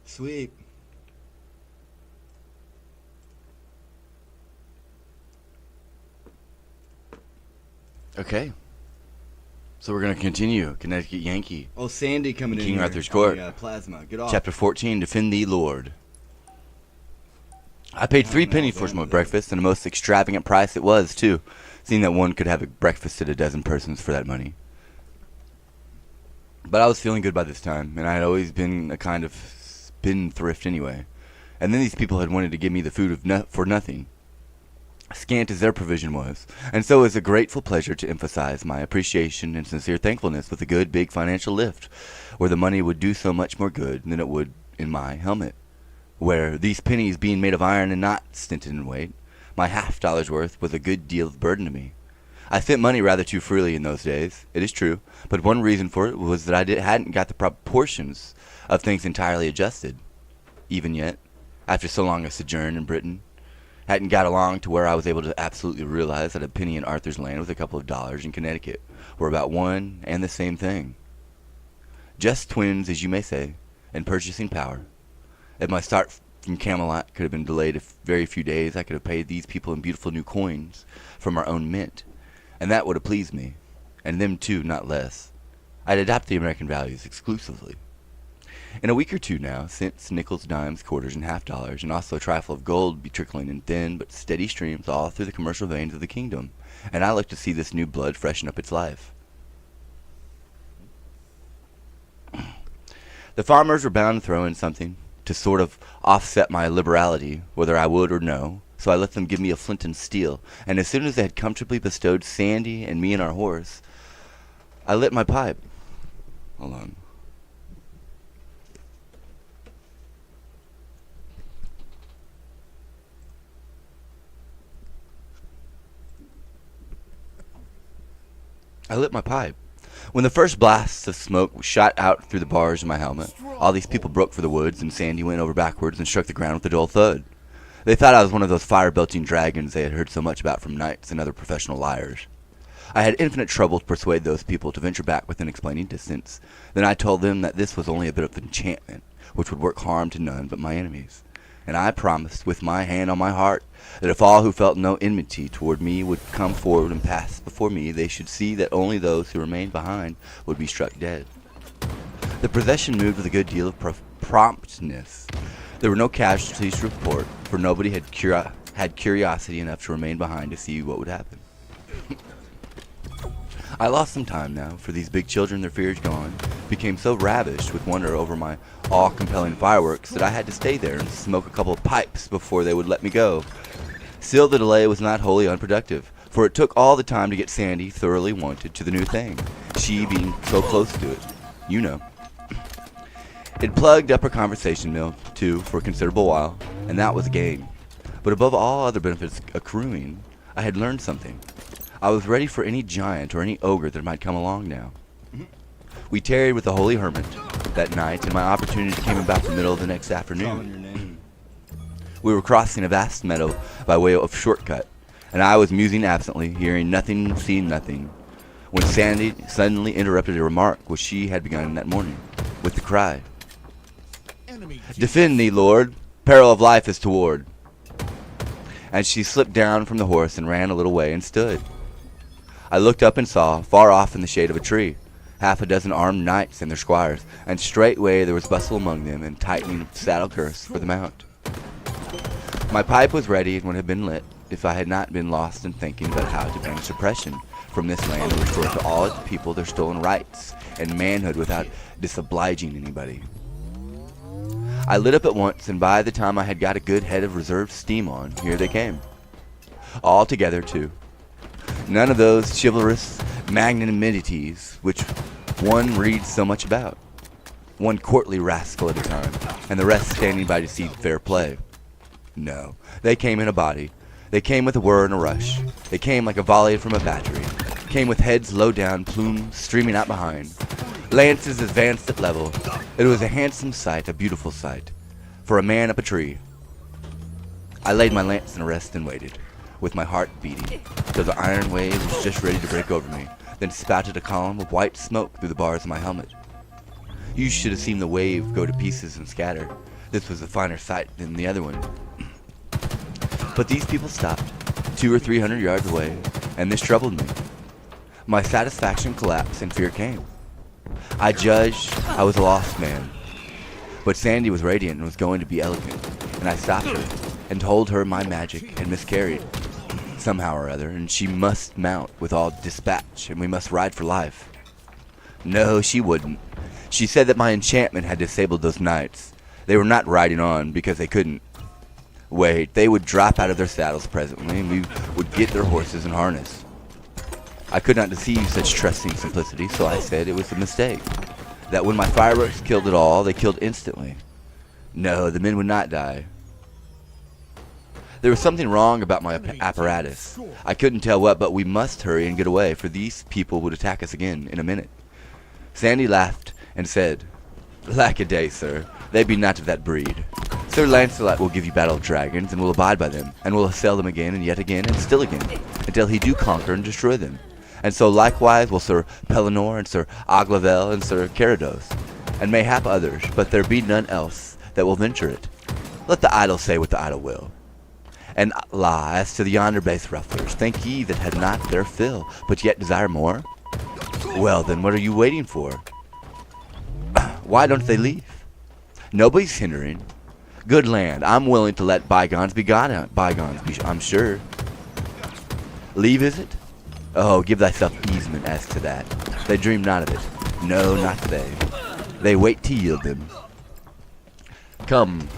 Sweet. Okay. So we're going to continue. Connecticut Yankee. Oh, Sandy coming in King here. Arthur's Court. Oh, yeah, plasma. Get off. Chapter 14, Defend Thee, Lord. I paid 3 pennies for my breakfast, and a most extravagant price it was, too, seeing that one could have a breakfast at a dozen persons for that money. But I was feeling good by this time, and I had always been a kind of spendthrift anyway. And then these people had wanted to give me the food for nothing, scant as their provision was, and so it was a grateful pleasure to emphasize my appreciation and sincere thankfulness with a good big financial lift, where the money would do so much more good than it would in my helmet, where these pennies being made of iron and not stinted in weight, my $half worth was a good deal of burden to me. I spent money rather too freely in those days, it is true, but one reason for it was that I hadn't got the proportions of things entirely adjusted, even yet, after so long a sojourn in Britain. Hadn't got along to where I was able to absolutely realize that a penny in Arthur's land with a couple of dollars in Connecticut were about one and the same thing. Just twins, as you may say, in purchasing power. If my start from Camelot could have been delayed a very few days, I could have paid these people in beautiful new coins from our own mint, and that would have pleased me, and them too, not less. I'd adopt the American values exclusively. In a week or two now, cents, nickels, dimes, quarters, and $half, and also a trifle of gold be trickling in thin but steady streams all through the commercial veins of the kingdom, and I look to see this new blood freshen up its life. The farmers were bound to throw in something to sort of offset my liberality, whether I would or no, so I let them give me a flint and steel, and as soon as they had comfortably bestowed Sandy and me and our horse, I lit my pipe. Hold on. I lit my pipe. When the first blasts of smoke shot out through the bars of my helmet, all these people broke for the woods, and Sandy went over backwards and struck the ground with a dull thud. They thought I was one of those fire-belching dragons they had heard so much about from knights and other professional liars. I had infinite trouble to persuade those people to venture back within explaining distance. Then I told them that this was only a bit of enchantment, which would work harm to none but my enemies. And I promised, with my hand on my heart, that if all who felt no enmity toward me would come forward and pass before me, they should see that only those who remained behind would be struck dead. The procession moved with a good deal of promptness. There were no casualties to report, for nobody had curiosity enough to remain behind to see what would happen. I lost some time now, for these big children, their fears gone, became so ravished with wonder over my awe-compelling fireworks that I had to stay there and smoke a couple of pipes before they would let me go. Still, the delay was not wholly unproductive, for it took all the time to get Sandy thoroughly wanted to the new thing, she being so close to it. You know. It plugged up her conversation mill, too, for a considerable while, and that was a gain. But above all other benefits accruing, I had learned something. I was ready for any giant or any ogre that might come along now. We tarried with the holy hermit that night, and my opportunity came about the middle of the next afternoon. We were crossing a vast meadow by way of shortcut, and I was musing absently, hearing nothing, seeing nothing, when Sandy suddenly interrupted a remark which she had begun that morning, with the cry, "Defend thee, Lord! Peril of life is toward!" And she slipped down from the horse and ran a little way and stood. I looked up and saw, far off in the shade of a tree, half a dozen armed knights and their squires, and straightway there was bustle among them and tightening of saddle girths for the mount. My pipe was ready and would have been lit if I had not been lost in thinking about how to bring suppression from this land and restore to all its people their stolen rights and manhood without disobliging anybody. I lit up at once, and by the time I had got a good head of reserved steam on, here they came. All together, too. None of those chivalrous magnanimities which one reads so much about. One courtly rascal at a time, and the rest standing by to see fair play. No, they came in a body. They came with a whir and a rush. They came like a volley from a battery. Came with heads low down, plumes streaming out behind. Lances advanced at level. It was a handsome sight, a beautiful sight, for a man up a tree. I laid my lance in rest and waited, with my heart beating, till the iron wave was just ready to break over me, then spouted a column of white smoke through the bars of my helmet. You should have seen the wave go to pieces and scatter, This was a finer sight than the other one. But these people stopped, 200 or 300 yards away, and this troubled me. My satisfaction collapsed and fear came. I judged I was a lost man. But Sandy was radiant and was going to be elegant, and I stopped her and told her my magic had miscarried somehow or other, and she must mount with all dispatch, and we must ride for life. No, she wouldn't. She said that my enchantment had disabled those knights. They were not riding on because they couldn't. Wait, they would drop out of their saddles presently, and we would get their horses in harness. I could not deceive such trusting simplicity, so I said it was a mistake. That when my fireworks killed it all, they killed instantly. No, the men would not die. There was something wrong about my apparatus. I couldn't tell what, but we must hurry and get away, for these people would attack us again in a minute. Sandy laughed and said, "Lack a day, sir, they be not of that breed. Sir Lancelot will give you battle dragons, and will abide by them, and will assail them again, and yet again, and still again, until he do conquer and destroy them. And so likewise will Sir Pellinore, and Sir Aglavel, and Sir Carados, and mayhap others, but there be none else that will venture it. Let the idle say what the idle will. And la, as to the yonder base rufflers, think ye that had not their fill, but yet desire more? Well then, what are you waiting for? Why don't they leave? Nobody's hindering. Good land, I'm willing to let bygones be bygones, I'm sure. Leave, is it? Oh, give thyself easement as to that. They dream not of it. No, not they. They wait to yield them. Come,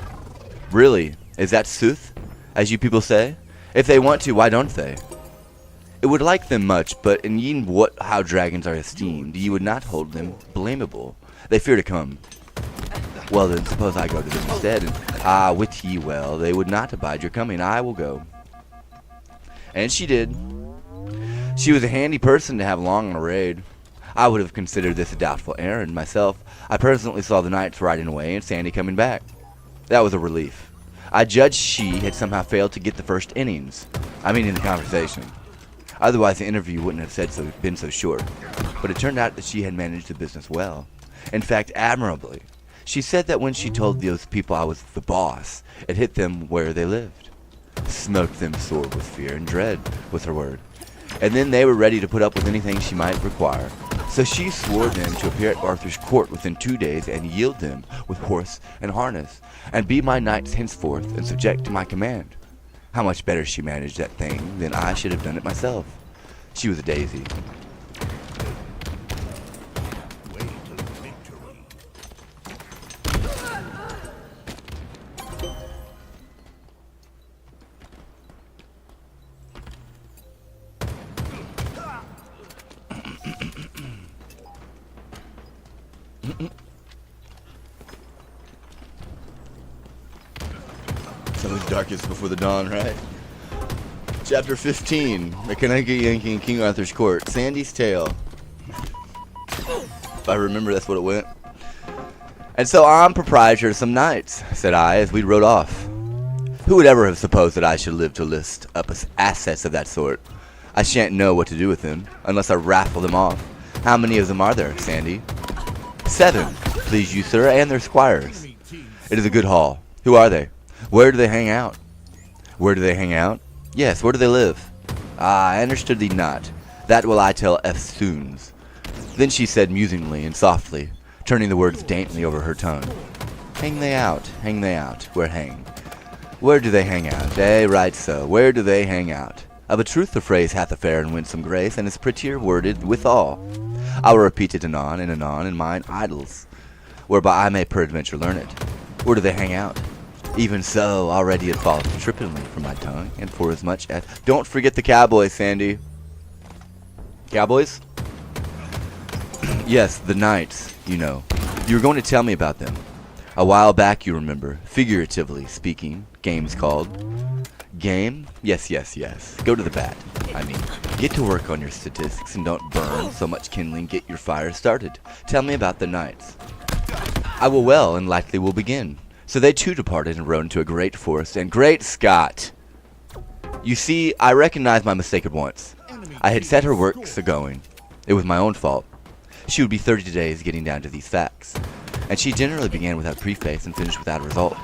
really, is that sooth, as you people say? If they want to, why don't they? It would like them much, but in ye what how dragons are esteemed, ye would not hold them blamable. They fear to come. Well then, suppose I go to them instead, and wit ye well, they would not abide your coming. I will go. And she did. She was a handy person to have along on a raid. I would have considered this a doubtful errand myself. I presently saw the knights riding away and Sandy coming back. That was a relief. I judged she had somehow failed to get the first innings. I mean in the conversation. Otherwise the interview wouldn't have been so short. But it turned out that she had managed the business well. In fact, admirably. She said that when she told those people I was the boss, it hit them where they lived. Smote them sore with fear and dread, was her word. And then they were ready to put up with anything she might require. So she swore them to appear at Arthur's court within 2 days and yield them with horse and harness, and be my knights henceforth and subject to my command. How much better she managed that thing than I should have done it myself. She was a daisy. Something's darkest before the dawn, right? Chapter 15, The Connecticut Yankee in King Arthur's Court, Sandy's Tale. If I remember, that's what it went. And so I'm proprietor of some knights, said I, as we rode off. Who would ever have supposed that I should live to list up assets of that sort? I shan't know what to do with them, unless I raffle them off. How many of them are there, Sandy? 7, please you, sir, and their squires. It is a good haul. Who are they? Where do they hang out? Where do they hang out? Yes, where do they live? I understood thee not. That will I tell eftsoons. Then she said musingly and softly, turning the words daintily over her tongue. Hang they out, where hang? Where do they hang out? Right so, where do they hang out? Of a truth the phrase hath a fair and winsome grace, and is prettier worded withal. I will repeat it anon in mine idles, whereby I may peradventure learn it. Where do they hang out? Even so, already it falls trippingly from my tongue, and for as much as... Don't forget the cowboys, Sandy. Cowboys? Yes, the knights, you know. You were going to tell me about them. A while back, you remember, figuratively speaking, games called. Game? Yes. Go to the bat. I mean, get to work on your statistics and don't burn so much kindling. Get your fire started. Tell me about the knights. I will well, and likely will begin. So they too departed and rode into a great forest, and great Scott! You see, I recognized my mistake at once. I had set her works a-going. It was my own fault. She would be 30 days getting down to these facts. and she generally began without preface and finished without a result.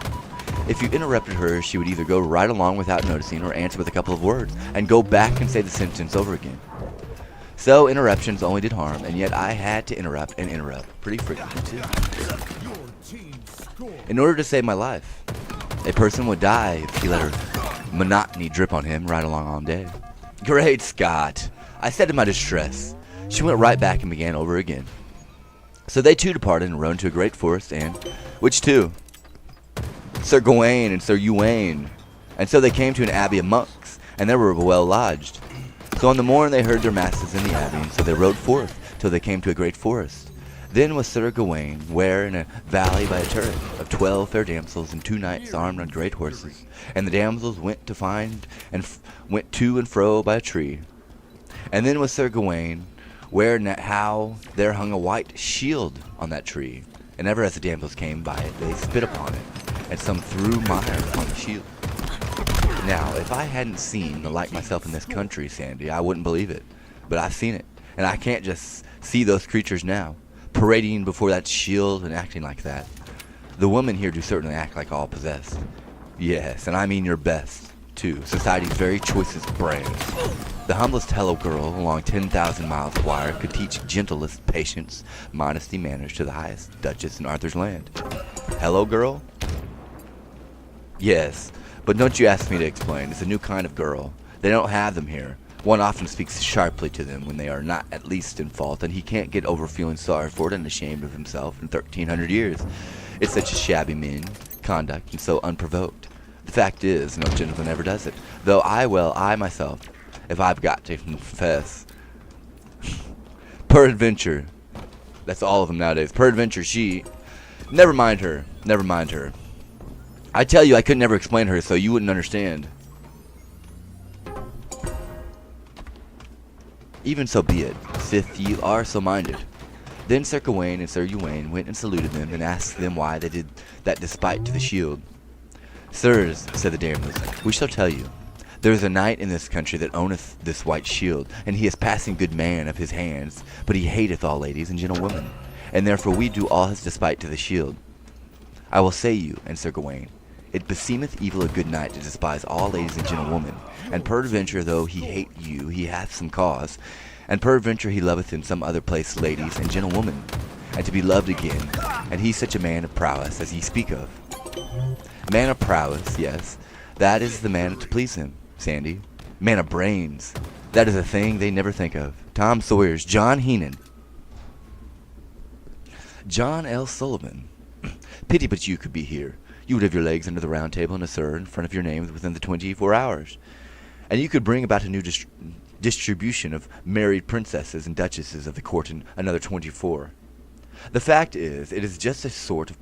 If you interrupted her, she would either go right along without noticing or answer with a couple of words, and go back and say the sentence over again. So interruptions only did harm, and yet I had to interrupt and interrupt pretty frequently too. In order to save my life, a person would die if he let her monotony drip on him right along all day. Great Scott, I said in my distress. She went right back and began over again. So they two departed and rode to a great forest, and which two? Sir Gawain and Sir Uwaine. And so they came to an abbey of monks, and there were well lodged. So on the morn they heard their masses in the abbey, and so they rode forth till they came to a great forest. Then was Sir Gawain, where in a valley by a turret of 12 fair damsels and 2 knights armed on great horses, and the damsels went to find and went to and fro by a tree. And then was Sir Gawain, where how there hung a white shield on that tree, and ever as the damsels came by it, they spit upon it, and some threw mire upon the shield. Now, if I hadn't seen the like myself in this country, Sandy, I wouldn't believe it. But I've seen it, and I can't just see those creatures now, parading before that shield and acting like that. The women here do certainly act like all possessed. Yes, and I mean your best, too, society's very choicest brands. The humblest hello girl along 10,000 miles of wire could teach gentlest patience, modesty, manners to the highest duchess in Arthur's land. Hello girl? Yes, but don't you ask me to explain. It's a new kind of girl. They don't have them here. One often speaks sharply to them when they are not at least in fault, and he can't get over feeling sorry for it and ashamed of himself in 1,300 years. It's such a shabby mean conduct and so unprovoked. The fact is, no gentleman ever does it. Though I myself, if I've got to confess, peradventure, that's all of them nowadays, peradventure she, never mind her. I tell you, I could never explain her, so you wouldn't understand. Even so be it, sith ye are so minded. Then Sir Gawain and Sir Uwaine went and saluted them, and asked them why they did that despite to the shield. Sirs, said the damsels, we shall tell you. There is a knight in this country that owneth this white shield, and he is passing good man of his hands, but he hateth all ladies and gentlewomen, and therefore we do all his despite to the shield. I will say you, and Sir Gawain, it beseemeth evil a good knight to despise all ladies and gentlewomen, and peradventure though he hate you, he hath some cause, and peradventure he loveth in some other place ladies and gentlewomen, and to be loved again, and he such a man of prowess as ye speak of. Man of prowess, yes, that is the man to please him, Sandy. Man of brains, that is a thing they never think of. Tom Sawyer's John Heenan. John L. Sullivan. Pity but you could be here. You would have your legs under the round table and a sir in front of your name within the 24 hours. And you could bring about a new distribution of married princesses and duchesses of the court in another 24. The fact is, it is just a sort of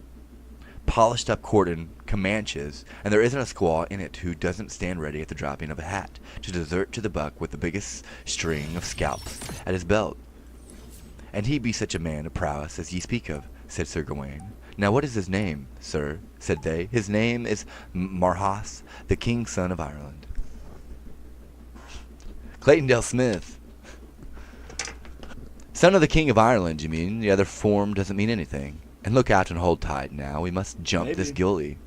polished-up court in Comanches, and there isn't a squaw in it who doesn't stand ready at the dropping of a hat to desert to the buck with the biggest string of scalps at his belt. And he be such a man of prowess as ye speak of, said Sir Gawain. Now what is his name, sir? Said they. His name is Marhaus, the king's son of Ireland. Clayton Del Smith. Son of the king of Ireland, you mean? The other form doesn't mean anything. And look out and hold tight now. We must jump this gully.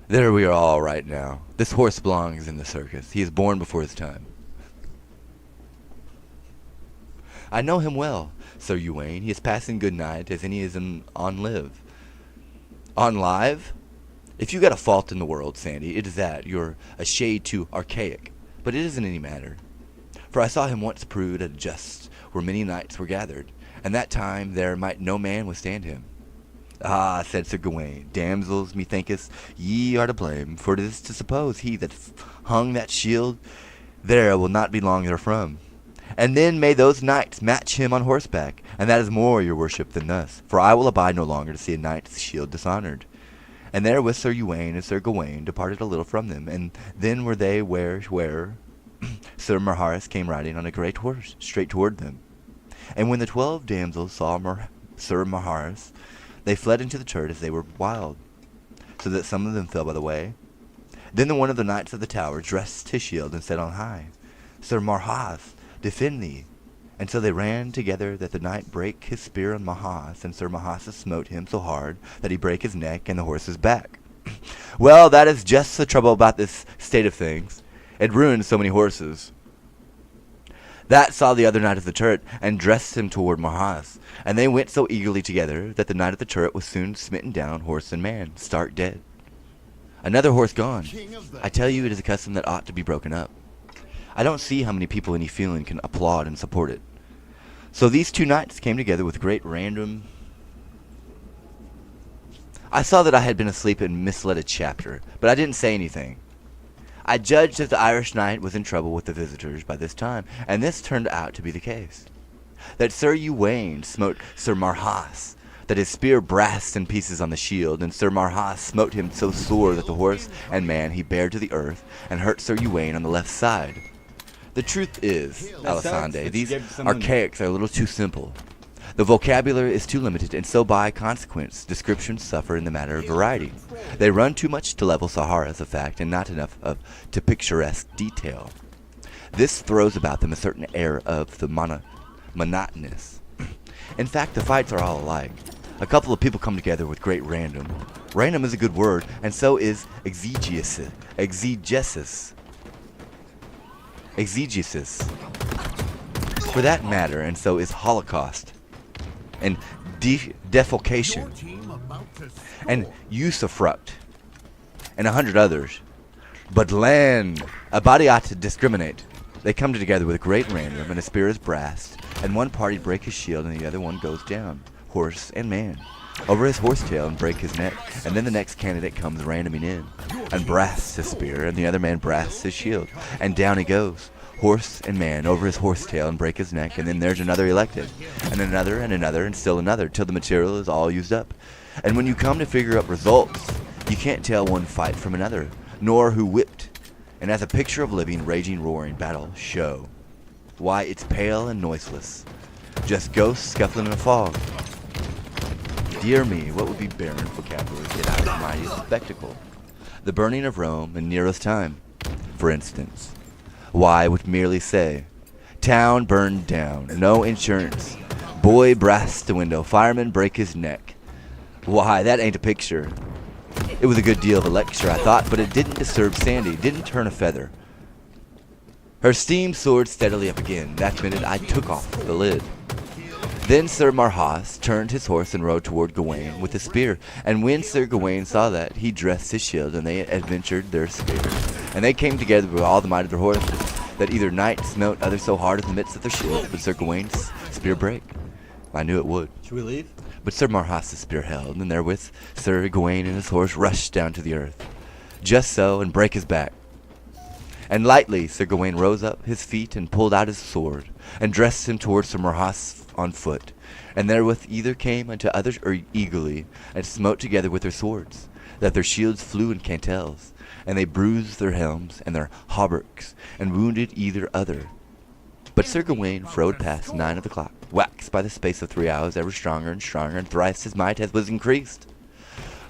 There we are all right now. This horse belongs in the circus. He is born before his time. I know him well, Sir Uwaine. He is passing good night as any is on live. On live? If you got a fault in the world, Sandy, it is that you're a shade too archaic. But it isn't any matter. For I saw him once proved at a just where many knights were gathered, and that time there might no man withstand him. Ah, said Sir Gawain, damsels, methinketh ye are to blame, for it is to suppose he that hung that shield there will not be long therefrom. And then may those knights match him on horseback, and that is more, your worship, than thus, for I will abide no longer to see a knight's shield dishonoured. And therewith Sir Uwaine and Sir Gawain departed a little from them, and then were they where Sir Marhaus came riding on a great horse straight toward them. And when the 12 damsels saw Sir Marhaus, they fled into the turret as they were wild, so that some of them fell by the way. Then one of the knights of the tower dressed his shield and said on high, Sir Marhaus, defend thee. And so they ran together that the knight brake his spear on Marhaus, and Sir Marhaus smote him so hard that he brake his neck and the horse's back. Well, that is just the trouble about this state of things. It ruined so many horses. That saw the other knight of the turret, and dressed him toward Marhaus, and they went so eagerly together that the knight of the turret was soon smitten down, horse and man, stark dead. Another horse gone. I tell you, it is a custom that ought to be broken up. I don't see how many people any feeling can applaud and support it. So these two knights came together with great random... I saw that I had been asleep and misled a chapter, but I didn't say anything. I judged that the Irish knight was in trouble with the visitors by this time, and this turned out to be the case. That Sir Twain smote Sir Marhaus, that his spear brast in pieces on the shield, and Sir Marhaus smote him so sore that the horse and man he bare to the earth, and hurt Sir Twain on the left side. The truth is, Alessandre, these archaics are a little too simple. The vocabulary is too limited, and so by consequence, descriptions suffer in the matter of variety. They run too much to level Sahara's of fact, and not enough to picturesque detail. This throws about them a certain air of the monotonous. In fact, the fights are all alike. A couple of people come together with great random. Random is a good word, and so is exegesis. Exegesis. For that matter, and so is holocaust. And defalcation, and usufruct, and 100 others. But land, a body ought to discriminate. They come together with great random, and a spear is brast, and one party break his shield, and the other one goes down, horse and man, over his horse tail and break his neck, and then the next candidate comes randoming in, and brasts his spear, and the other man brasts his shield, and down he goes, horse and man, over his horse tail and break his neck, and then there's another elected, and another, and still another, till the material is all used up. And when you come to figure up results, you can't tell one fight from another, nor who whipped, and as a picture of living, raging, roaring battle show. Why, it's pale and noiseless, just ghosts scuffling in a fog. Dear me, what would be barren vocabulary to get out of the mighty spectacle? The burning of Rome in Nero's time, for instance. Why, would merely say, town burned down, no insurance, boy brast the window, fireman break his neck. Why, that ain't a picture. It was a good deal of a lecture, I thought, but it didn't disturb Sandy, didn't turn a feather. Her steam soared steadily up again. That minute I took off the lid. Then Sir Marhaus turned his horse and rode toward Gawain with a spear. And when Sir Gawain saw that, he dressed his shield, and they adventured their spears. And they came together with all the might of their horses, that either knight smote other so hard in the midst of their shield, but Sir Gawain's spear brake. I knew it would. Should we leave? But Sir Marhaus' spear held, and therewith Sir Gawain and his horse rushed down to the earth. Just so, and brake his back. And lightly Sir Gawain rose up his feet, and pulled out his sword, and dressed him toward Sir Marhaus on foot, and therewith either came unto others eagerly, and smote together with their swords, that their shields flew in cantels, and they bruised their helms and their hauberks, and wounded either other. But Sir Gawain rode past 9 of the clock, waxed by the space of 3 hours ever stronger, and thrice his might as was increased.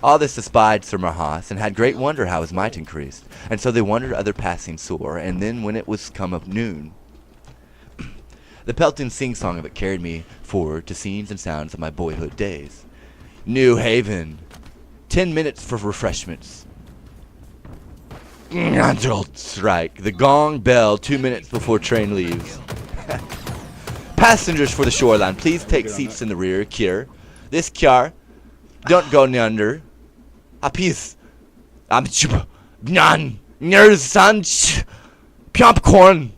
All this espied Sir Marhaus, and had great wonder how his might increased, and so they wondered other passing sore, and then when it was come of noon, the pelting sing-song of it carried me forward to scenes and sounds of my boyhood days. New Haven. 10 minutes for refreshments. Strike. The gong bell 2 minutes before train leaves. Passengers for the shoreline, please take seats in the rear. Cure. This car. Don't go under. A piece. Popcorn.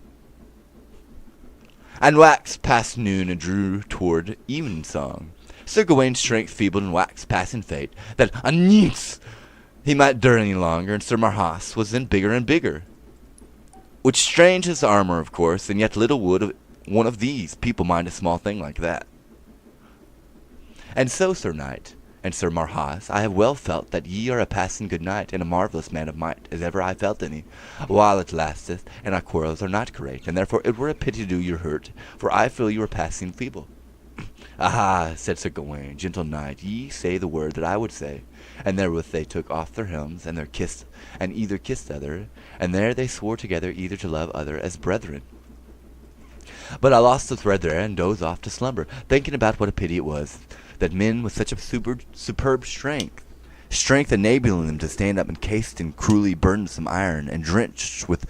And waxed past noon and drew toward evensong. Sir Gawain's strength feebled and waxed passing fate, that aneath he might dare any longer, and Sir Marhaus was then bigger and bigger. Which strange his armor, of course, and yet little would one of these people mind a small thing like that. And so, Sir Knight, and Sir Marhaus, I have well felt that ye are a passing good knight, and a marvellous man of might, as ever I felt any, while it lasteth, and our quarrels are not great, and therefore it were a pity to do you hurt, for I feel you are passing feeble. Aha, said Sir Gawain, gentle knight, ye say the word that I would say. And therewith they took off their helms, and either kissed other, and there they swore together either to love other as brethren. But I lost the thread there and dozed off to slumber, thinking about what a pity it was that men with such a superb strength enabling them to stand up encased in cruelly burdensome iron and drenched with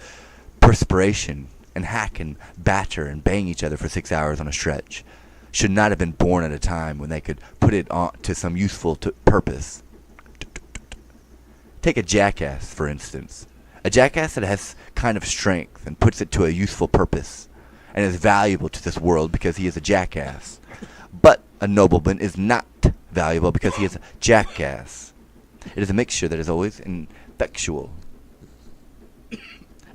perspiration and hack and batter and bang each other for 6 hours on a stretch, should not have been born at a time when they could put it on to some useful purpose. Take a jackass, for instance. A jackass that has kind of strength and puts it to a useful purpose and is valuable to this world because he is a jackass. But a nobleman is not valuable because he is a jackass. It is a mixture that is always ineffectual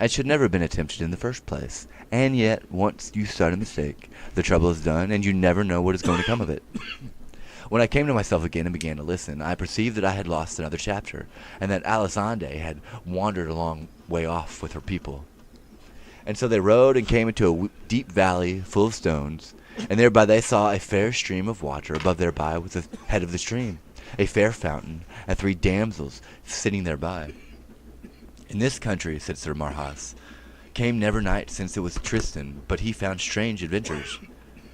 and should never have been attempted in the first place. And yet, once you start a mistake, the trouble is done, and you never know what is going to come of it. When I came to myself again and began to listen, I perceived that I had lost another chapter, and that Alisande had wandered a long way off with her people. And so they rode and came into a deep valley full of stones, and thereby they saw a fair stream of water. Above thereby was the head of the stream, a fair fountain, and 3 damsels sitting thereby. In this country, said Sir Marhaus, came never knight since it was Tristan, but he found strange adventures.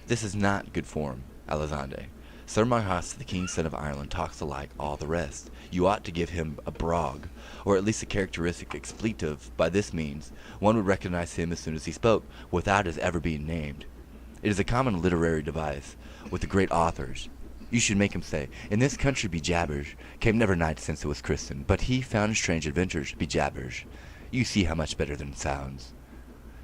This is not good form, Alisande. Sir Marhaus, the king's son of Ireland, talks alike all the rest. You ought to give him a brog, or at least a characteristic expletive. By this means, one would recognize him as soon as he spoke, without his ever being named. It is a common literary device with the great authors. You should make him say, in this country be jabbers, came never knight since it was Christen, but he found strange adventures, be jabbers. You see how much better than it sounds.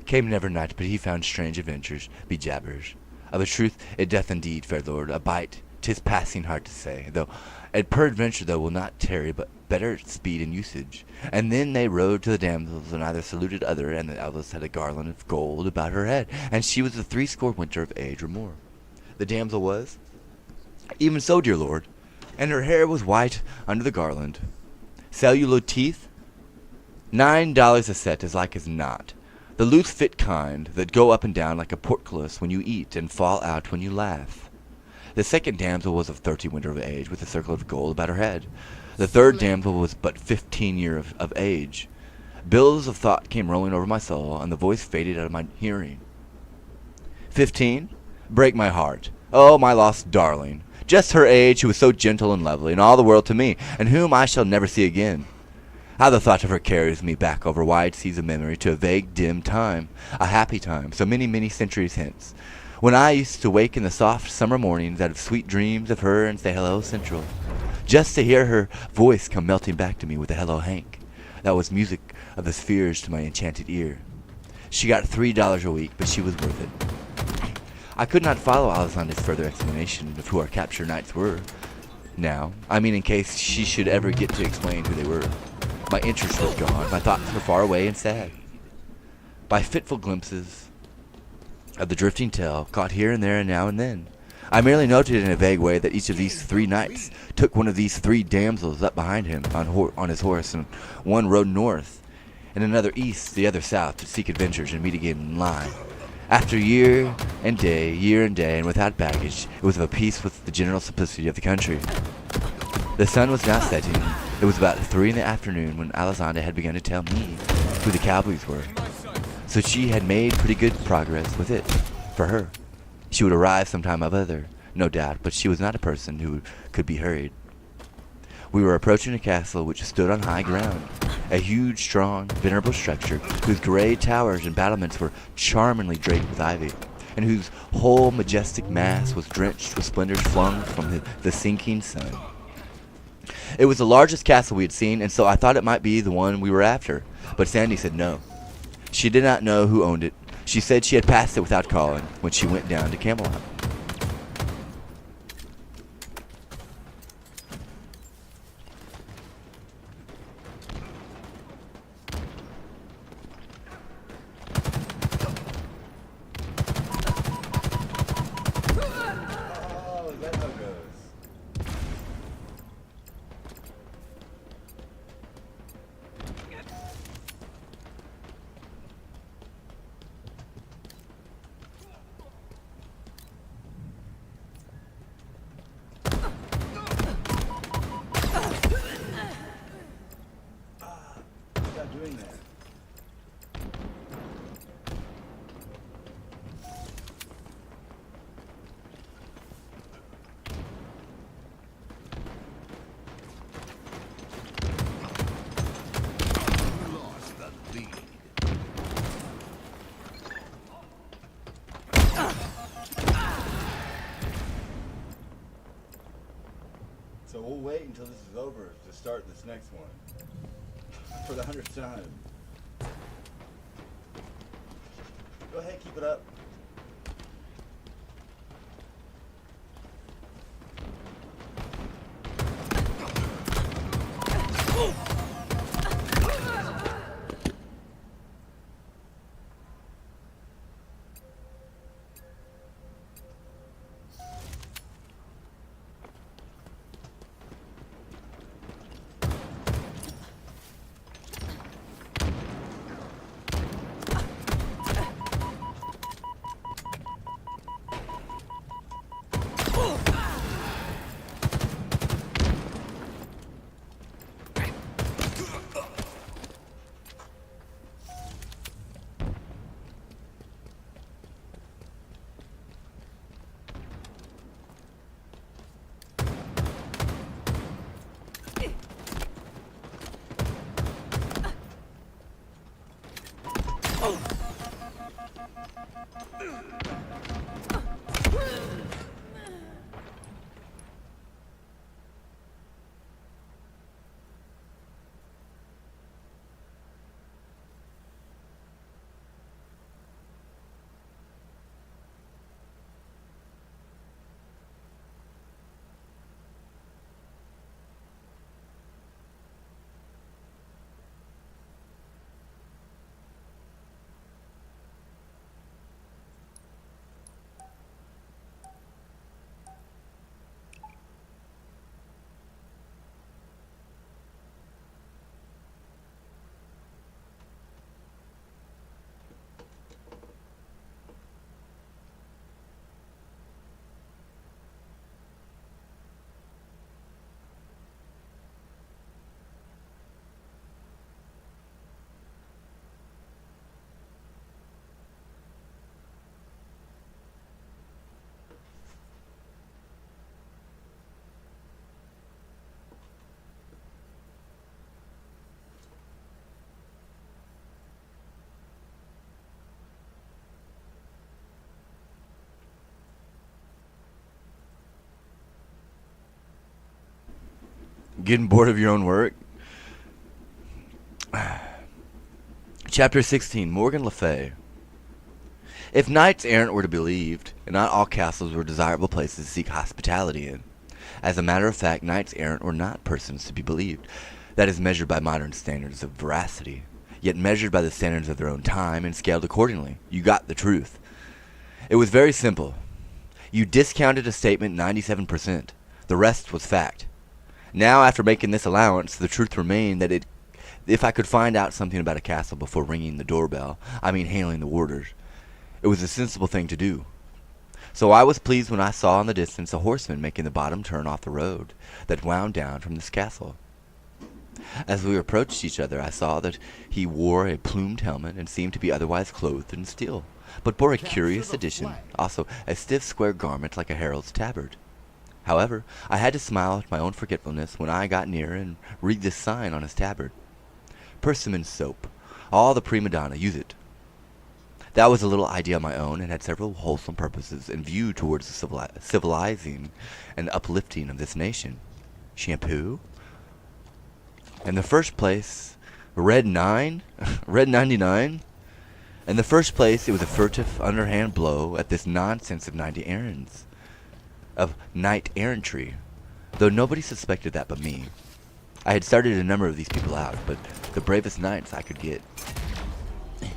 Came never knight, but he found strange adventures, be jabbers. Of a truth, it doth indeed, fair lord, abide. 'Tis passing hard to say, though, and peradventure though will not tarry, but better speed and usage. And then they rode to the damsels, and either saluted other, and the eldest had a garland of gold about her head, and she was 80 winter of age or more. The damsel was, even so, dear lord, and her hair was white under the garland. Cellulo teeth, $9 a set, as like as not. The loose fit kind, that go up and down like a portcullis when you eat, and fall out when you laugh. The second damsel was of 30 winter of age, with a circle of gold about her head. The third damsel was but 15 years of age. Billows of thought came rolling over my soul, and the voice faded out of my hearing. 15? Break my heart. Oh, my lost darling. Just her age, who was so gentle and lovely, and all the world to me, and whom I shall never see again. How the thought of her carries me back over wide seas of memory to a vague, dim time, a happy time, so many, many centuries hence, when I used to wake in the soft summer mornings out of sweet dreams of her and say hello Central, just to hear her voice come melting back to me with a hello Hank. That was music of the spheres to my enchanted ear. She got $3 a week, but she was worth it. I could not follow Alisande's further explanation of who our captured knights were. Now, I mean in case she should ever get to explain who they were. My interest was gone, my thoughts were far away and sad. By fitful glimpses of the drifting tale, caught here and there and now and then, I merely noted in a vague way that each of these 3 knights took one of these 3 damsels up behind him on his horse, and one rode north, and another east, the other south, to seek adventures and meet again in line. After year and day, and without baggage, it was of a piece with the general simplicity of the country. The sun was now setting. It was about 3 in the afternoon when Alisande had begun to tell me who the cowboys were. So she had made pretty good progress with it, for her. She would arrive sometime or other, no doubt, but she was not a person who could be hurried. We were approaching a castle which stood on high ground, a huge, strong, venerable structure whose gray towers and battlements were charmingly draped with ivy, and whose whole majestic mass was drenched with splendors flung from the sinking sun. It was the largest castle we had seen, and so I thought it might be the one we were after, but Sandy said no. She did not know who owned it. She said she had passed it without calling when she went down to Camelot. start this next one for the 100th time. Go ahead, keep it up. Getting bored of your own work? Chapter 16, Morgan Le Fay. If knights errant were to be believed, not all castles were desirable places to seek hospitality in. As a matter of fact, knights errant were not persons to be believed. That is measured by modern standards of veracity, yet measured by the standards of their own time and scaled accordingly. You got the truth. It was very simple. You discounted a statement 97%. The rest was fact. Now, after making this allowance, the truth remained that if I could find out something about a castle before ringing the doorbell, hailing the warders, it was a sensible thing to do. So I was pleased when I saw in the distance a horseman making the bottom turn off the road that wound down from this castle. As we approached each other, I saw that he wore a plumed helmet and seemed to be otherwise clothed in steel, but bore a curious addition, also a stiff square garment like a herald's tabard. However, I had to smile at my own forgetfulness when I got near and read this sign on his tabard. Persimmon soap. All the prima donna use it. That was a little idea of my own and had several wholesome purposes in view towards the civilizing and uplifting of this nation. Shampoo? In the first place, Red 9? Red 99? In the first place, it was a furtive, underhand blow at this nonsense of knight errantry, though nobody suspected that but me. I had started a number of these people out, but the bravest knights I could get,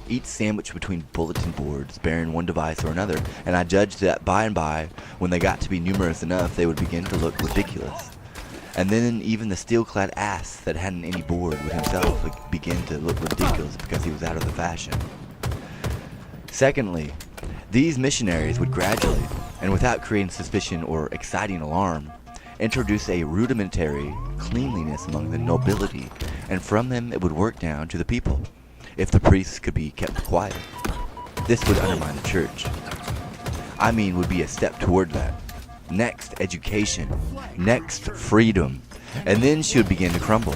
each sandwiched between bulletin boards bearing one device or another, and I judged that by and by, when they got to be numerous enough, they would begin to look ridiculous. And then even the steel-clad ass that hadn't any board would himself begin to look ridiculous because he was out of the fashion. Secondly, these missionaries would gradually, and without creating suspicion or exciting alarm, introduce a rudimentary cleanliness among the nobility, and from them it would work down to the people, if the priests could be kept quiet. This would undermine the church. Would be a step toward that. Next, education. Next, freedom. And then she would begin to crumble.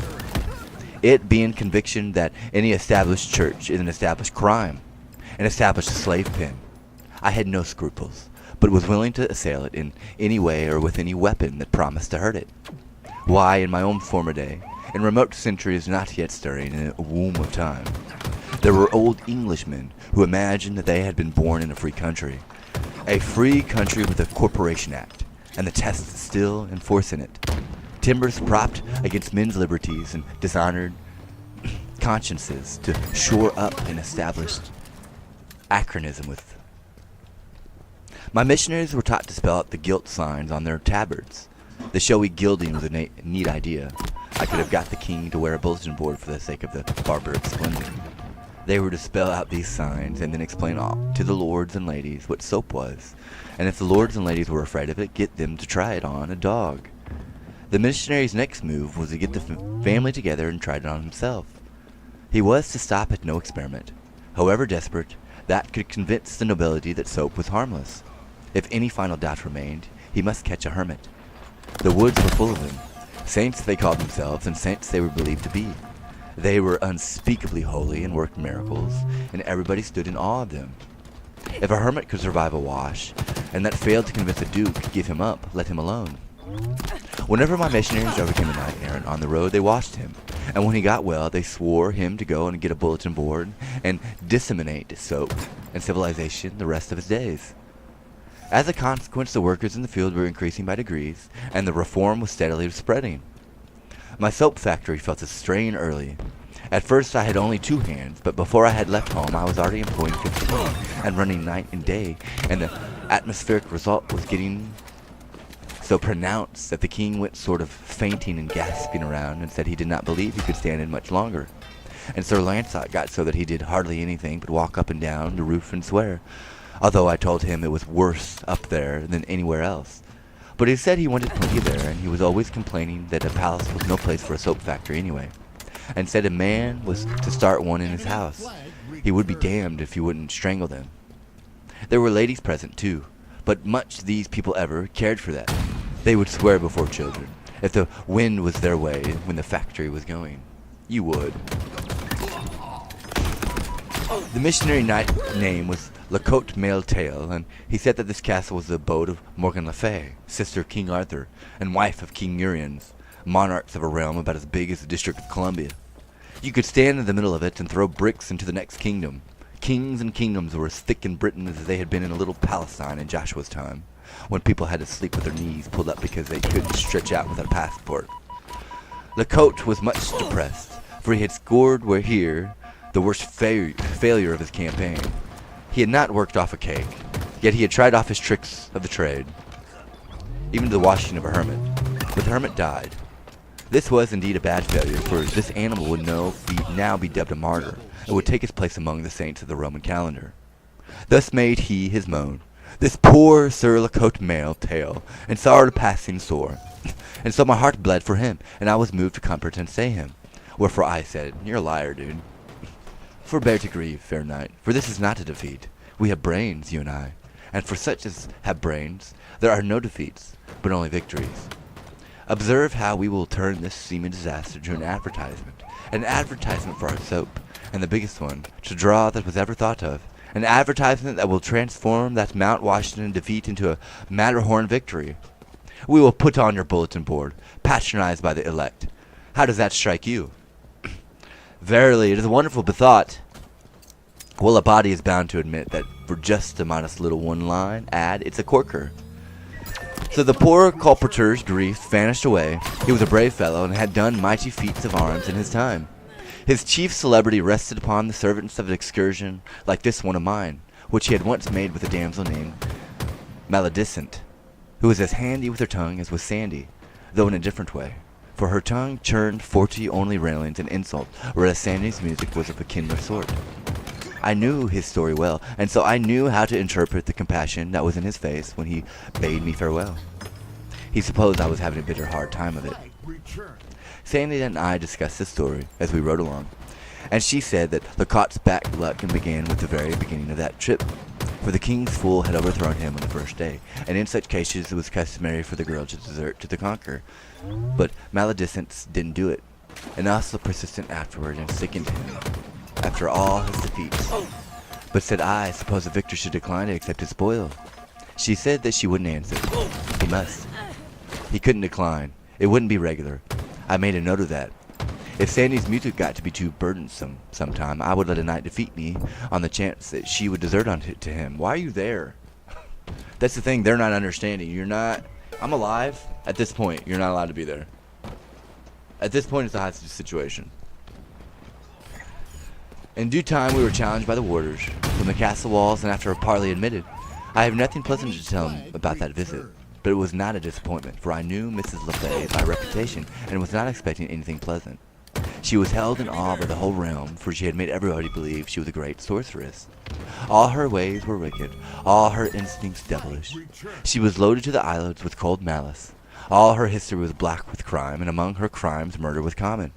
It being conviction that any established church is an established crime, an established slave pen. I had no scruples, but was willing to assail it in any way or with any weapon that promised to hurt it. Why, in my own former day, in remote centuries not yet stirring in a womb of time. There were old Englishmen who imagined that they had been born in a free country with a Corporation Act, and the tests still in force in it. Timbers propped against men's liberties and dishonored consciences to shore up an established anachronism with. My missionaries were taught to spell out the guilt signs on their tabards. The showy gilding was a neat idea. I could have got the king to wear a bulletin board for the sake of the barbaric splendor. They were to spell out these signs and then explain all to the lords and ladies what soap was, and if the lords and ladies were afraid of it, get them to try it on a dog. The missionary's next move was to get the family together and try it on himself. He was to stop at no experiment, however desperate, that could convince the nobility that soap was harmless. If any final doubt remained, he must catch a hermit. The woods were full of them. Saints they called themselves, and saints they were believed to be. They were unspeakably holy and worked miracles, and everybody stood in awe of them. If a hermit could survive a wash, and that failed to convince a duke, give him up, let him alone. Whenever my missionaries ever became a knight errant on the road, they washed him, and when he got well, they swore him to go and get a bulletin board and disseminate soap and civilization the rest of his days. As a consequence, the workers in the field were increasing by degrees, and the reform was steadily spreading. My soap factory felt a strain early. At first I had only 2 hands, but before I had left home I was already employing 15 and running night and day, and the atmospheric result was getting so pronounced that the king went sort of fainting and gasping around and said he did not believe he could stand it much longer. And Sir Lancelot got so that he did hardly anything but walk up and down the roof and swear, although I told him it was worse up there than anywhere else. But he said he wanted plenty there, and he was always complaining that a palace was no place for a soap factory anyway, and said a man was to start one in his house. He would be damned if he wouldn't strangle them. There were ladies present too, but much these people ever cared for that. They would swear before children, if the wind was their way when the factory was going. You would. The missionary knight name was La Cote Male Tail, and he said that this castle was the abode of Morgan Le Fay, sister of King Arthur, and wife of King Uriens, monarchs of a realm about as big as the District of Columbia. You could stand in the middle of it and throw bricks into the next kingdom. Kings and kingdoms were as thick in Britain as they had been in a little Palestine in Joshua's time, when people had to sleep with their knees pulled up because they couldn't stretch out without a passport. La Cote was much depressed, for he had scored where here the worst failure of his campaign. He had not worked off a cake, yet he had tried off his tricks of the trade, even to the washing of a hermit. But the hermit died. This was indeed a bad failure, for this animal would now be dubbed a martyr, and would take his place among the saints of the Roman calendar. Thus made he his moan, this poor Sir La Cote Male Tail, and sorrowed passing sore. And so my heart bled for him, and I was moved to comfort and stay him. Wherefore I said, "You're a liar, dude. Forbear to grieve, fair knight, for this is not a defeat. We have brains, you and I, and for such as have brains, there are no defeats, but only victories. Observe how we will turn this seeming disaster to an advertisement for our soap, and the biggest one, to draw that was ever thought of, an advertisement that will transform that Mount Washington defeat into a Matterhorn victory. We will put on your bulletin board, patronized by the elect. How does that strike you?" Verily, it is a wonderful bethought. Well, a body is bound to admit that for just a modest little one-line ad, it's a corker. So the poor culprit's grief vanished away. He was a brave fellow, and had done mighty feats of arms in his time. His chief celebrity rested upon the servants of an excursion like this one of mine, which he had once made with a damsel named Maledicent, who was as handy with her tongue as was Sandy, though in a different way. For her tongue churned 40 only railings and insults, whereas Sandy's music was of a kindler sort. I knew his story well, and so I knew how to interpret the compassion that was in his face when he bade me farewell. He supposed I was having a bitter hard time of it. Sandy and I discussed the story as we rode along, and she said that Lacotte's bad luck began with the very beginning of that trip, for the king's fool had overthrown him on the first day, and in such cases it was customary for the girl to desert to the conqueror. But Maledicent didn't do it, and also persistent afterward and sickened him after all his defeats. But said I suppose the victor should decline to accept his spoil. She said that she wouldn't answer. He must. He couldn't decline. It wouldn't be regular. I made a note of that. If Sandy's music got to be too burdensome sometime, I would let a knight defeat me on the chance that she would desert to him. Why are you there? That's the thing they're not understanding. You're not... I'm alive. At this point, you're not allowed to be there. At this point, it's a hostage situation. In due time, we were challenged by the warders from the castle walls, and after a parley admitted, I have nothing pleasant to tell him about that visit. But it was not a disappointment, for I knew Mrs. LaFay by reputation, and was not expecting anything pleasant. She was held in awe by the whole realm, for she had made everybody believe she was a great sorceress. All her ways were wicked, all her instincts devilish. She was loaded to the eyelids with cold malice. All her history was black with crime, and among her crimes murder was common.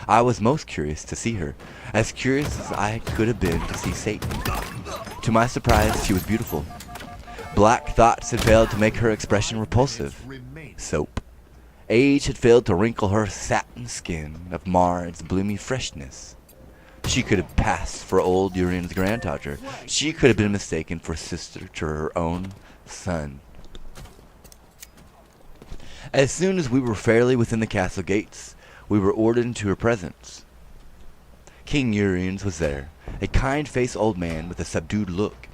I was most curious to see her, as curious as I could have been to see Satan. To my surprise, she was beautiful. Black thoughts had failed to make her expression repulsive. Soap. Age had failed to wrinkle her satin skin of mar its bloomy freshness. She could have passed for old Urian's granddaughter. She could have been mistaken for sister to her own son. As soon as we were fairly within the castle gates, we were ordered into her presence. King Urian's was there, a kind-faced old man with a subdued look,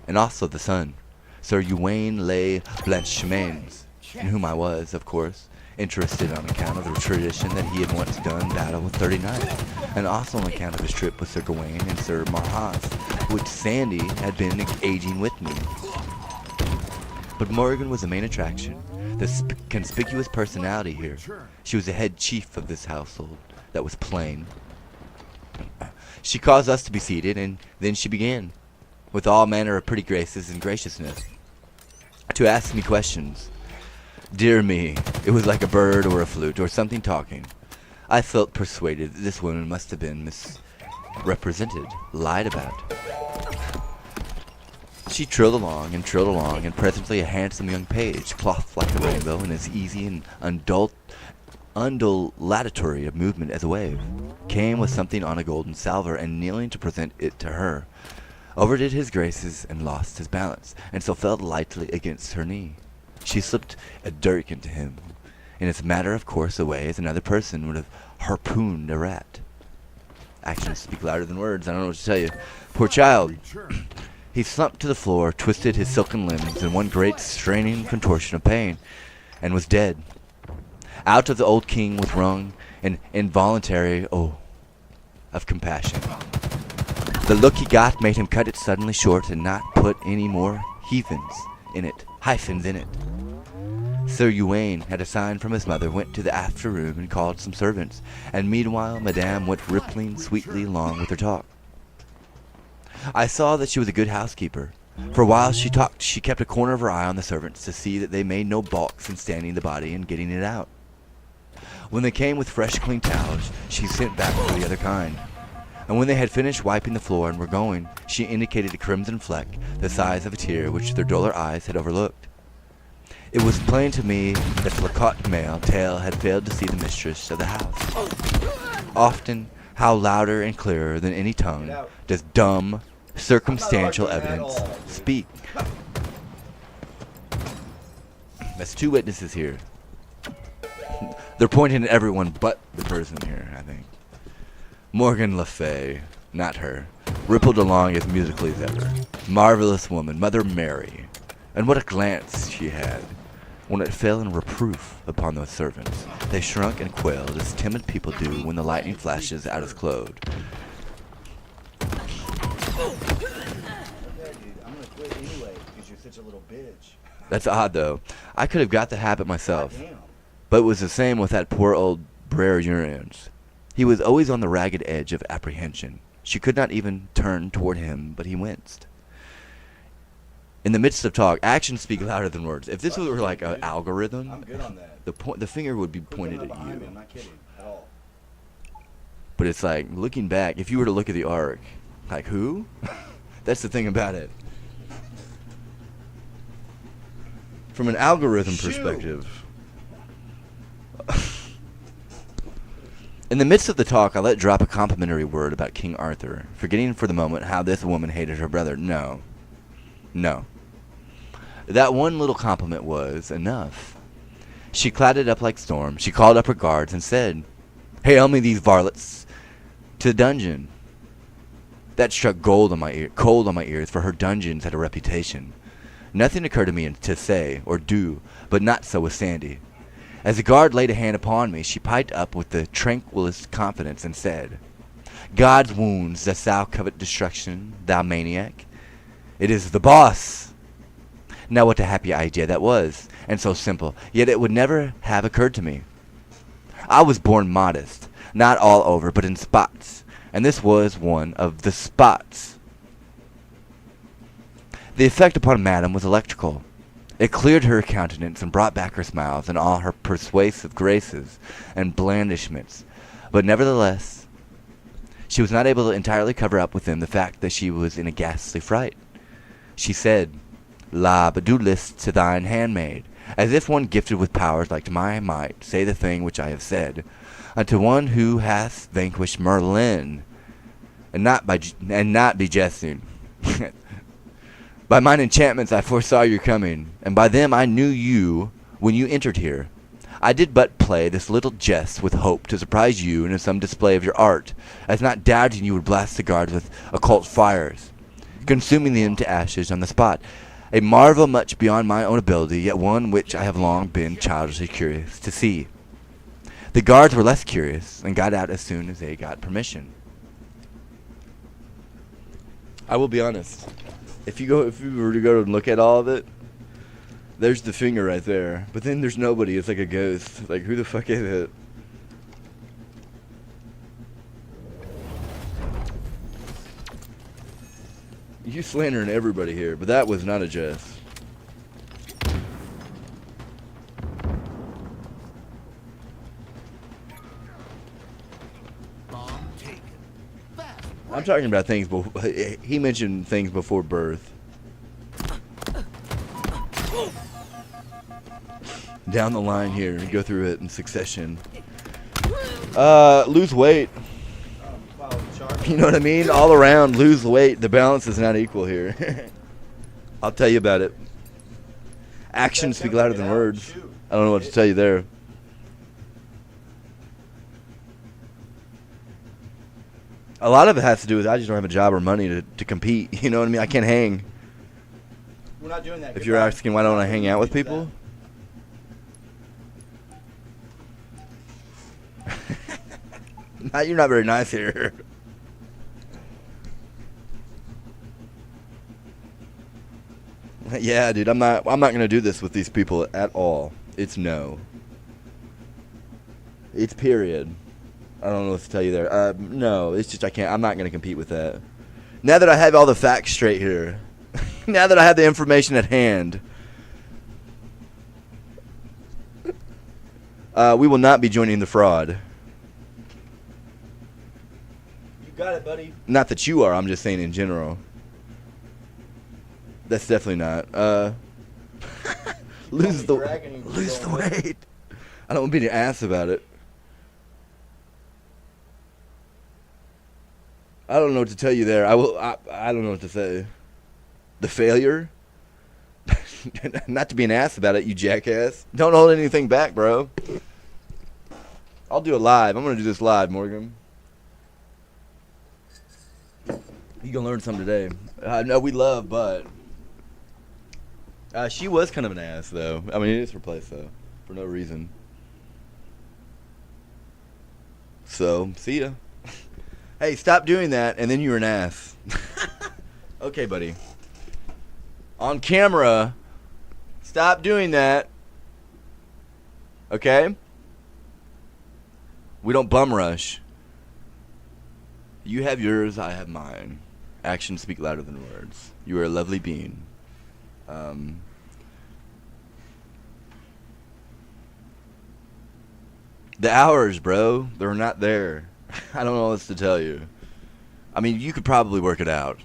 and also the son, Sir Twain le Blanchemains, in whom I was, of course, interested on account of the tradition that he had once done battle with 30 knights, and also on account of his trip with Sir Gawain and Sir Marhaus, which Sandy had been engaging with me. But Morgan was the main attraction, the conspicuous personality here. She was the head chief of this household that was plain. She caused us to be seated, and then she began, with all manner of pretty graces and graciousness, to ask me questions. Dear me, it was like a bird or a flute or something talking. I felt persuaded that this woman must have been misrepresented, lied about. She trilled along, and presently a handsome young page, clothed like a rainbow in as easy and undulatory a movement as a wave, came with something on a golden salver, and kneeling to present it to her, overdid his graces and lost his balance, and so fell lightly against her knee. She slipped a dirk into him, in as matter-of-course a way as another person would have harpooned a rat. Actions speak louder than words. I don't know what to tell you. Poor child. He slumped to the floor, twisted his silken limbs in one great straining contortion of pain, and was dead. Out of the old king was wrung an involuntary of compassion. The look he got made him cut it suddenly short and not put any more hyphens in it. Sir Twain, at a sign from his mother, went to the after room and called some servants, and meanwhile Madame went rippling sweetly along with her talk. I saw that she was a good housekeeper, for while she talked she kept a corner of her eye on the servants to see that they made no balks in standing the body and getting it out. When they came with fresh clean towels, she sent back for the other kind. And when they had finished wiping the floor and were going, she indicated a crimson fleck, the size of a tear, which their duller eyes had overlooked. It was plain to me that Flacotte male tale had failed to see the mistress of the house. Often, how louder and clearer than any tongue does dumb, circumstantial evidence speak. That's two witnesses here. They're pointing at everyone but the person here, I think. Morgan Le Fay, not her, rippled along as musically as ever. Marvelous woman, Mother Mary. And what a glance she had. When it fell in reproof upon those servants, they shrunk and quailed as timid people do when the lightning flashes out is clothed. I'm gonna quit anyway because you're such a little bitch. That's odd, though. I could have got the habit myself. But it was the same with that poor old Brer Urians. He was always on the ragged edge of apprehension. She could not even turn toward him, but he winced. In the midst of talk, actions speak louder than words. If this were like an algorithm, I'm good on that. the finger would be pointed at you. I'm not kidding at all. But it's like, looking back, if you were to look at the arc, like, who? That's the thing about it. From an algorithm perspective. In the midst of the talk, I let drop a complimentary word about King Arthur, forgetting for the moment how this woman hated her brother. No. That one little compliment was enough. She clouded up like storm. She called up her guards and said, Hail me these varlets to the dungeon. That struck cold on my ears, for her dungeons had a reputation. Nothing occurred to me to say or do, but not so with Sandy. As the guard laid a hand upon me, she piped up with the tranquilest confidence and said, God's wounds, dost thou covet destruction, thou maniac? It is the boss. Now what a happy idea that was, and so simple, yet it would never have occurred to me. I was born modest, not all over, but in spots, and this was one of the spots. The effect upon Madame was electrical. It cleared her countenance and brought back her smiles and all her persuasive graces and blandishments, but nevertheless, she was not able to entirely cover up within the fact that she was in a ghastly fright. She said, La, but do list to thine handmaid, as if one gifted with powers like to my might say the thing which I have said, unto one who hath vanquished Merlin, and not be jesting. By mine enchantments I foresaw your coming, and by them I knew you when you entered here. I did but play this little jest with hope to surprise you into some display of your art, as not doubting you would blast the guards with occult fires, consuming them to ashes on the spot. A marvel much beyond my own ability, yet one which I have long been childishly curious to see. The guards were less curious, and got out as soon as they got permission. I will be honest. If you were to go and look at all of it, there's the finger right there. But then there's nobody. It's like a ghost. Like, who the fuck is it? You slandering everybody here, but that was not a jest. I'm talking about things before. He mentioned things before birth. Down the line here, go through it in succession. Lose weight. You know what I mean? All around, lose weight. The balance is not equal here. I'll tell you about it. Actions speak louder than words. I don't know what to tell you there. A lot of it has to do with I just don't have a job or money to compete. You know what I mean? I can't hang. We're not doing that. If you're asking why don't I hang out with people? You're not very nice here. Yeah, dude, I'm not gonna do this with these people at all. It's no. It's period. I don't know what to tell you there. No, it's just I'm not gonna compete with that. Now that I have all the facts straight here, now that I have the information at hand, we will not be joining the fraud. You got it, buddy. Not that you are. I'm just saying in general. That's definitely not. Lose the weight. I don't want to be an ass about it. I don't know what to tell you there. I don't know what to say. The failure? Not to be an ass about it, you jackass. Don't hold anything back, bro. I'll do it live. I'm going to do this live, Morgan. You going to learn something today. I know we love, but... she was kind of an ass, though. I mean, it is her place, though. For no reason. So, see ya. Hey, stop doing that, and then you're an ass. Okay, buddy. On camera, stop doing that. Okay? We don't bum rush. You have yours, I have mine. Actions speak louder than words. You are a lovely being. The hours, bro, they're not there. I don't know what else to tell you. I mean, you could probably work it out.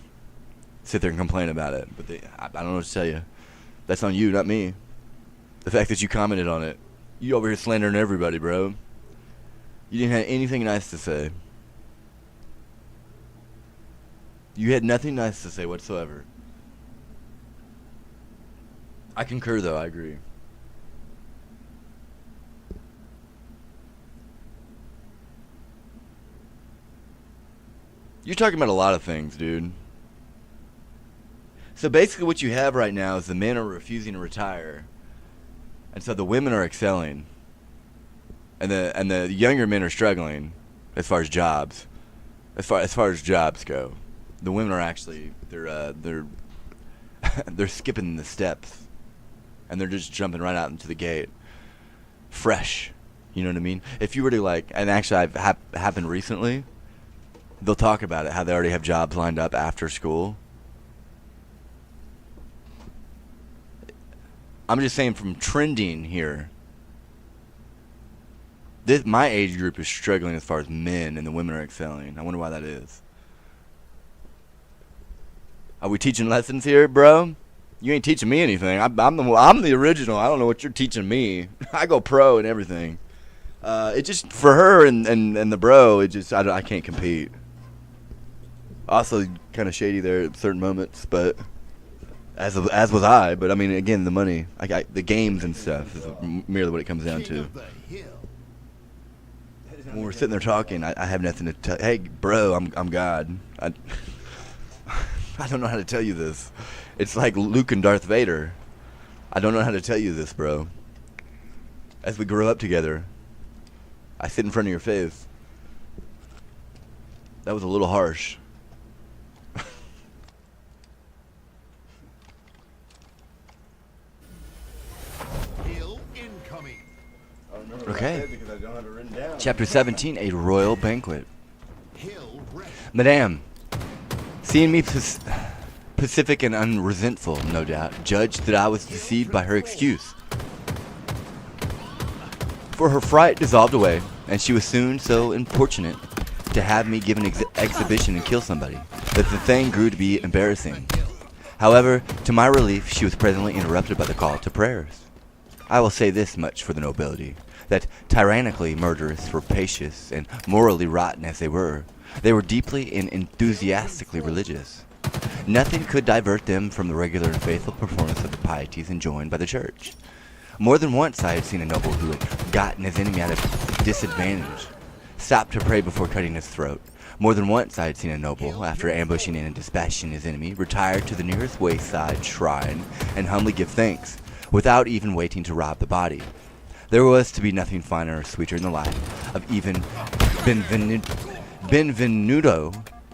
Sit there and complain about it. But I don't know what to tell you. That's on you, not me. The fact that you commented on it. You over here slandering everybody, bro. You didn't have anything nice to say. You had nothing nice to say whatsoever. I concur, though. I agree. You're talking about a lot of things, dude. So basically what you have right now is the men are refusing to retire. And so the women are excelling. And the younger men are struggling as far as jobs. As far as jobs go. The women are actually they're they're skipping the steps. And they're just jumping right out into the gate. Fresh. You know what I mean? If you were to like, and actually I've happened recently, they'll talk about it, how they already have jobs lined up after school. I'm just saying from trending here, my age group is struggling as far as men, and the women are excelling. I wonder why that is. Are we teaching lessons here, bro? You ain't teaching me anything. I'm the original. I don't know what you're teaching me. I go pro and everything. It just for her and the bro. It just I can't compete. Also, kind of shady there at certain moments, but as was I. But I mean, again, the money, the games and stuff is merely what it comes down to. When we're sitting there talking, I have nothing to tell. Hey, bro, I'm God. I don't know how to tell you this. It's like Luke and Darth Vader. I don't know how to tell you this, bro. As we grow up together, I sit in front of your face. That was a little harsh. Okay. Chapter 17, A Royal Banquet. Madame, seeing me pacific and unresentful, no doubt, judged that I was deceived by her excuse. For her fright dissolved away, and she was soon so importunate to have me give an exhibition and kill somebody, that the thing grew to be embarrassing. However, to my relief, she was presently interrupted by the call to prayers. I will say this much for the nobility, that tyrannically murderous, rapacious, and morally rotten as they were deeply and enthusiastically religious. Nothing could divert them from the regular and faithful performance of the pieties enjoined by the church. More than once I had seen a noble who had gotten his enemy at a disadvantage stop to pray before cutting his throat. More than once I had seen a noble, after ambushing and dispatching his enemy, retire to the nearest wayside shrine and humbly give thanks, without even waiting to rob the body. There was to be nothing finer or sweeter in the life of even Benvenuto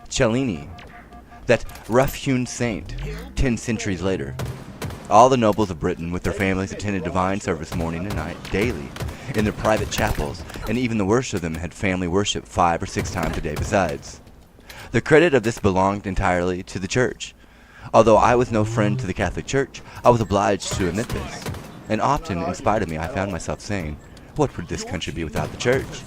Cellini, that rough-hewn saint, 10 centuries later. All the nobles of Britain with their families attended divine service morning and night, daily, in their private chapels, and even the worst of them had family worship 5 or 6 times a day besides. The credit of this belonged entirely to the church. Although I was no friend to the Catholic Church, I was obliged to admit this, and often, in spite of me, I found myself saying, what would this country be without the church?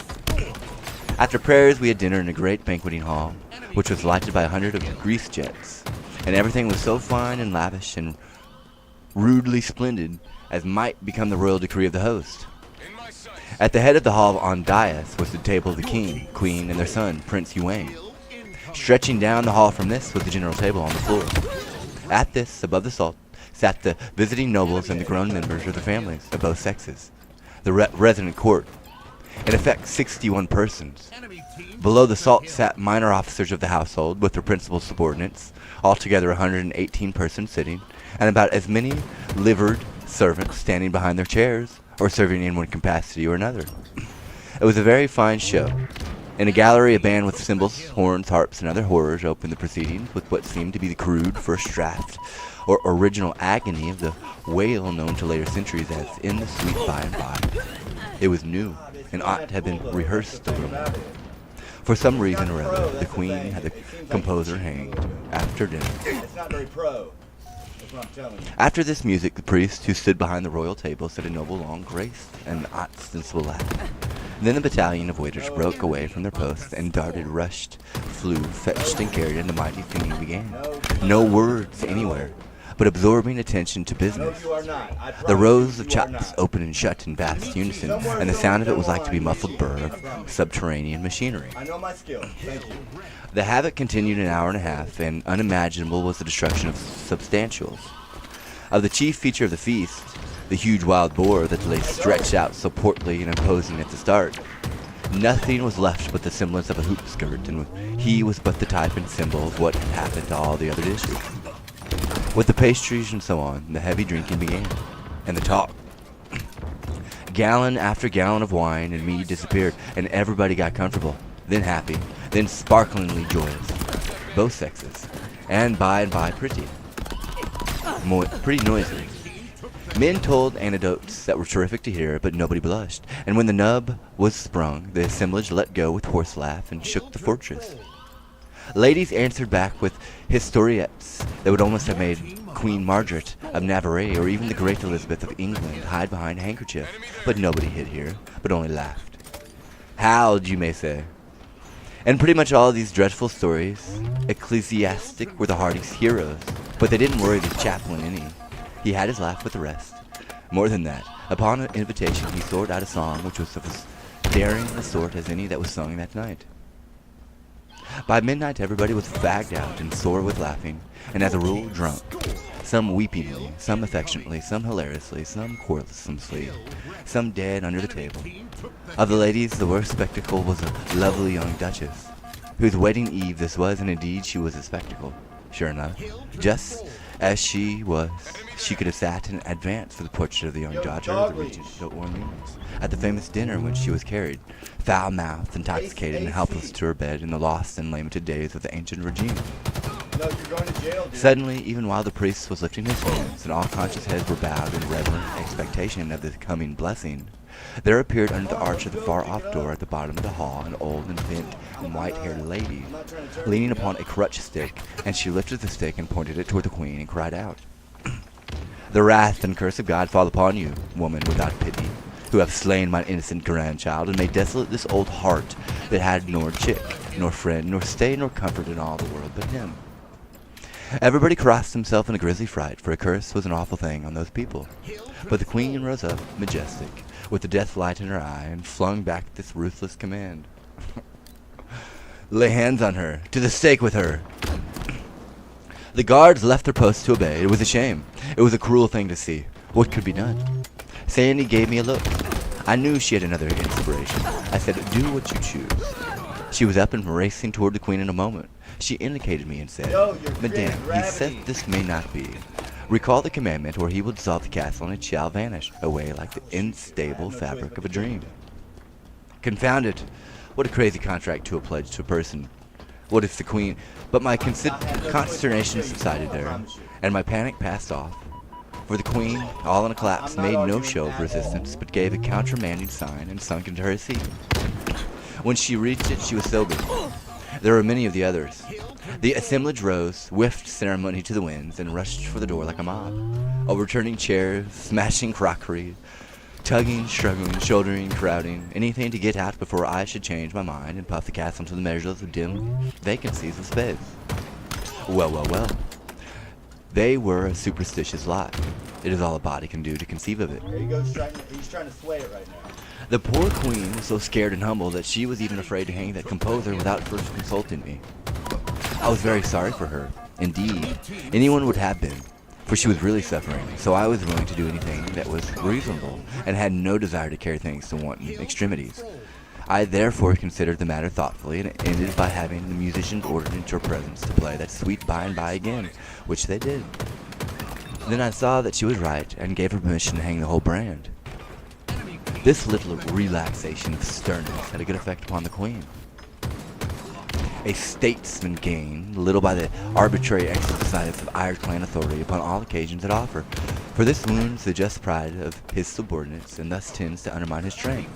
After prayers, we had dinner in a great banqueting hall, which was lighted by 100 of grease jets, and everything was so fine and lavish and rudely splendid as might become the royal decree of the host. At the head of the hall on dais was the table of the king, queen, and their son, Prince Twain. Stretching down the hall from this was the general table on the floor. At this, above the salt, sat the visiting nobles and the grown members of the families of both sexes, the resident court, in effect 61 persons. Below the salt sat minor officers of the household with their principal subordinates, altogether 118 persons sitting, and about as many livered servants standing behind their chairs, or serving in one capacity or another. It was a very fine show. In a gallery, a band with cymbals, horns, harps, and other horrors opened the proceedings with what seemed to be the crude first draft, or original agony of the wail known to later centuries as In the Sweet By and By. It was new, and ought to have been rehearsed a little more. For some reason or other, the Queen had the composer hanged after dinner. It's not very pro. That's what I'm telling you. After this music, the priest, who stood behind the royal table, said a noble long grace and an ostensible laugh. Then the battalion of waiters broke away from their posts and darted, rushed, flew, fetched, and carried, and the mighty singing began. No words anywhere, but absorbing attention to business. The rows of chops opened and shut in vast unison, and the sound of it was like to be muffled burr of subterranean machinery. I know my skill. Thank you. The havoc continued an hour and a half, and unimaginable was the destruction of substantials. Of the chief feature of the feast, the huge wild boar that lay stretched out so portly and imposing at the start, Nothing was left but the semblance of a hoop skirt, and he was but the type and symbol of what had happened to all the other dishes. With the pastries and so on, the heavy drinking began, and the talk. Gallon after gallon of wine and mead disappeared, and everybody got comfortable, then happy, then sparklingly joyous. Both sexes, and by pretty. Pretty noisy. Men told anecdotes that were terrific to hear, but nobody blushed, and when the nub was sprung, the assemblage let go with horse laugh and shook the fortress. Ladies answered back with historiettes that would almost have made Queen Margaret of Navarre or even the great Elizabeth of England hide behind a handkerchief, but nobody hid here, but only laughed. Howled, you may say. And pretty much all of these dreadful stories, ecclesiastic were the hardy heroes, but they didn't worry the chaplain any. He had his laugh with the rest. More than that, upon an invitation he soared out a song which was of as daring a sort as any that was sung that night. By midnight everybody was fagged out and sore with laughing, and as a rule drunk. Some weepingly, some affectionately, some hilariously, some quarrelsomely, some dead under the table. Of the ladies, the worst spectacle was a lovely young duchess, whose wedding eve this was, and indeed she was a spectacle. Sure enough, just as she was, she could have sat in advance for the portrait of the young daughter of the regent of Orleans at the famous dinner when she was carried, foul-mouthed, intoxicated, and helpless to her bed in the lost and lamented days of the ancient regime. No, you're going to jail, dude. Suddenly, even while the priest was lifting his hands, and all conscious heads were bowed in reverent expectation of the coming blessing, there appeared under the arch of the far-off door at the bottom of the hall an old and bent and white-haired lady, leaning upon a crutch stick, and she lifted the stick and pointed it toward the queen and cried out, "The wrath and curse of God fall upon you, woman without pity, who have slain my innocent grandchild and made desolate this old heart that had nor chick, nor friend, nor stay, nor comfort in all the world but him." Everybody crossed himself in a grisly fright, for a curse was an awful thing on those people. But the queen rose up, majestic, with the death light in her eye, and flung back this ruthless command. "Lay hands on her! To the stake with her!" The guards left their posts to obey. It was a shame. It was a cruel thing to see. What could be done? Sandy gave me a look. I knew she had another inspiration. I said, "Do what you choose." She was up and racing toward the queen in a moment. She indicated me and said, "Madame, he said this may not be. Recall the commandment, or he will dissolve the castle and it shall vanish away like the unstable fabric of a dream." Confound it! What a crazy contract to a pledge to a person. What if the queen... But my consternation subsided there, and my panic passed off. For the queen, all in a collapse, made no show of resistance, but gave a countermanding sign and sunk into her seat. When she reached it, she was sober. There were many of the others. The assemblage rose, whiffed ceremony to the winds, and rushed for the door like a mob, overturning chairs, smashing crockery, tugging, struggling, shouldering, crowding, anything to get out before I should change my mind and puff the castle into the measures of dim vacancies of space. Well, well, well. They were a superstitious lot. It is all a body can do to conceive of it. There he goes, he's trying to sway it right now. The poor queen was so scared and humble that she was even afraid to hang that composer without first consulting me. I was very sorry for her. Indeed, anyone would have been, for she was really suffering, so I was willing to do anything that was reasonable, and had no desire to carry things to wanton extremities. I therefore considered the matter thoughtfully, and ended by having the musicians ordered into her presence to play that sweet By and By again, which they did. Then I saw that she was right, and gave her permission to hang the whole brand. This little relaxation of sternness had a good effect upon the queen. A statesman gained little by the arbitrary exercise of ironclad authority upon all occasions that offer, for this wounds the just pride of his subordinates and thus tends to undermine his strength.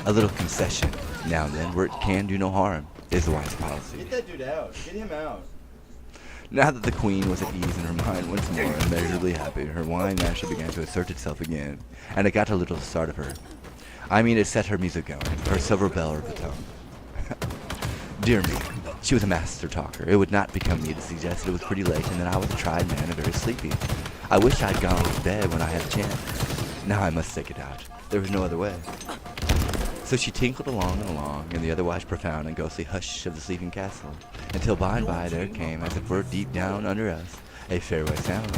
A little concession, now and then, where it can do no harm, is the wise policy. Get that dude out. Get him out. Now that the queen was at ease in her mind once more, immeasurably happy, her wine naturally began to assert itself again, and it got a little start of her. I mean, it set her music going, her silver bell of a tongue. Dear me, she was a master talker. It would not become me to suggest that it was pretty late and that I was a tried man and very sleepy. I wish I had gone to bed when I had a chance. Now I must stick it out. There was no other way. So she tinkled along and along in the otherwise profound and ghostly hush of the sleeping castle, until by and by there came, as it were deep down under us, a fairway sound,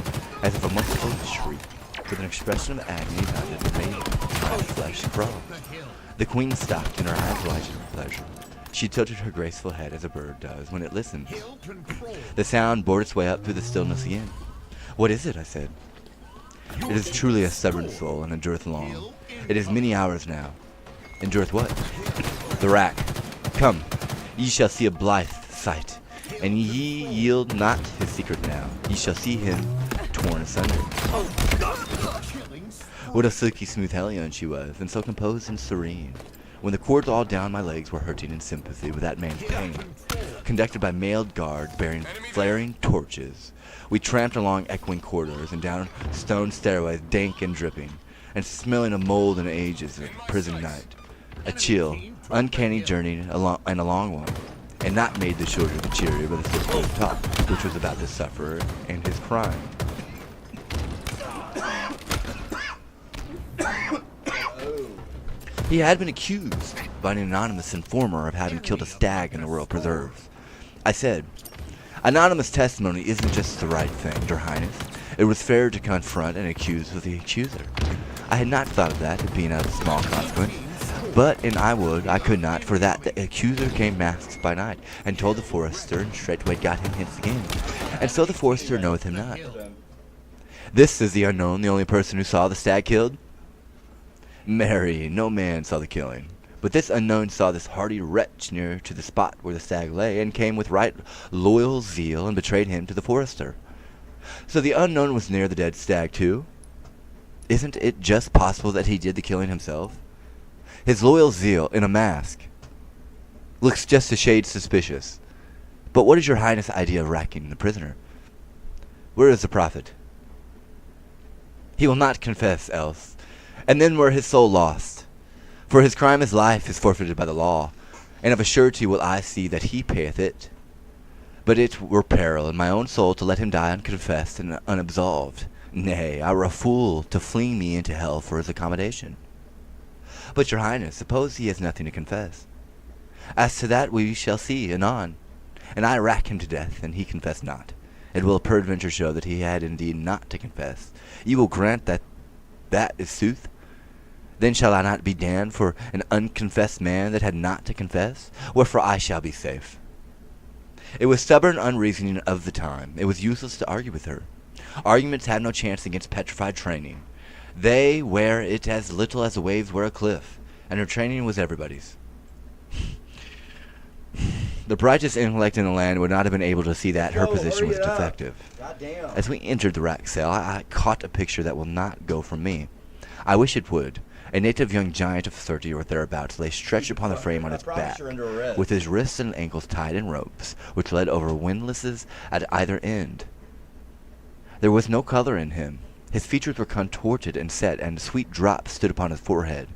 as if a multiple shriek. with an expression of agony that made my flesh crawl. The queen stopped, and her eyes widened with pleasure. She tilted her graceful head as a bird does when it listens. The sound bored its way up through the stillness again. "What is it?" I said. "It is truly a stubborn soul, and endureth long. It is many hours now." "Endureth what?" "The rack. Come, ye shall see a blithe sight, and ye yield not his secret now. Ye shall see him torn asunder." What a silky smooth hellion she was, and so composed and serene. When the cords all down my legs were hurting in sympathy with that man's pain, conducted by mailed guards bearing flaring torches, we tramped along echoing corridors and down stone stairways dank and dripping, and smelling of mold and ages of prison night. A chill, uncanny journey and a long one, and not made the shorter the cheerier by the swift talk, which was about the sufferer and his crime. He had been accused by an anonymous informer of having killed a stag in the royal preserves. I said, "Anonymous testimony isn't just the right thing, Your Highness. It was fair to confront and accuse with the accuser." I had not thought of that as being of small consequence, but I could not, for that the accuser came masked by night, and told the forester, and straightway got him hence again. And so the forester knoweth him not. This is the unknown, the only person who saw the stag killed? Marry, no man saw the killing, but this unknown saw this hardy wretch near to the spot where the stag lay, and came with right loyal zeal and betrayed him to the forester. So the unknown was near the dead stag too? Isn't it just possible that he did the killing himself? His loyal zeal in a mask looks just a shade suspicious. But what is your Highness' idea of racking the prisoner? Where is the prophet? He will not confess else. And then were his soul lost. For his crime his life is forfeited by the law, and of a surety will I see that he payeth it. But it were peril in my own soul to let him die unconfessed and unabsolved. Nay, I were a fool to fling me into hell for his accommodation. But, Your Highness, suppose he has nothing to confess. As to that we shall see anon. And I rack him to death, and he confess not. It will peradventure show that he had indeed not to confess. You will grant that is sooth? Then shall I not be damned for an unconfessed man that had not to confess? Wherefore I shall be safe. It was stubborn unreasoning of the time. It was useless to argue with her. Arguments had no chance against petrified training. They wear it as little as the waves wear a cliff, and her training was everybody's. The brightest intellect in the land would not have been able to see that her position was defective. Goddamn. As we entered the rack cell, I caught a picture that will not go from me. I wish it would. A native young giant of 30 or thereabouts lay stretched upon the frame on his back, with his wrists and ankles tied in ropes, which led over windlasses at either end. There was no color in him. His features were contorted and set, and sweet drops stood upon his forehead.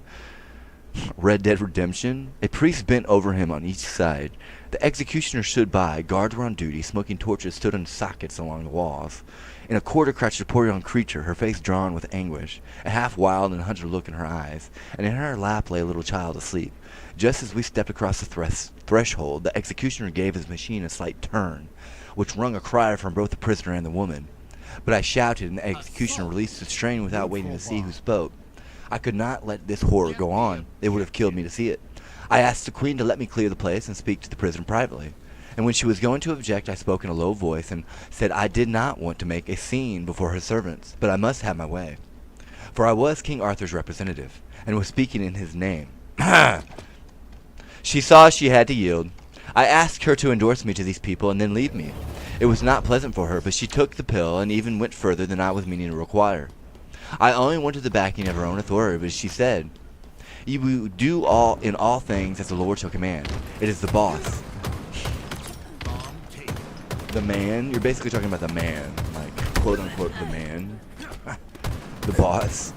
Red Dead Redemption? A priest bent over him on each side. The executioner stood by. Guards were on duty. Smoking torches stood in sockets along the walls. In a corner crouched a poor young creature, her face drawn with anguish, a half-wild and hunted look in her eyes, and in her lap lay a little child asleep. Just as we stepped across the threshold, the executioner gave his machine a slight turn, which wrung a cry from both the prisoner and the woman. But I shouted, and the executioner released the strain without waiting to see who spoke. I could not let this horror go on. It would have killed me to see it. I asked the queen to let me clear the place and speak to the prisoner privately. And when she was going to object, I spoke in a low voice and said I did not want to make a scene before her servants, but I must have my way. For I was King Arthur's representative, and was speaking in his name. She saw she had to yield. I asked her to endorse me to these people and then leave me. It was not pleasant for her, but she took the pill and even went further than I was meaning to require. I only wanted the backing of her own authority, but she said, "You will do in all things as the Lord shall command." It is the boss. The man? You're basically talking about the man. Like, quote-unquote, the man. The boss.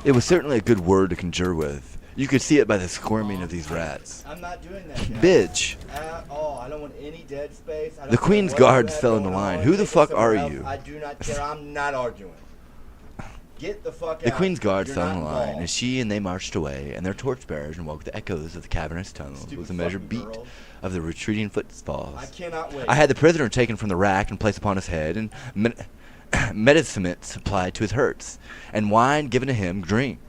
It was certainly a good word to conjure with. You could see it by the squirming of these rats. I'm not doing that, guys. Bitch. At all. I don't want any dead space. I don't The care Queen's what guards you have fell in the going line. on. Who the Take it fuck somewhere are else. you? I do not care. I'm not arguing. Get the fuck out. The Queen's guards You're fell not in the line, involved. and she and they marched away, and their torchbearers woke the echoes of the cavernous tunnels Stupid with a measured fucking beat girl. of the retreating footfalls. I cannot wait. I had the prisoner taken from the rack and placed upon his head, and medicaments applied to his hurts, and wine given to him to drink.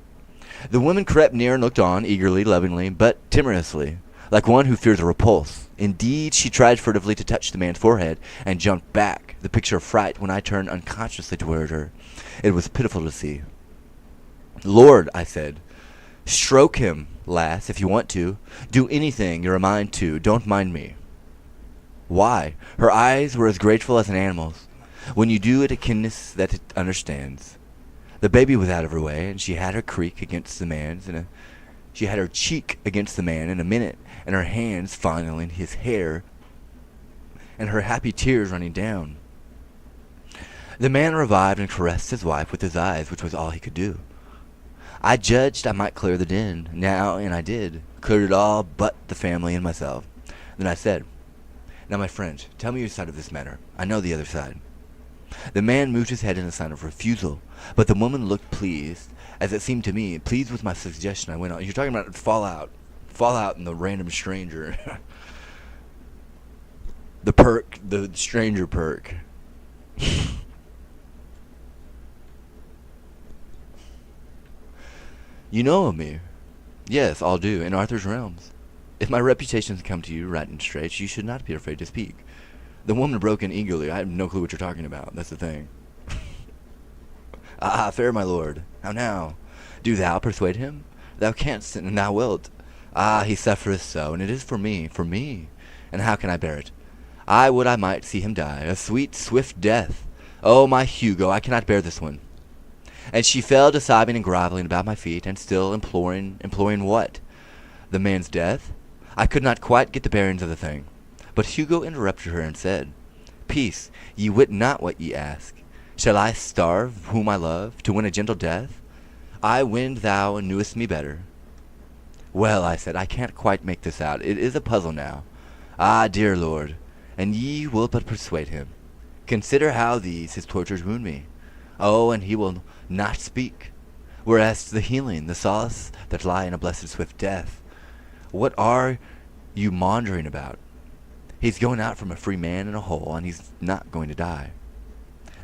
The woman crept near and looked on, eagerly, lovingly, but timorously, like one who fears a repulse. Indeed, she tried furtively to touch the man's forehead, and jumped back, the picture of fright, when I turned unconsciously toward her. It was pitiful to see. "Lord," I said, "stroke him, lass, if you want to. Do anything you're a mind to. Don't mind me." Why? Her eyes were as grateful as an animal's. When you do it a kindness that it understands. The baby was out of her way, and she had her cheek against the man's, she had her cheek against the man in a minute, and her hands fondling his hair, and her happy tears running down. The man revived and caressed his wife with his eyes, which was all he could do. I judged I might clear the den now, and I did. Cleared it all but the family and myself. Then I said, "Now, my friend, tell me your side of this matter. I know the other side." The man moved his head in a sign of refusal, but the woman looked pleased, as it seemed to me. Pleased with my suggestion, I went on. You're talking about Fallout and the random stranger. the stranger perk. "You know of me?" "Yes, all do, in Arthur's realms. If my reputation's come to you right and straight, you should not be afraid to speak." The woman broke in eagerly. "I have no clue what you're talking about. That's the thing." "Ah, fair my lord. How now? Do thou persuade him? Thou canst, and thou wilt. Ah, he suffereth so, and it is for me. And how can I bear it? I would I might see him die, a sweet, swift death. Oh, my Hugo, I cannot bear this one." And she fell to sobbing and groveling about my feet, and still imploring what? The man's death? I could not quite get the bearings of the thing. But Hugo interrupted her and said, "Peace, ye wit not what ye ask. Shall I starve whom I love, to win a gentle death? I wend thou knewest me better." "Well," I said, "I can't quite make this out. It is a puzzle now. Ah, dear Lord, and ye will but persuade him. Consider how these his tortures wound me. Oh, and he will not speak. Whereas the healing, the solace that lie in a blessed swift death. What are you maundering about? He's going out from a free man in a hole, and he's not going to die."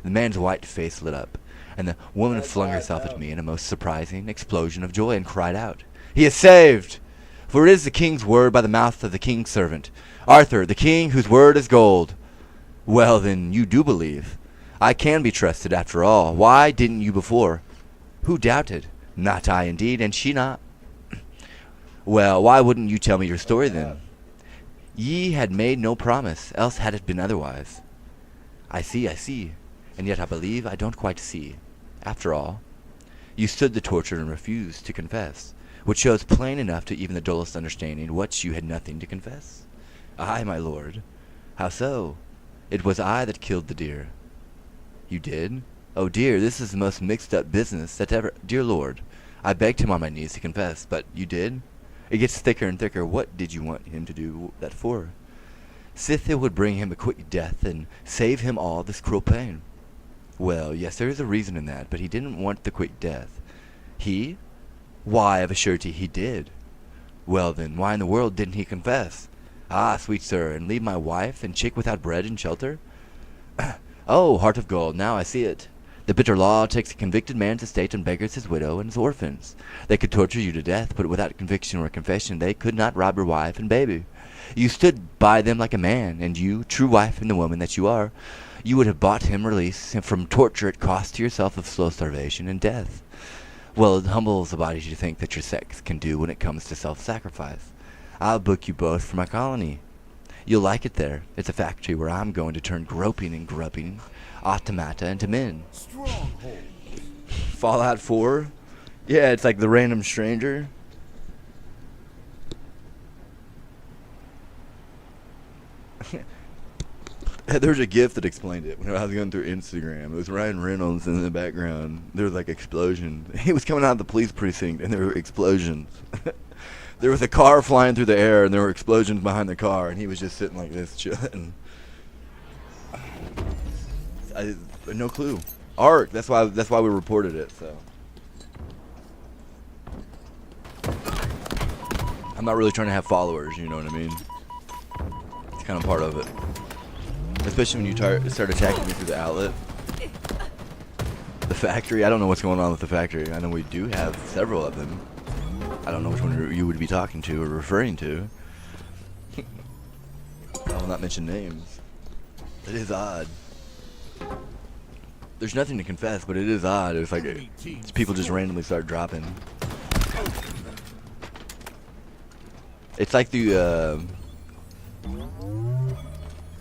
The man's white face lit up, and the woman flung herself at me in a most surprising explosion of joy, and cried out, "He is saved! For it is the king's word by the mouth of the king's servant, Arthur, the king whose word is gold." "Well, then, you do believe. I can be trusted, after all. Why didn't you before?" "Who doubted? Not I, indeed, and she not." "Well, why wouldn't you tell me your story, then?" "Ye had made no promise, else had it been otherwise." I see, and yet I believe I don't quite see. After all, you stood the torture and refused to confess, which shows plain enough to even the dullest understanding what you had nothing to confess." "Aye, my lord." "How so?" "It was I that killed the deer." "You did? Oh dear, this is the most mixed-up business that ever—" "Dear lord, I begged him on my knees to confess, but you did? It gets thicker and thicker. What did you want him to do that for?" "Sith it would bring him a quick death and save him all this cruel pain." "Well, yes, there is a reason in that, but he didn't want the quick death." "He? Why, of a surety he did." "Well, then, why in the world didn't he confess?" "Ah, sweet sir, and leave my wife and chick without bread and shelter?" "Oh, heart of gold, now I see it. The bitter law takes a convicted man's estate and beggars his widow and his orphans. They could torture you to death, but without conviction or confession they could not rob your wife and baby. You stood by them like a man, and you, true wife and the woman that you are, you would have bought him release from torture at cost to yourself of slow starvation and death. Well, it humbles the body to think that your sex can do when it comes to self-sacrifice. I'll book you both for my colony. You'll like it there. It's a factory where I'm going to turn groping and grubbing automata into men." Stronghold. Fallout 4? Yeah, it's like the random stranger. There's a GIF that explained it when I was going through Instagram. It was Ryan Reynolds in the background. There was like explosions. He was coming out of the police precinct, and there were explosions. There was a car flying through the air, and there were explosions behind the car, and he was just sitting like this, chilling. No clue. Art. That's why we reported it. So I'm not really trying to have followers. You know what I mean? It's kind of part of it. Especially when you start attacking me through the outlet. The factory? I don't know what's going on with the factory. I know we do have several of them. I don't know which one you would be talking to or referring to. I will not mention names. It is odd. There's nothing to confess, but it is odd. It's like people just randomly start dropping. It's like the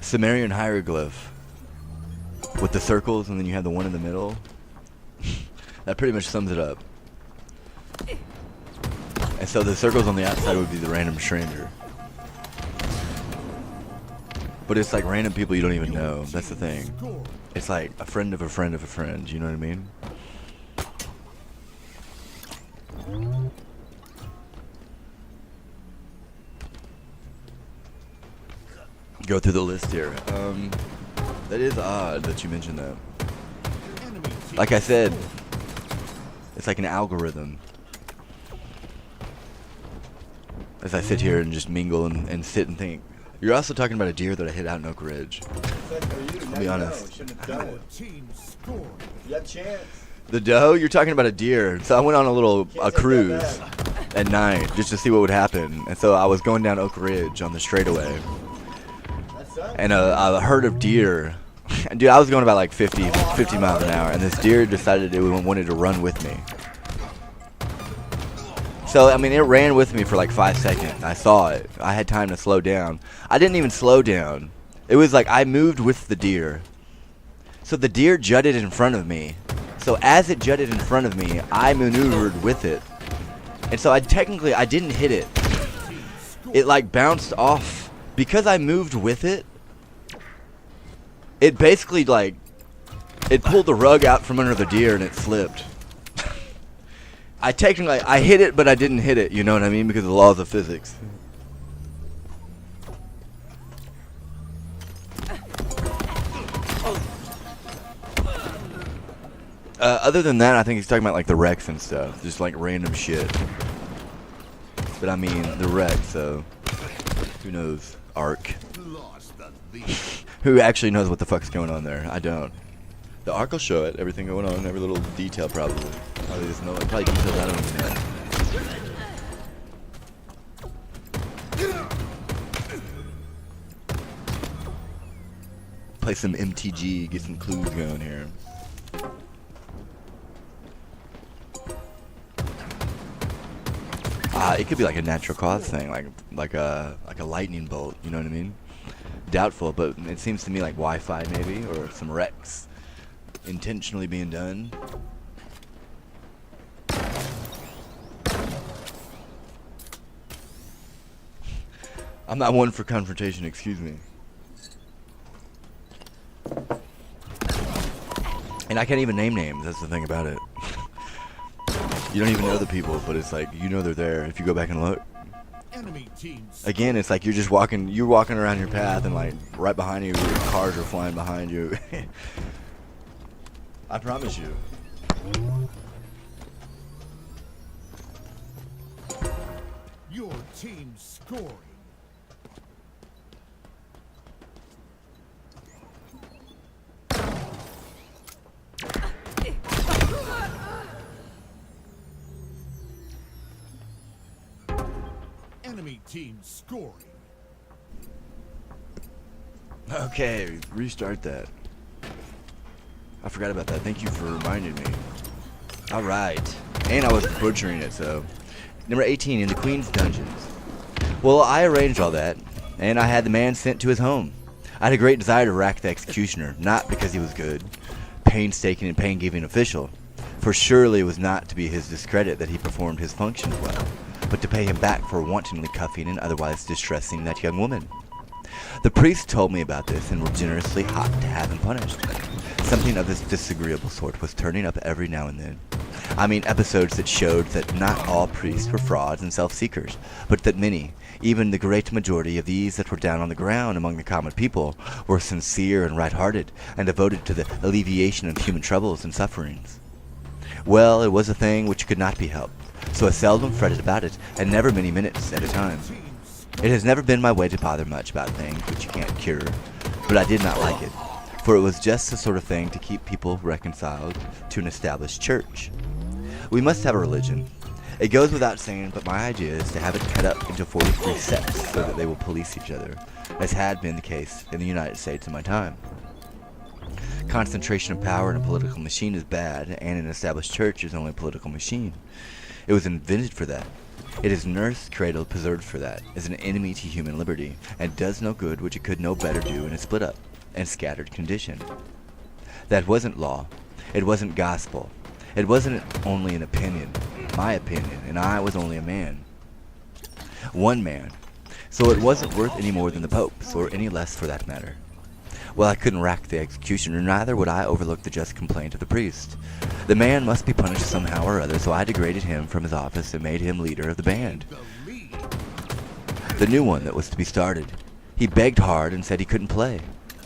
Sumerian hieroglyph with the circles, and then you have the one in the middle. That pretty much sums it up. And so the circles on the outside would be the random stranger. But it's like random people you don't even know. That's the thing. It's like a friend of a friend of a friend. You know what I mean? Go through the list here. That is odd that you mentioned that. Like I said, it's like an algorithm. As I sit here and just mingle and sit and think. You're also talking about a deer that I hit out in Oak Ridge. I'll be honest. You have chance. The doe? You're talking about a deer. So I went on a cruise at night just to see what would happen. And so I was going down Oak Ridge on the straightaway. And a herd of deer. Dude, I was going about like 50 miles an hour. And this deer decided it wanted to run with me. So, I mean, it ran with me for like 5 seconds. I saw it. I had time to slow down. I didn't even slow down. It was like I moved with the deer. So the deer jutted in front of me. So as it jutted in front of me, I maneuvered with it. And so I didn't hit it. It like bounced off. Because I moved with it, it basically like, it pulled the rug out from under the deer and it slipped. I hit it, but I didn't hit it, you know what I mean? Because of the laws of physics. Other than that, I think he's talking about like the wrecks and stuff. Just like random shit. But I mean, the wreck, so who knows? Ark. Who actually knows what the fuck's going on there? I don't. The Ark will show it, everything going on, every little detail probably. Probably doesn't know, probably details I don't even know. Play some MTG, get some clues going here. It could be like a natural cause thing, like a lightning bolt. You know what I mean? Doubtful, but it seems to me like Wi-Fi maybe, or some wrecks intentionally being done. I'm not one for confrontation. Excuse me. And I can't even name names. That's the thing about it. You don't even know the people, but it's like, you know they're there if you go back and look. Again, it's like you're walking around your path and like right behind you, cars are flying behind you. I promise you. Your team scoring. Enemy team scoring. Okay, restart that. I forgot about that. Thank you for reminding me. Alright. And I was butchering it, so. Number 18, in the Queen's Dungeons. Well, I arranged all that, and I had the man sent to his home. I had a great desire to rack the executioner, not because he was good, painstaking and pain-giving official, for surely it was not to be his discredit that he performed his functions well, but to pay him back for wantonly cuffing and otherwise distressing that young woman. The priest told me about this and were generously hot to have him punished. Something of this disagreeable sort was turning up every now and then. I mean, episodes that showed that not all priests were frauds and self-seekers, but that many, even the great majority of these that were down on the ground among the common people, were sincere and right-hearted, and devoted to the alleviation of human troubles and sufferings. Well, it was a thing which could not be helped, so I seldom fretted about it, and never many minutes at a time. It has never been my way to bother much about things which you can't cure, but I did not like it. for it was just the sort of thing to keep people reconciled to an established church. We must have a religion. It goes without saying, but my idea is to have it cut up into 43 sects so that they will police each other, as had been the case in the United States in my time. Concentration of power in a political machine is bad, and an established church is only a political machine. It was invented for that. It is nursed, cradled, preserved for that, as an enemy to human liberty, and does no good which it could no better do in a split-up and scattered condition. That wasn't law. It wasn't gospel. It wasn't only an opinion, my opinion, and I was only a man. One man. So it wasn't worth any more than the Pope's, or any less for that matter. Well, I couldn't rack the executioner, neither would I overlook the just complaint of the priest. The man must be punished somehow or other, so I degraded him from his office and made him leader of the band. The new one that was to be started. He begged hard and said he couldn't play.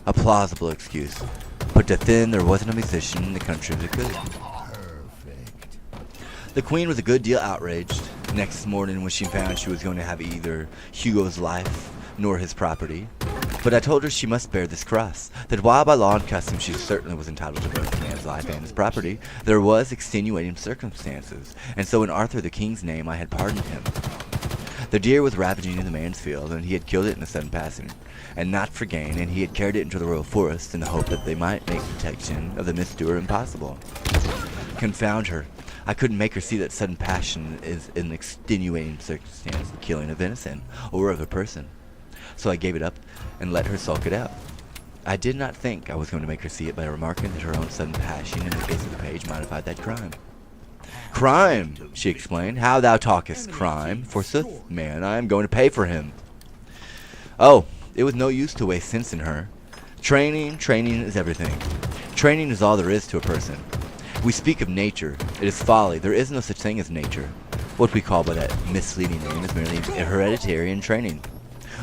A plausible excuse. But to Thin, there wasn't a musician in the country that could. Perfect. The Queen was a good deal outraged. Next morning when she found she was going to have either Hugo's life nor his property. But I told her she must bear this cross, that while by law and custom she certainly was entitled to both the man's life and his property, there was extenuating circumstances, and so in Arthur the King's name I had pardoned him. The deer was ravaging in the man's field, and he had killed it in a sudden passing, and not for gain, and he had carried it into the royal forest in the hope that they might make detection of the misdoer impossible. Confound her. I couldn't make her see that sudden passion is an extenuating circumstance, the killing of innocent, or of a person. So I gave it up and let her sulk it out. I did not think I was going to make her see it by remarking that her own sudden passion in the case of the page modified that crime. Crime, she explained. How thou talkest, crime. Forsooth, man, I am going to pay for him. Oh, it was no use to waste sense in her. Training is everything. Training is all there is to a person. We speak of nature. It is folly. There is no such thing as nature. What we call by that misleading name is merely hereditary in training.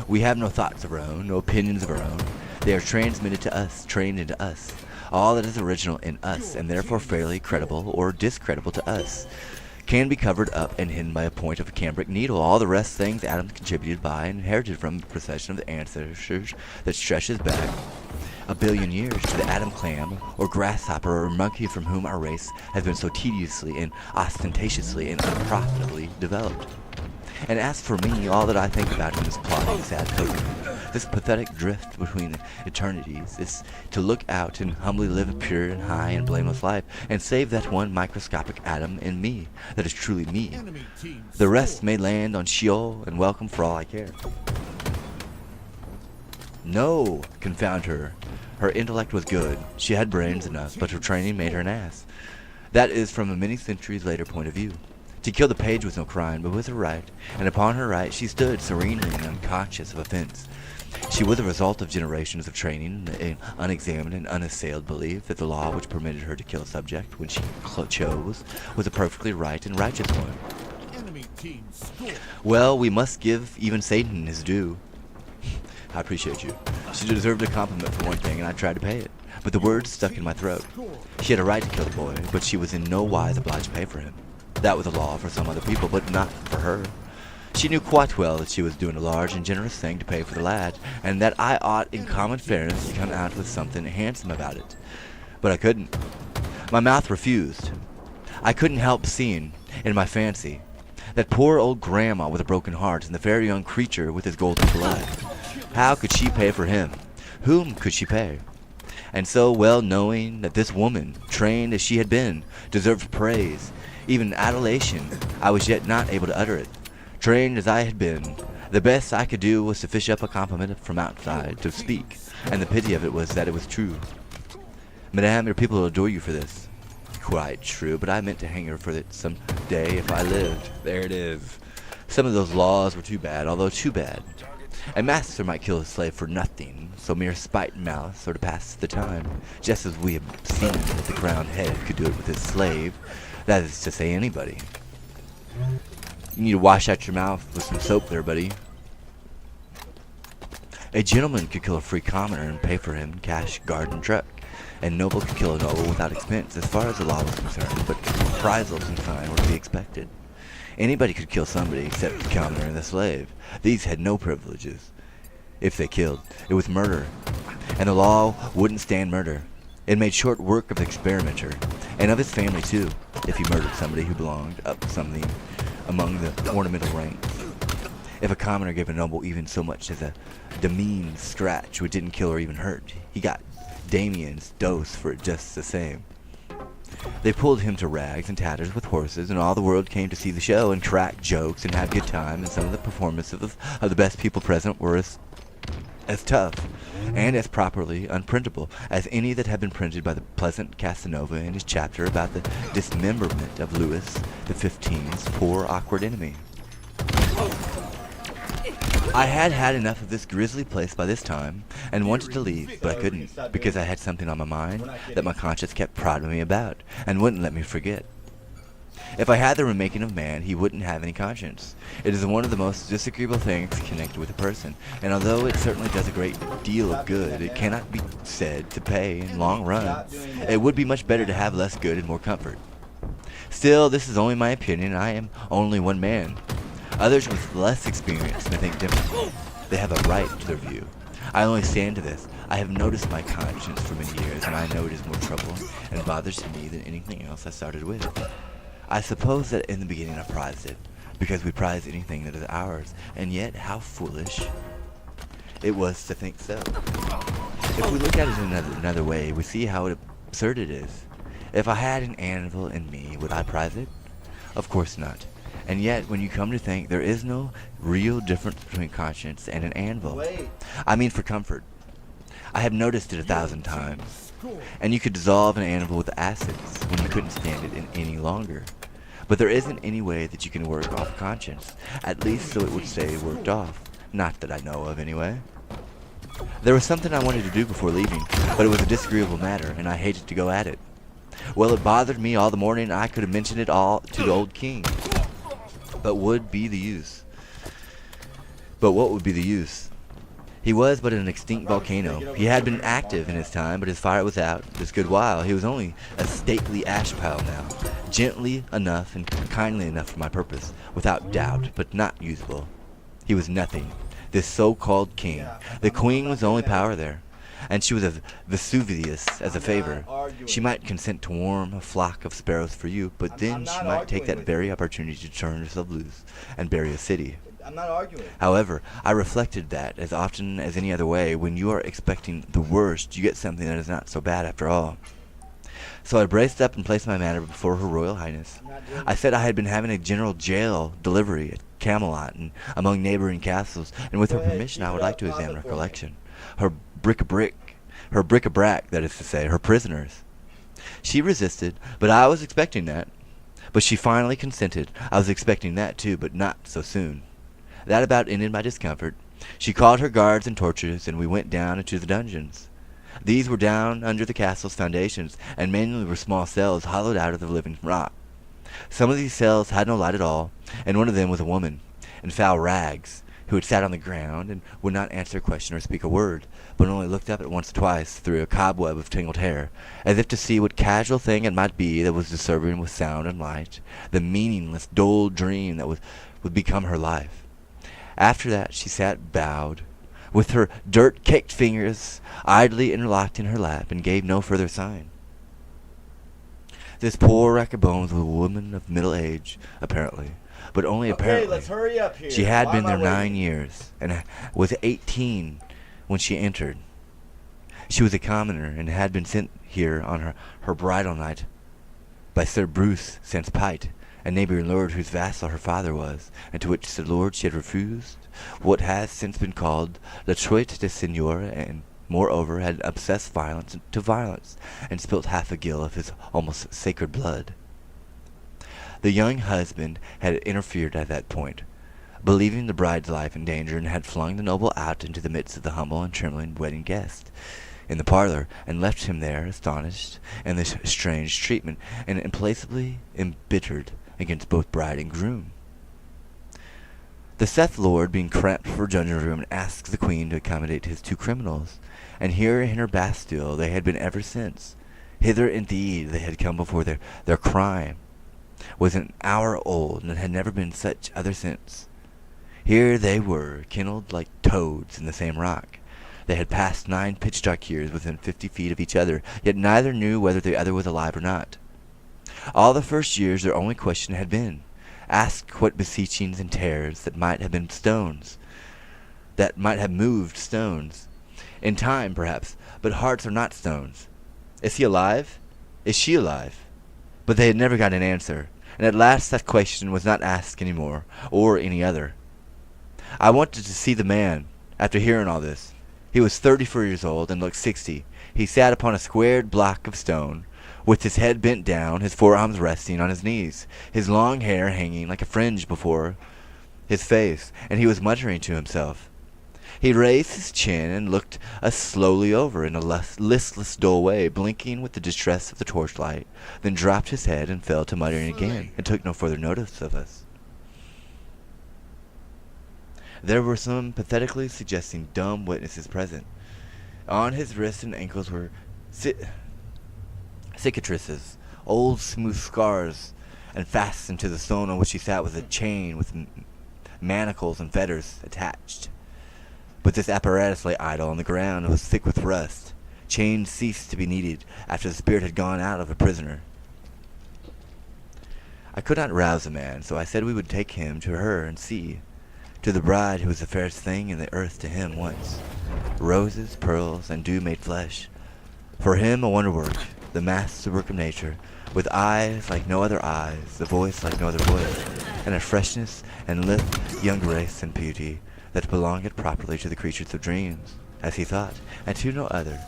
We have no thoughts of our own, no opinions of our own. They are transmitted to us, trained into us. All that is original in us, and therefore fairly credible or discreditable to us, can be covered up and hidden by a point of a cambric needle. All the rest things Adam contributed by and inherited from the procession of the ancestors that stretches back a billion years to the Adam clam, or grasshopper, or monkey from whom our race has been so tediously and ostentatiously and unprofitably developed. And as for me, all that I think about in this plodding, sad pilgrim, this pathetic drift between eternities, is to look out and humbly live a pure and high and blameless life, and save that one microscopic atom in me that is truly me. The rest may land on Sheol and welcome for all I care. No, confound her. Her intellect was good. She had brains enough, but her training made her an ass. That is from a many centuries later point of view. To kill the page was no crime, but was her right, and upon her right she stood serenely and unconscious of offense. She was the result of generations of training, an unexamined and unassailed belief that the law which permitted her to kill a subject when she chose was a perfectly right and righteous one. Enemy team score. Well, we must give even Satan his due. I appreciate you. She deserved a compliment for one thing, and I tried to pay it. But the words stuck in my throat. She had a right to kill the boy, but she was in no wise obliged to pay for him. That was a law for some other people, but not for her. She knew quite well that she was doing a large and generous thing to pay for the lad, and that I ought, in common fairness, to come out with something handsome about it. But I couldn't. My mouth refused. I couldn't help seeing, in my fancy, that poor old grandma with a broken heart and the fair young creature with his golden blood. How could she pay for him? Whom could she pay? And so, well knowing that this woman, trained as she had been, deserved praise, even adulation, I was yet not able to utter it. Trained as I had been, the best I could do was to fish up a compliment from outside to speak, and the pity of it was that it was true. Madame, your people will adore you for this. Quite true, but I meant to hang her for it some day if I lived. There it is. Some of those laws were too bad, although too bad. A master might kill a slave for nothing, so mere spite and malice, or to pass the time, just as we have seen that the crowned head could do it with his slave. That is to say, anybody. You need to wash out your mouth with some soap there, buddy. A gentleman could kill a free commoner and pay for him cash, guard, and truck. And noble could kill a noble without expense, as far as the law was concerned, but reprisals in kind were to be expected. Anybody could kill somebody except the commoner and the slave. These had no privileges. If they killed, it was murder. and the law wouldn't stand murder. It made short work of the experimenter, and of his family too, if he murdered somebody who belonged up something among the ornamental ranks. If a commoner gave a noble even so much as a demean scratch which didn't kill or even hurt, he got Damien's dose for it just the same. They pulled him to rags and tatters with horses, and all the world came to see the show and crack jokes and have good time, and some of the performances of the best people present were as tough and as properly unprintable as any that had been printed by the pleasant Casanova in his chapter about the dismemberment of Louis XV's poor awkward enemy. I had had enough of this grisly place by this time, and wanted to leave, but I couldn't, because I had something on my mind that my conscience kept prodding me about, and wouldn't let me forget. If I had the remaking of man, he wouldn't have any conscience. It is one of the most disagreeable things connected with a person, and although it certainly does a great deal of good, it cannot be said to pay in long run. It would be much better to have less good and more comfort. Still, this is only my opinion, and I am only one man. Others with less experience may think differently. They have a right to their view. I only stand to this. I have noticed my conscience for many years, and I know it is more trouble and bothers to me than anything else I started with. I suppose that in the beginning I prized it, because we prize anything that is ours, and yet how foolish it was to think so. If we look at it in another way, we see how absurd it is. If I had an anvil in me, would I prize it? Of course not. And yet, when you come to think, there is no real difference between conscience and an anvil. I mean for comfort. I have noticed it 1,000 times. And you could dissolve an anvil with acids when you couldn't stand it any longer. But there isn't any way that you can work off conscience, at least so it would say worked off. Not that I know of, anyway. There was something I wanted to do before leaving, but it was a disagreeable matter, and I hated to go at it. Well, it bothered me all the morning, and I could have mentioned it all to the old king. But what would be the use? He was but an extinct volcano. He had been active in his time, but his fire was out this good while. He was only a stately ash pile now, gently enough and kindly enough for my purpose, without doubt, but not usable. He was nothing, this so-called king. The queen was the only power there, and she was a Vesuvius as a favor. She might consent to warm a flock of sparrows for you, but then she might take that very opportunity to turn herself loose and bury a city. I'm not arguing. However, I reflected that, as often as any other way, when you are expecting the worst, you get something that is not so bad after all. So I braced up and placed my matter before Her Royal Highness. I said I had been having a general jail delivery at Camelot and among neighboring castles, and with her permission I would like to examine her collection. Her bric-a-brac, that is to say, her prisoners. She resisted, but I was expecting that. But she finally consented. I was expecting that too, but not so soon. That about ended my discomfort. She called her guards and torches, and we went down into the dungeons. These were down under the castle's foundations, and mainly were small cells hollowed out of the living rock. Some of these cells had no light at all, and one of them was a woman, in foul rags, who had sat on the ground, and would not answer a question or speak a word, but only looked up at once or twice through a cobweb of tangled hair, as if to see what casual thing it might be that was disturbing with sound and light, the meaningless, dull dream that would become her life. After that she sat bowed, with her dirt-caked fingers idly interlocked in her lap, and gave no further sign. This poor rack of bones was a woman of middle age, apparently, but only apparently. Let's hurry up here. She had been there 9 years, and was 18 when she entered. She was a commoner, and had been sent here on her bridal night by Sir Bruce St. Pite, a neighboring lord whose vassal her father was, and to which the lord she had refused what has since been called la truite de seigneur, and moreover had obsessed violence to violence, and spilt half a gill of his almost sacred blood. The young husband had interfered at that point, believing the bride's life in danger, and had flung the noble out into the midst of the humble and trembling wedding guest in the parlor, and left him there astonished at this strange treatment, and implacably embittered against both bride and groom. The said lord, being cramped for dungeon room, asked the queen to accommodate his two criminals, and here in her Bastille they had been ever since. Hither indeed they had come before their crime was an hour old, and had never been such other since. Here they were, kennelled like toads in the same rock. They had passed 9 pitch-dark years within 50 feet of each other, yet neither knew whether the other was alive or not. All the first years their only question had been, ask what beseechings and terrors that might have been stones, that might have moved stones. In time, perhaps, but hearts are not stones. Is he alive? Is she alive? But they had never got an answer, and at last that question was not asked any more, or any other. I wanted to see the man, after hearing all this. He was 34 years old and looked 60. He sat upon a squared block of stone, with his head bent down, his forearms resting on his knees, his long hair hanging like a fringe before his face, and he was muttering to himself. He raised his chin and looked us slowly over in a listless, dull way, blinking with the distress of the torchlight, then dropped his head and fell to muttering again, and took no further notice of us. There were some pathetically suggesting dumb witnesses present. On his wrists and ankles were cicatrices, old smooth scars, and fastened to the stone on which he sat was a chain with manacles and fetters attached. But this apparatus lay idle on the ground and was thick with rust. Chains ceased to be needed after the spirit had gone out of a prisoner. I could not rouse the man, so I said we would take him to her and see. To the bride who was the fairest thing in the earth to him once. Roses, pearls, and dew made flesh. For him a wonderwork, the masterwork of nature, with eyes like no other eyes, the voice like no other voice, and a freshness and lithe young grace and beauty that belonged properly to the creatures of dreams, as he thought, and to no other.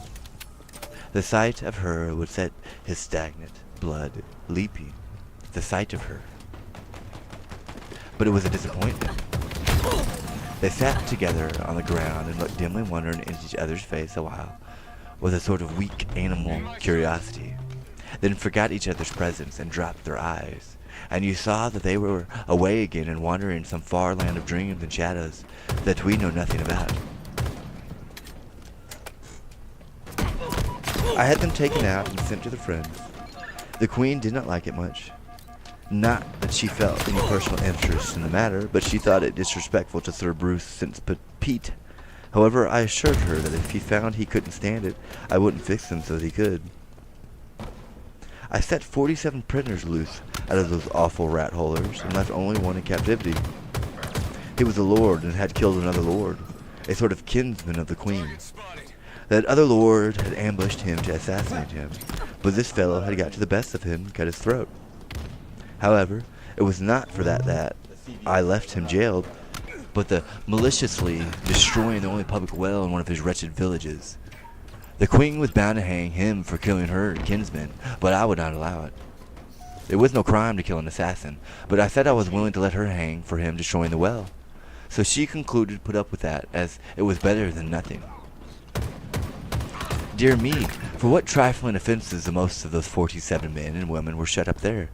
The sight of her would set his stagnant blood leaping. The sight of her. But it was a disappointment. They sat together on the ground and looked dimly wondering into each other's face a while, with a sort of weak animal curiosity, then forgot each other's presence and dropped their eyes, and you saw that they were away again and wandering in some far land of dreams and shadows that we know nothing about. I had them taken out and sent to the friends. The Queen did not like it much. Not that she felt any personal interest in the matter, but she thought it disrespectful to Sir Bruce St. Pete. However, I assured her that if he found he couldn't stand it, I wouldn't fix him so that he could. I set 47 prisoners loose out of those awful rat holers and left only one in captivity. He was a lord and had killed another lord, a sort of kinsman of the Queen. That other lord had ambushed him to assassinate him, but this fellow had got to the best of him and cut his throat. However, it was not for that I left him jailed, but the maliciously destroying the only public well in one of his wretched villages. The Queen was bound to hang him for killing her kinsman, but I would not allow it. It was no crime to kill an assassin, but I said I was willing to let her hang for him destroying the well. So she concluded to put up with that, as it was better than nothing. Dear me, for what trifling offenses the most of those 47 men and women were shut up there.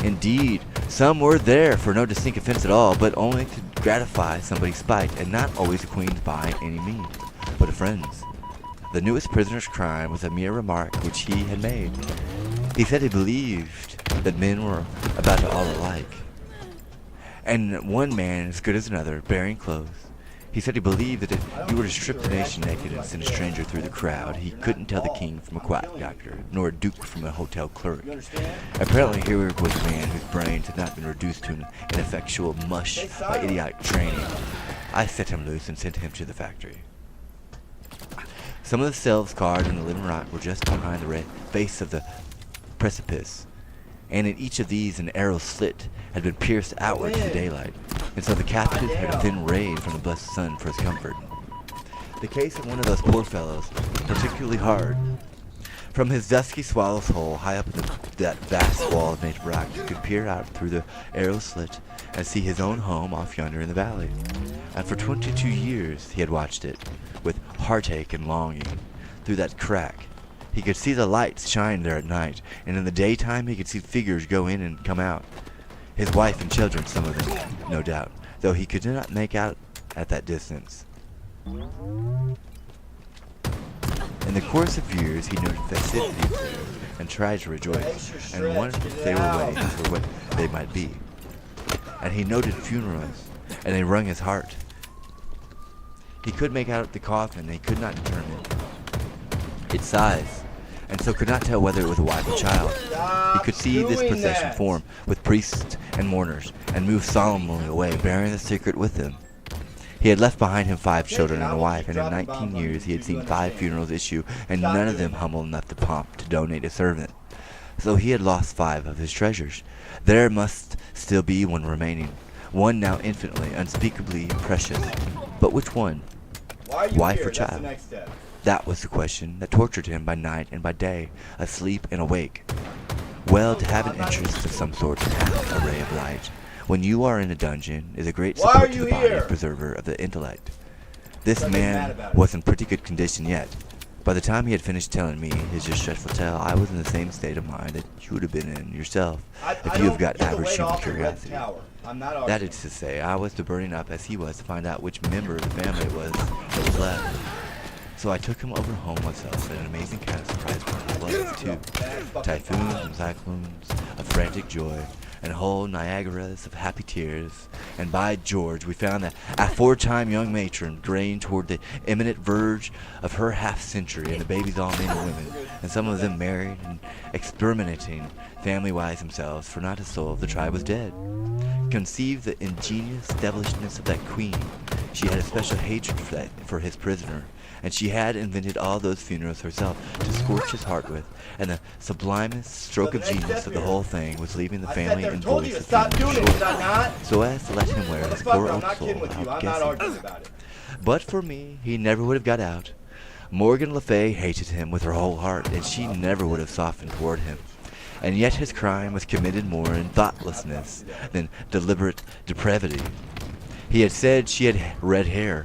Indeed, some were there for no distinct offense at all, but only to gratify somebody's spite, and not always the Queen's by any means, but a friend's. The newest prisoner's crime was a mere remark which he had made. He said he believed that men were about all alike, and one man as good as another, bearing clothes. He said he believed that if you were to strip the nation naked and send a stranger through the crowd, he couldn't tell the king from a quack doctor, nor a duke from a hotel clerk. Apparently here was a man whose brains had not been reduced to an ineffectual mush by idiotic training. I set him loose and sent him to the factory. Some of the cells carved in the living rock were just behind the face of the precipice, and in each of these an arrow slit had been pierced outward to the daylight, and so the captive had a thin ray from the blessed sun for his comfort. The case of one of those poor fellows was particularly hard. From his dusky swallow's hole, high up in that vast wall of native rock, he could peer out through the arrow slit and see his own home off yonder in the valley. And for 22 years he had watched it, with heartache and longing, through that crack. He could see the lights shine there at night, and in the daytime he could see figures go in and come out. His wife and children, some of them, no doubt, though he could not make out at that distance. In the course of years he noted festivities there, and tried to rejoice, and wondered if they were weddings or what they might be. And he noted funerals, and they wrung his heart. He could make out the coffin, and he could not determine its size, and so could not tell whether it was a wife or child. He could see this procession form with priests and mourners, and move solemnly away, bearing the secret with them. He had left behind him 5 children and a wife, and in 19 years he had seen 5 funerals issue, and none of them humble enough to pomp to donate a servant. So he had lost 5 of his treasures. There must still be one remaining, one now infinitely, unspeakably precious. But which one? Wife or child? That was the question that tortured him by night and by day, asleep and awake. Well, to have an interest of some sort in half a ray of light, when you are in a dungeon, is a great support to the body and preserver of the intellect. This man was in pretty good condition yet. By the time he had finished telling me his distressful tale, I was in the same state of mind that you would have been in yourself if you have got average human curiosity. That is to say, I was to burning up as he was to find out which member of the family it was that was left. So I took him over home myself, and an amazing kind of surprise party was too. Typhoons and cyclones of frantic joy, and whole Niagaras of happy tears. And by George, we found that aforetime young matron graying toward the imminent verge of her half-century, and the babies all men and women, and some of them married and experimenting family-wise themselves, for not a soul of the tribe was dead. Conceive the ingenious devilishness of that queen. She had a special hatred for his prisoner, and she had invented all those funerals herself to scorch his heart with, and the sublimest stroke of genius of the whole thing was leaving the family and voice of funeral short, so as to let him wear his poor old soul out guessing. But for me, he never would have got out. Morgan Le Fay hated him with her whole heart, and she never would have softened toward him. And yet his crime was committed more in thoughtlessness than deliberate depravity. He had said she had red hair.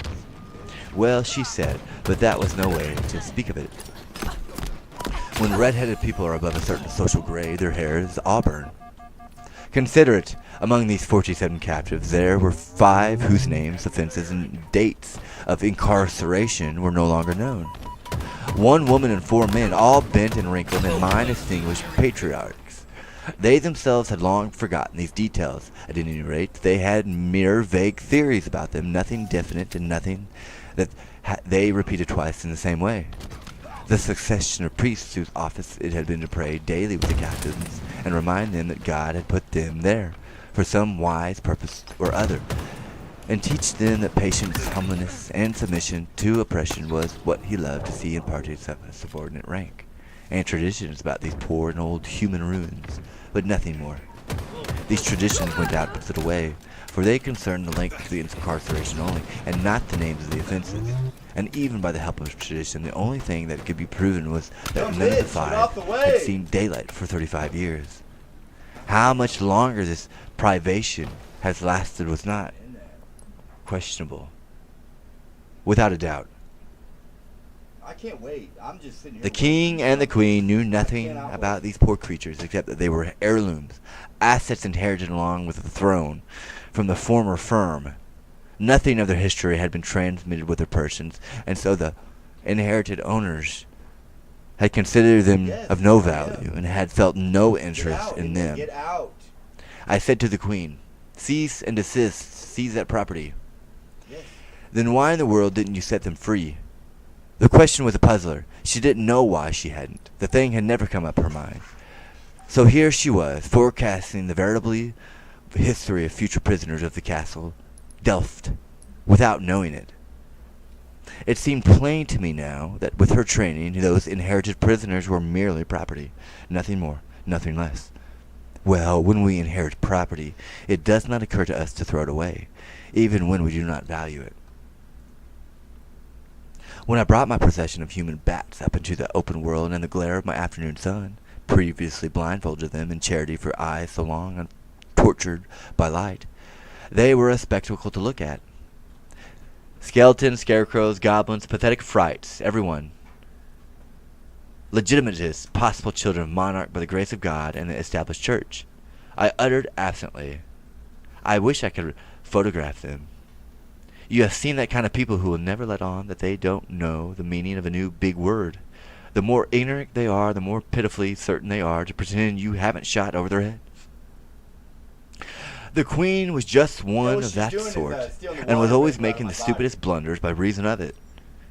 Well, she said, but that was no way to speak of it. When red-headed people are above a certain social grade, their hair is auburn. Consider it, among these 47 captives, there were 5 whose names, offenses, and dates of incarceration were no longer known. 1 woman and 4 men, all bent and wrinkled, and mine distinguished patriarchs. They themselves had long forgotten these details. At any rate, they had mere vague theories about them, nothing definite and nothing that they repeated twice in the same way. The succession of priests whose office it had been to pray daily with the captives and remind them that God had put them there for some wise purpose or other, and teach them that patience, humbleness, and submission to oppression was what he loved to see imparted to a subordinate rank, and traditions about these poor and old human ruins, but nothing more. These traditions went out but little way, for they concerned the length of the incarceration only, and not the names of the offenses. And even by the help of tradition, the only thing that could be proven was that none of the 5 had seen daylight for 35 years. How much longer this privation has lasted was not questionable, without a doubt. I can't wait. I'm just sitting here. The king and the queen knew nothing about these poor creatures except that they were heirlooms, assets inherited along with the throne from the former firm. Nothing of their history had been transmitted with their persons, and so the inherited owners had considered them of no value and had felt no interest in them. Get out. I said to the queen, "Cease and desist, seize that property." Yes. Then why in the world didn't you set them free? The question was a puzzler. She didn't know why she hadn't. The thing had never come up her mind. So here she was, forecasting the veritable history of future prisoners of the castle, Delft, without knowing it. It seemed plain to me now that with her training, those inherited prisoners were merely property, nothing more, nothing less. Well, when we inherit property, it does not occur to us to throw it away, even when we do not value it. When I brought my procession of human bats up into the open world in the glare of my afternoon sun, previously blindfolded them in charity for eyes so long tortured by light, they were a spectacle to look at. Skeletons, scarecrows, goblins, pathetic frights, everyone. Legitimatist, possible children of monarch by the grace of God and the established church. I uttered absently, "I wish I could photograph them." You have seen that kind of people who will never let on that they don't know the meaning of a new big word. The more ignorant they are, the more pitifully certain they are to pretend you haven't shot over their heads. The queen was just one what of she's that doing is, sort, stealing the and was water always from out of making my the body. stupidest blunders by reason of it.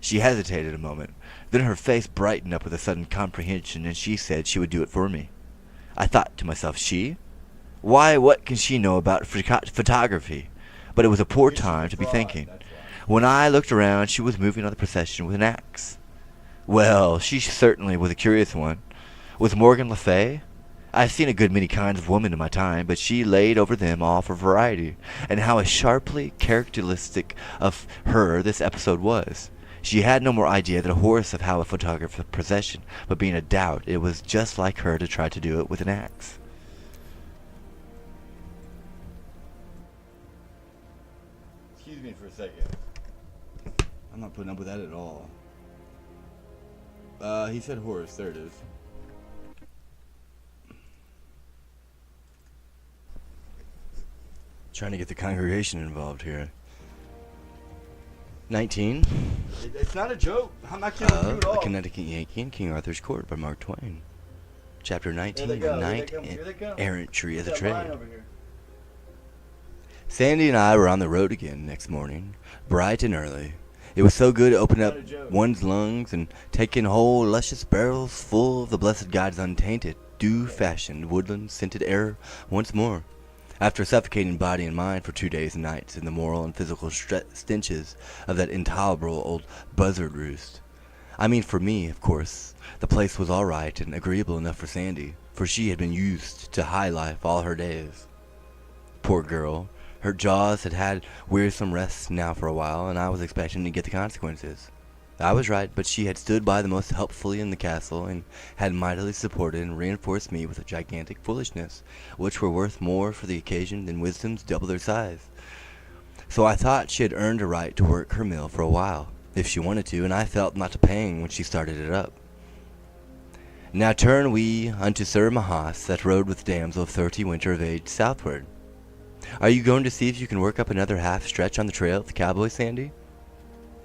She hesitated a moment. Then her face brightened up with a sudden comprehension, and she said she would do it for me. I thought to myself, she? Why, what can she know about photography? But it was a poor Because she's time a to be fraud, thinking. that's why. When I looked around, she was moving on the procession with an axe. Well, she certainly was a curious one. Was Morgan Le Fay? I've seen a good many kinds of women in my time, but she laid over them all for variety, and how sharply characteristic of her this episode was. She had no more idea than a horse of how a photograph procession, but being a doubt, it was just like her to try to do it with an axe. Excuse me for a second. I'm not putting up with that at all. He said horse. There it is. Trying to get the congregation involved here. 19. It's not a joke. I'm not kidding you at A all. Connecticut Yankee in King Arthur's Court by Mark Twain. Chapter 19, Here they go, The here they Knight come, and here they come. Errantry as a That line Trade. over here. Sandy and I were on the road again next morning, bright and early. It was so good to open up Not a joke. one's lungs and take in whole luscious barrels full of the blessed God's untainted, dew-fashioned, woodland-scented air once more. After suffocating body and mind for 2 days and nights in the moral and physical stenches of that intolerable old buzzard roost. I mean, for me, of course, the place was all right and agreeable enough for Sandy, for she had been used to high life all her days. Poor girl, her jaws had had wearisome rests now for a while, and I was expecting to get the consequences. I was right, but she had stood by the most helpfully in the castle, and had mightily supported and reinforced me with a gigantic foolishness, which were worth more for the occasion than wisdom's double their size. So I thought she had earned a right to work her mill for a while, if she wanted to, and I felt not to pang when she started it up. Now turn we unto Sir Mahas, that rode with damsel of 30 winter of age southward. Are you going to see if you can work up another half stretch on the trail of the cowboy, Sandy?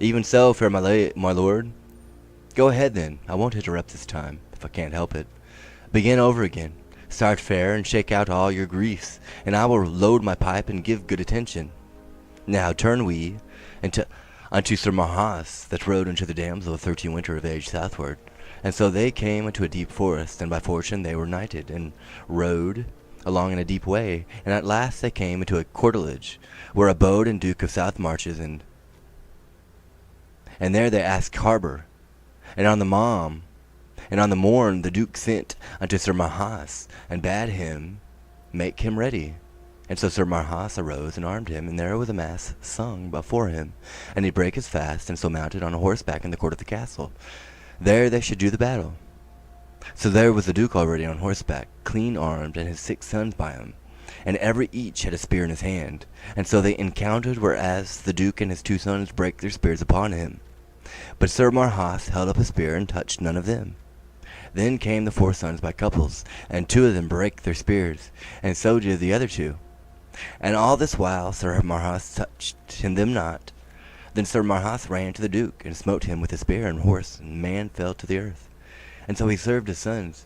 Even so, fair my lord. Go ahead then. I won't interrupt this time, if I can't help it. Begin over again. Start fair and shake out all your griefs, and I will load my pipe and give good attention. Now turn we unto Sir Marhaus, that rode unto the damsel of 13 winter of age southward. And so they came into a deep forest, and by fortune they were knighted, and rode along in a deep way, and at last they came into a courtelage, where abode and Duke of South Marches, and there they asked harbour. And on the morn the Duke sent unto Sir Marhaus, and bade him make him ready. And so Sir Marhaus arose and armed him, and there was a mass sung before him, and he brake his fast, and so mounted on a horseback in the court of the castle. There they should do the battle. So there was the Duke already on horseback, clean armed, and his 6 sons by him, and every each had a spear in his hand. And so they encountered, whereas the Duke and his 2 sons brake their spears upon him. But Sir Marhaus held up a spear and touched none of them. Then came the 4 sons by couples, and 2 of them brake their spears, and so did the other 2. And all this while Sir Marhaus touched them not. Then Sir Marhaus ran to the Duke, and smote him with his spear, and horse and man fell to the earth. And so he served his sons.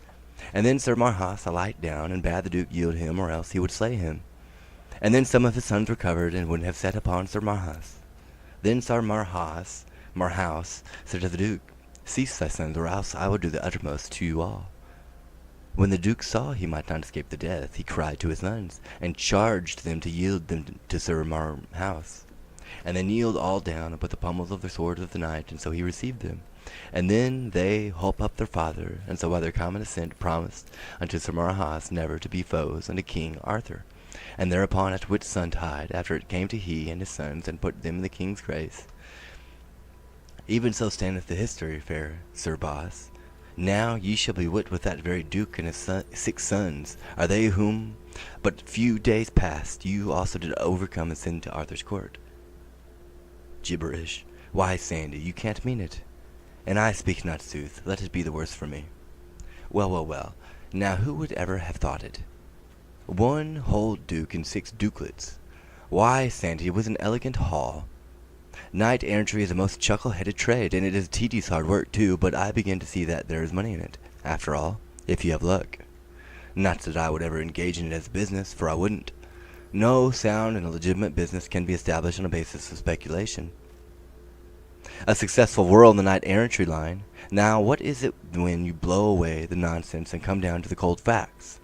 And then Sir Marhaus alight down, and bade the Duke yield him, or else he would slay him. And then some of his sons recovered, and would have set upon Sir Marhaus. Then Sir Marhaus said to the Duke, Cease thy sons, or else I will do the uttermost to you all. When the Duke saw he might not escape the death, he cried to his sons, and charged them to yield them to Sir Marhaus. And they kneeled all down, and put the pommels of their swords of the knight, and so he received them. And then they holp up their father, and so by their common assent promised unto Sir Marhaus never to be foes unto King Arthur. And thereupon at Whitsuntide, after it came to he and his sons, and put them in the king's grace. Even so standeth the history, fair Sir Boss. Now ye shall be wit with that very Duke and his 6 sons, are they whom but few days past you also did overcome and send to Arthur's court. Gibberish. Why, Sandy, you can't mean it. And I speak not sooth, let it be the worse for me. Well, now who would ever have thought it? 1 whole Duke and 6 dukelets. Why, Sandy, it was an elegant haul. Knight errantry is a most chuckle-headed trade, and it is tedious hard work too, but I begin to see that there is money in it, after all, if you have luck. Not that I would ever engage in it as a business, for I wouldn't. No sound and legitimate business can be established on a basis of speculation. A successful whirl in the knight errantry line. Now, what is it when you blow away the nonsense and come down to the cold facts?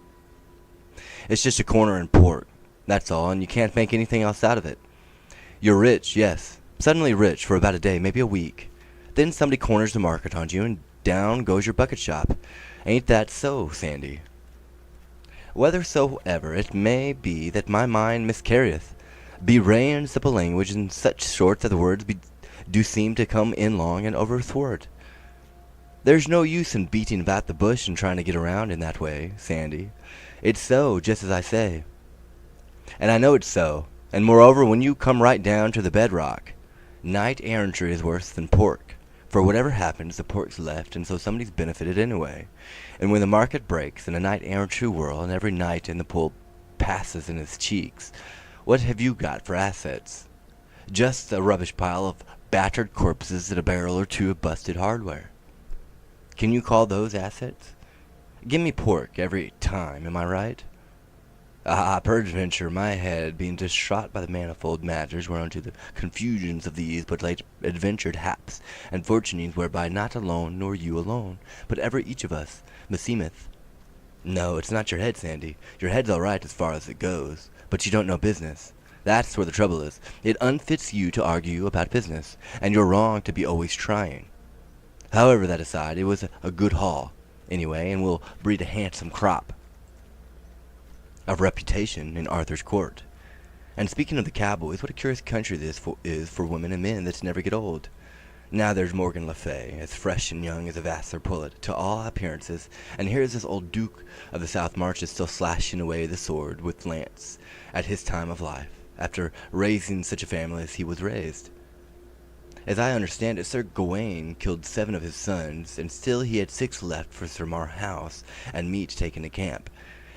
It's just a corner in port, that's all, and you can't make anything else out of it. You're rich, yes, suddenly rich for about a day, maybe a week. Then somebody corners the market on you, and down goes your bucket shop. Ain't that so, Sandy? Whethersoever it may be that my mind miscarrieth, bewraying simple language in such sort that the words do seem to come in long and overthwart. There's no use in beating about the bush and trying to get around in that way, Sandy. It's so, just as I say. And I know it's so. And moreover, when you come right down to the bedrock, knight errantry is worse than pork. For whatever happens, the pork's left, and so somebody's benefited anyway. And when the market breaks in a knight errantry whirl, and every knight in the pool passes in his cheeks, what have you got for assets? Just a rubbish pile of battered corpses and a barrel or two of busted hardware. Can you call those assets? Give me pork every time, am I right? Ah, peradventure, my head being distraught by the manifold matters whereunto the confusions of these but late adventured haps, and fortunings whereby not alone, nor you alone, but ever each of us, meseemeth. No, it's not your head, Sandy. Your head's all right as far as it goes, but you don't know business. That's where the trouble is. It unfits you to argue about business, and you're wrong to be always trying. However, that aside, it was a good haul, anyway, and will breed a handsome crop of reputation in Arthur's court. And speaking of the cowboys, what a curious country this is for women and men that never get old. Now there's Morgan Le Fay, as fresh and young as a Vassar pullet, to all appearances, and here's this old Duke of the South Marches still slashing away the sword with lance at his time of life, after raising such a family as he was raised. As I understand it, Sir Gawain killed 7 of his sons, and still he had 6 left for Sir Marhaus and meat taken to camp.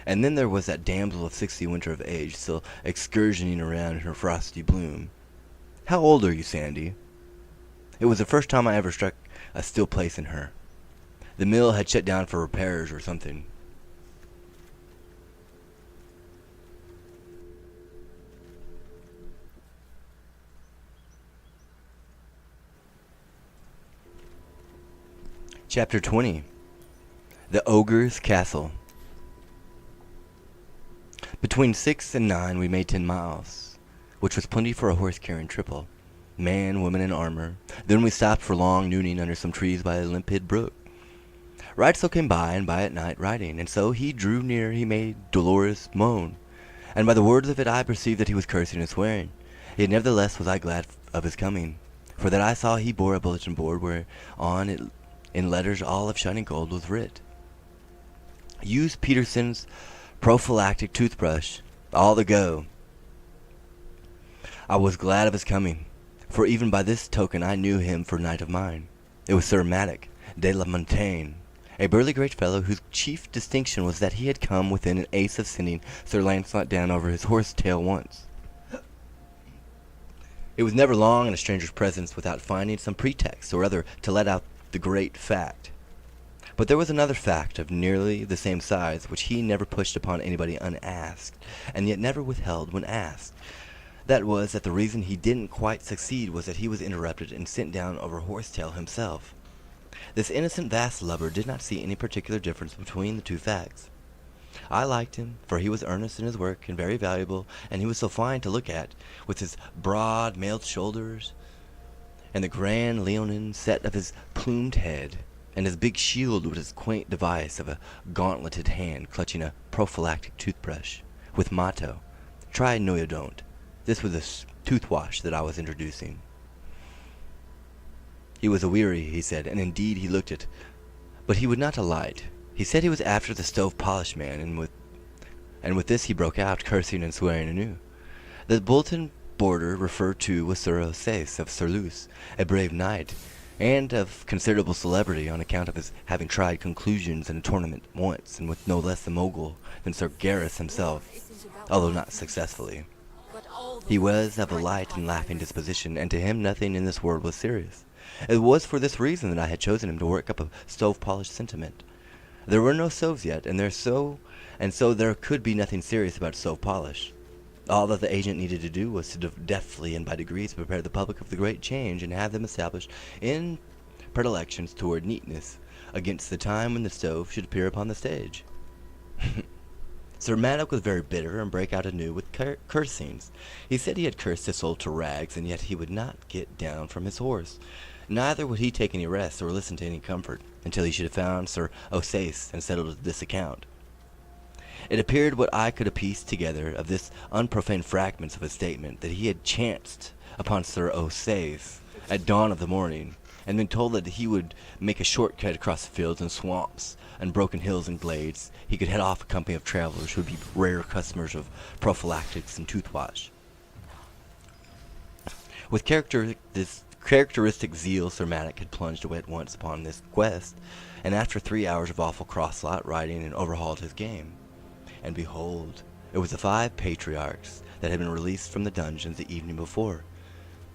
And then there was that damsel of 60 winter of age, still excursioning around in her frosty bloom. How old are you, Sandy? It was the first time I ever struck a still place in her. The mill had shut down for repairs or something. Chapter 20. The Ogre's Castle. Between 6 and 9 we made 10 miles, which was plenty for a horse-carrying triple, man, woman, and armor. Then we stopped for long nooning under some trees by a limpid brook. Wrightso came by, and by at night riding, and so he drew near he made dolorous moan, and by the words of it I perceived that he was cursing and swearing. Yet nevertheless was I glad of his coming, for that I saw he bore a bulletin board whereon it in letters all of shining gold was writ, "Use Peterson's prophylactic toothbrush, all the go." I was glad of his coming, for even by this token I knew him for knight of mine. It was Sir Maddock de la Montaigne, a burly great fellow whose chief distinction was that he had come within an ace of sending Sir Lancelot down over his horse tail once. It was never long in a stranger's presence without finding some pretext or other to let out the great fact. But there was another fact of nearly the same size, which he never pushed upon anybody unasked, and yet never withheld when asked. That was that the reason he didn't quite succeed was that he was interrupted and sent down over horsetail himself. This innocent vast lubber did not see any particular difference between the two facts. I liked him, for he was earnest in his work and very valuable, and he was so fine to look at, with his broad mailed shoulders, and the grand leonine set of his plumed head, and his big shield with its quaint device of a gauntleted hand clutching a prophylactic toothbrush, with motto, "Try no you don't." This was a toothwash that I was introducing. He was aweary, he said, and indeed he looked it, but he would not alight. He said he was after the stove-polish man, and with this he broke out, cursing and swearing anew. The bulletin boarder referred to was Sir Ossace of Surlus, a brave knight, and of considerable celebrity on account of his having tried conclusions in a tournament once, and with no less a mogul than Sir Gareth himself, although not successfully. He was of a light and laughing disposition, and to him nothing in this world was serious. It was for this reason that I had chosen him to work up a stove-polish sentiment. There were no stoves yet, and so there could be nothing serious about stove polish. All that the agent needed to do was to deftly and by degrees prepare the public of the great change and have them established in predilections toward neatness against the time when the stove should appear upon the stage. Sir Maddock was very bitter and brake out anew with cursings. He said he had cursed his soul to rags, and yet he would not get down from his horse. Neither would he take any rest or listen to any comfort until he should have found Sir Osace and settled this account. It appeared what I could have pieced together of this unprofane fragments of his statement that he had chanced upon Sir Osace at dawn of the morning, and been told that he would make a short cut across the fields and swamps and broken hills and glades. He could head off a company of travelers who would be rare customers of prophylactics and toothwash. With characteristic zeal, Sir Maddock had plunged away at once upon this quest, and after 3 hours of awful cross-lot riding had overhauled his game. And behold, it was the 5 patriarchs that had been released from the dungeons the evening before.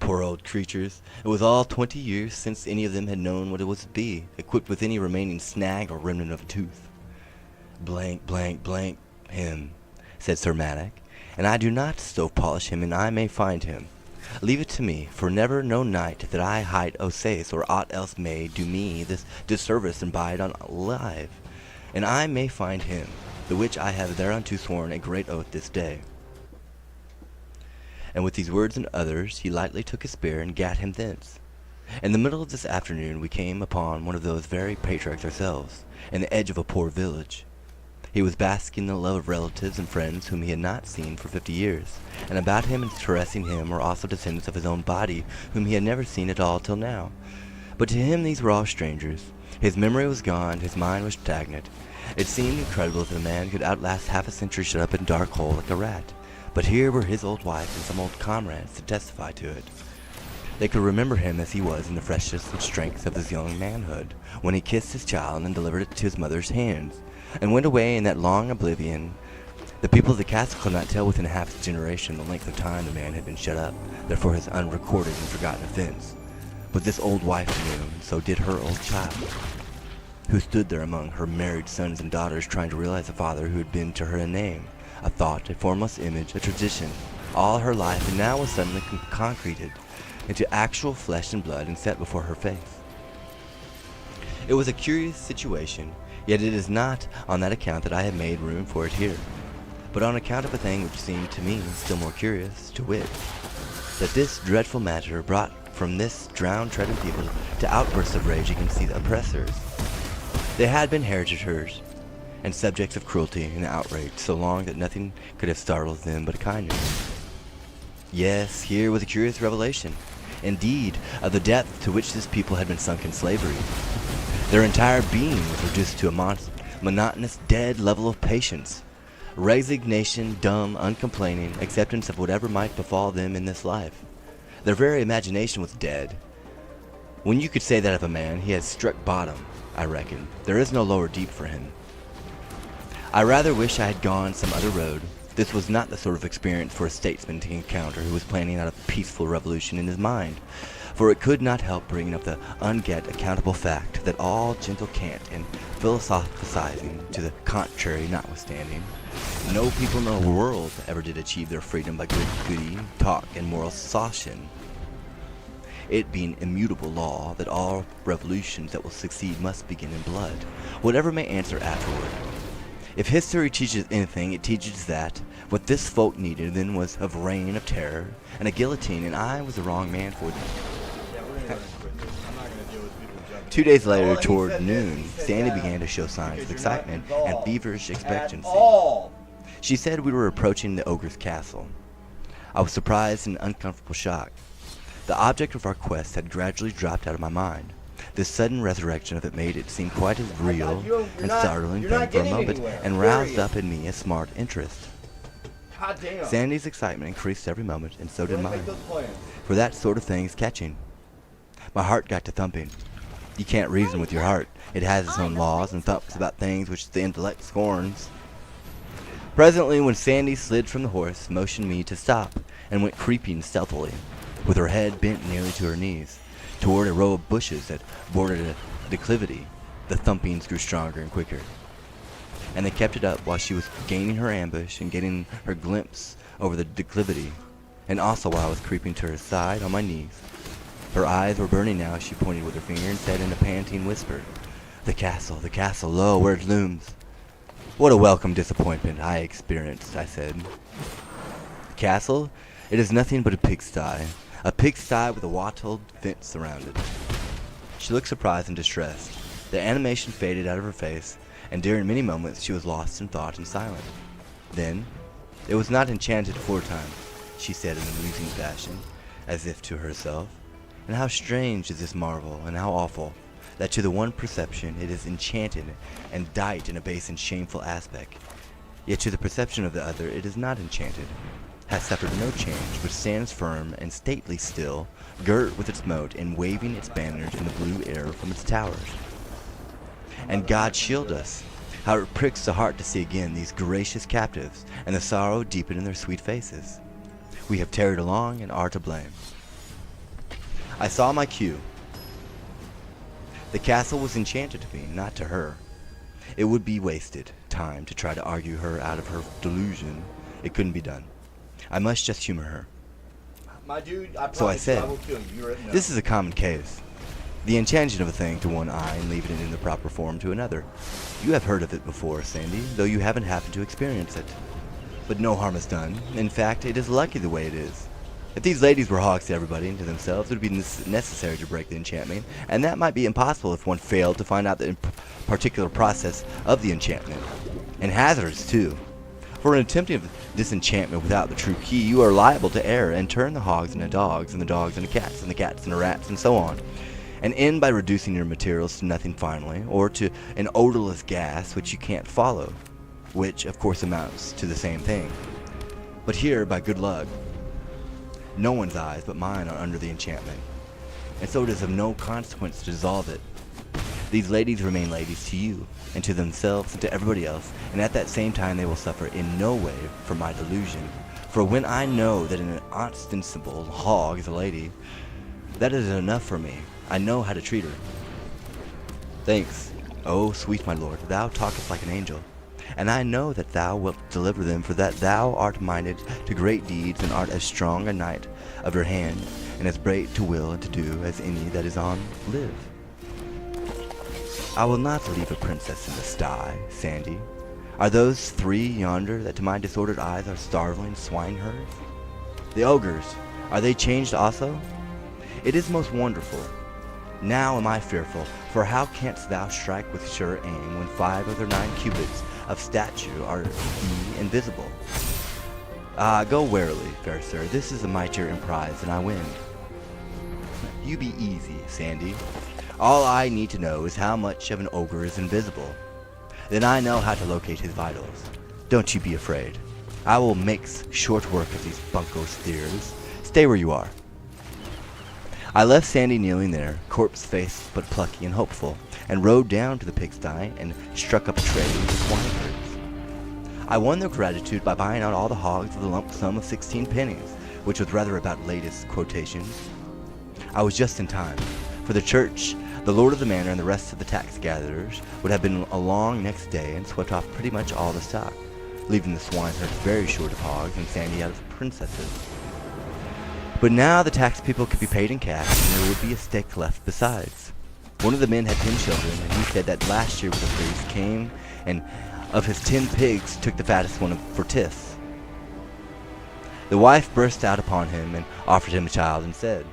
Poor old creatures, it was all 20 years since any of them had known what it was to be, equipped with any remaining snag or remnant of a tooth. Blank, blank, blank him, said Sir Maddock, and I do not stove polish him, and I may find him. Leave it to me, for never no knight that I hight Osace or aught else may do me this disservice and bide on alive, and I may find him, the which I have thereunto sworn a great oath this day. And with these words and others, he lightly took his spear and gat him thence. In the middle of this afternoon we came upon one of those very patriarchs ourselves, in the edge of a poor village. He was basking in the love of relatives and friends whom he had not seen for 50 years, and about him and caressing him were also descendants of his own body whom he had never seen at all till now. But to him these were all strangers. His memory was gone, his mind was stagnant. It seemed incredible that a man could outlast half a century shut up in a dark hole like a rat. But here were his old wife and some old comrades to testify to it. They could remember him as he was in the freshness and strength of his young manhood, when he kissed his child and delivered it to his mother's hands, and went away in that long oblivion. The people of the castle could not tell within half a generation the length of time the man had been shut up, therefore his unrecorded and forgotten offense. But this old wife knew, and so did her old child, who stood there among her married sons and daughters trying to realize a father who had been to her a name, a thought, a formless image, a tradition, all her life, and now was suddenly concreted into actual flesh and blood and set before her face. It was a curious situation, yet it is not on that account that I have made room for it here, but on account of a thing which seemed to me still more curious, to wit, that this dreadful matter brought from this drowned-treading people to outbursts of rage against these oppressors. They had been heritors and subjects of cruelty and outrage so long that nothing could have startled them but kindness. Yes, here was a curious revelation, indeed, of the depth to which this people had been sunk in slavery. Their entire being was reduced to a monotonous, dead level of patience, resignation, dumb, uncomplaining acceptance of whatever might befall them in this life. Their very imagination was dead. When you could say that of a man, he had struck bottom, I reckon. There is no lower deep for him. I rather wish I had gone some other road. This was not the sort of experience for a statesman to encounter who was planning out a peaceful revolution in his mind, for it could not help bringing up the unget accountable fact that all gentle cant and philosophizing to the contrary notwithstanding, no people in the world ever did achieve their freedom by goody talk and moral caution. It being immutable law that all revolutions that will succeed must begin in blood, whatever may answer afterward. If history teaches anything, it teaches that what this folk needed then was a reign of terror and a guillotine, and I was the wrong man for them. 2 days later, toward noon, Sandy began to show signs of excitement and feverish expectancy. She said we were approaching the ogre's castle. I was surprised and uncomfortable shock. The object of our quest had gradually dropped out of my mind. This sudden resurrection of it made it seem quite as real and startling thing for a moment, and roused up in me a smart interest. Sandy's excitement increased every moment, and so did mine, for that sort of thing is catching. My heart got to thumping. You can't reason with your heart. It has its own laws and thumps about things which the intellect scorns. Presently, when Sandy slid from the horse, motioned me to stop, and went creeping stealthily, with her head bent nearly to her knees, toward a row of bushes that bordered a declivity. The thumpings grew stronger and quicker, and they kept it up while she was gaining her ambush and getting her glimpse over the declivity, and also while I was creeping to her side on my knees. Her eyes were burning now as she pointed with her finger and said in a panting whisper, the castle, lo, where it looms." "What a welcome disappointment I experienced," I said. "The castle? It is nothing but a pigsty with a wattled fence around it." She looked surprised and distressed. The animation faded out of her face, and during many moments she was lost in thought and silent. Then, "It was not enchanted aforetime," she said in a musing fashion, as if to herself. "And how strange is this marvel, and how awful, that to the one perception it is enchanted and dight in a base and shameful aspect, yet to the perception of the other it is not enchanted, has suffered no change, but stands firm and stately still, girt with its moat and waving its banners in the blue air from its towers. And God shield us! How it pricks the heart to see again these gracious captives, and the sorrow deepen in their sweet faces. We have tarried along and are to blame." I saw my cue. The castle was enchanted to me, not to her. It would be wasted time to try to argue her out of her delusion. It couldn't be done. I must just humor her. My dude, I promise So I said, you I will kill you. You're a no. "This is a common case. The enchanting of a thing to one eye and leaving it in the proper form to another. You have heard of it before, Sandy, though you haven't happened to experience it. But no harm is done. In fact, it is lucky the way it is. If these ladies were hogs to everybody and to themselves, it would be necessary to break the enchantment, and that might be impossible if one failed to find out the particular process of the enchantment. And hazardous, too. For in attempting disenchantment without the true key, you are liable to err and turn the hogs into dogs, and the dogs into cats, and the cats into rats, and so on, and end by reducing your materials to nothing finally, or to an odorless gas which you can't follow, which, of course, amounts to the same thing. But here, by good luck, no one's eyes but mine are under the enchantment, and so it is of no consequence to dissolve it. These ladies remain ladies to you, and to themselves, and to everybody else, and at that same time they will suffer in no way from my delusion. For when I know that an ostensible hog is a lady, that is enough for me. I know how to treat her." "Thanks, oh sweet my lord, thou talkest like an angel. And I know that thou wilt deliver them, for that thou art minded to great deeds, and art as strong a knight of your hand, and as great to will and to do as any that is on live. I will not leave a princess in the sty, Sandy. Are those three yonder that to my disordered eyes are starveling swineherds? The ogres, are they changed also? It is most wonderful. Now am I fearful, for how canst thou strike with sure aim when 5 of their 9 cubits of stature are invisible? Ah, go warily, fair sir, this is a mightier emprise than I win. You be easy, Sandy. All I need to know is how much of an ogre is invisible. Then I know how to locate his vitals. Don't you be afraid. I will make short work of these bunco steers. Stay where you are. I left Sandy kneeling there, corpse-faced but plucky and hopeful, and rode down to the pigsty and struck up a trade with the swineherds. I won their gratitude by buying out all the hogs for the lump sum of 16 pennies, which was rather about latest quotations. I was just in time, for the church, the lord of the manor, and the rest of the tax gatherers would have been along next day and swept off pretty much all the stock, leaving the swineherds very short of hogs and Sandy out of princesses. But now the tax people could be paid in cash, and there would be a stake left besides. One of the men had 10 children, and he said that last year with the priest came and of his 10 pigs took the fattest one for tithes. The wife burst out upon him and offered him a child and said,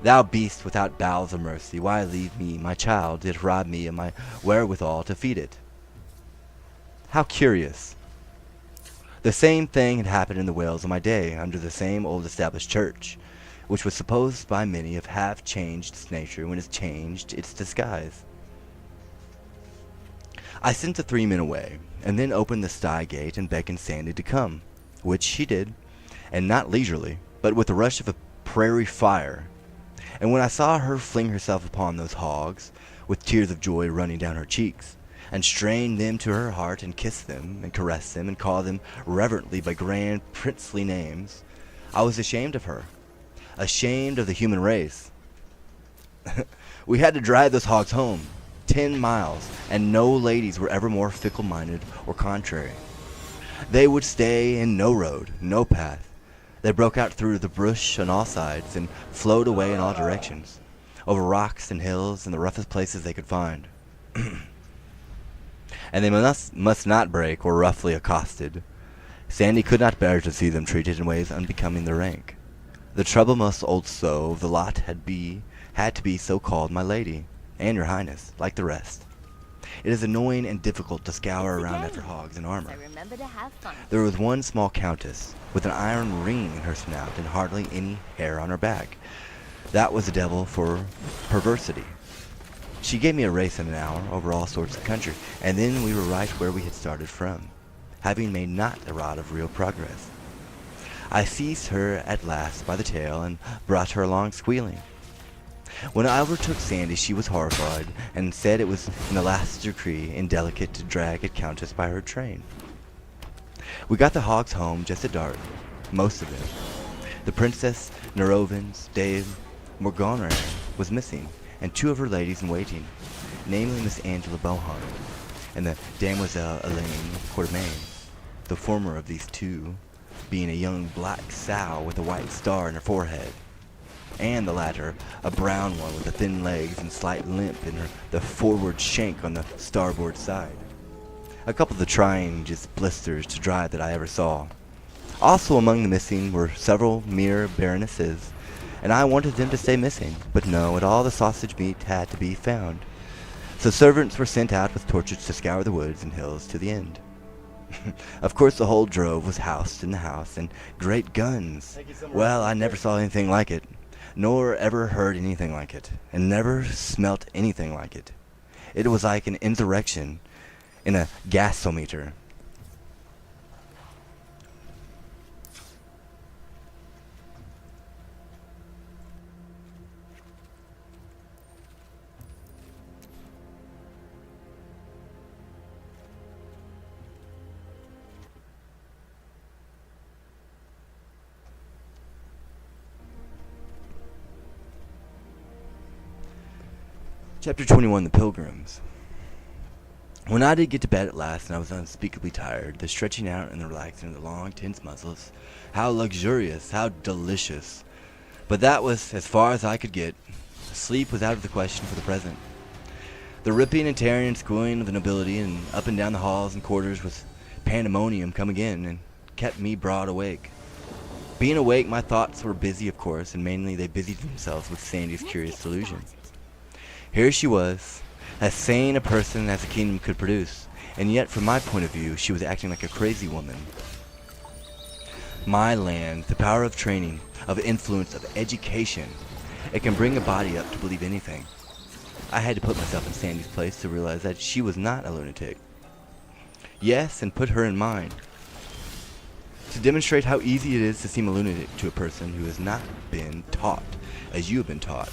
"Thou beast without bowels of mercy, why leave me my child, yet rob me of my wherewithal to feed it?" How curious. The same thing had happened in the Wales of my day, under the same old established church, which was supposed by many of have changed its nature when it changed its disguise. I sent the 3 men away, and then opened the sty gate and beckoned Sandy to come, which she did, and not leisurely, but with the rush of a prairie fire. And when I saw her fling herself upon those hogs, with tears of joy running down her cheeks, and strain them to her heart, and kiss them, and caress them, and call them reverently by grand princely names, I was ashamed of her, ashamed of the human race. We had to drive those hogs home, 10 miles, and no ladies were ever more fickle-minded or contrary. They would stay in no road, no path. They broke out through the brush on all sides and flowed away in all directions, over rocks and hills and the roughest places they could find. And they must not break or roughly accosted. Sandy could not bear to see them treated in ways unbecoming their rank. The troublemost old soul of the lot had to be so called my lady, and your highness, like the rest. It is annoying and difficult to scour around after hogs in armor. Remember to have fun. There was one small countess, with an iron ring in her snout and hardly any hair on her back. That was the devil for perversity. She gave me a race in an hour over all sorts of country, and then we were right where we had started from, having made not a rod of real progress. I seized her at last by the tail and brought her along squealing. When I overtook Sandy, she was horrified, and said it was in the last degree indelicate to drag a countess by her train. We got the hogs home just at dark, most of them. The Princess Nerovens de Morgana was missing, and two of her ladies-in-waiting, namely Miss Angela Bohan and the Damoiselle Elaine Courtemain, the former of these two being a young black sow with a white star in her forehead, and the latter a brown one with the thin legs and slight limp in the forward shank on the starboard side. A couple of the tryingest blisters to drive that I ever saw. Also among the missing were several mere baronesses, and I wanted them to stay missing, but no, at all the sausage meat had to be found. So servants were sent out with torches to scour the woods and hills to the end. Of course the whole drove was housed in the house, and great guns. Well, I never saw anything like it, nor ever heard anything like it, and never smelt anything like it. It was like an insurrection in a gasometer. Chapter 21, The Pilgrims. When I did get to bed at last and I was unspeakably tired, the stretching out and the relaxing of the long, tense muscles, how luxurious, how delicious. But that was as far as I could get. Sleep was out of the question for the present. The ripping and tearing and squealing of the nobility and up and down the halls and corridors was pandemonium come again and kept me broad awake. Being awake, my thoughts were busy, of course, and mainly they busied themselves with Sandy's curious delusion. Here she was, as sane a person as the kingdom could produce, and yet from my point of view she was acting like a crazy woman. My land, the power of training, of influence, of education, it can bring a body up to believe anything. I had to put myself in Sandy's place to realize that she was not a lunatic. Yes, and put her in mine. To demonstrate how easy it is to seem a lunatic to a person who has not been taught as you have been taught.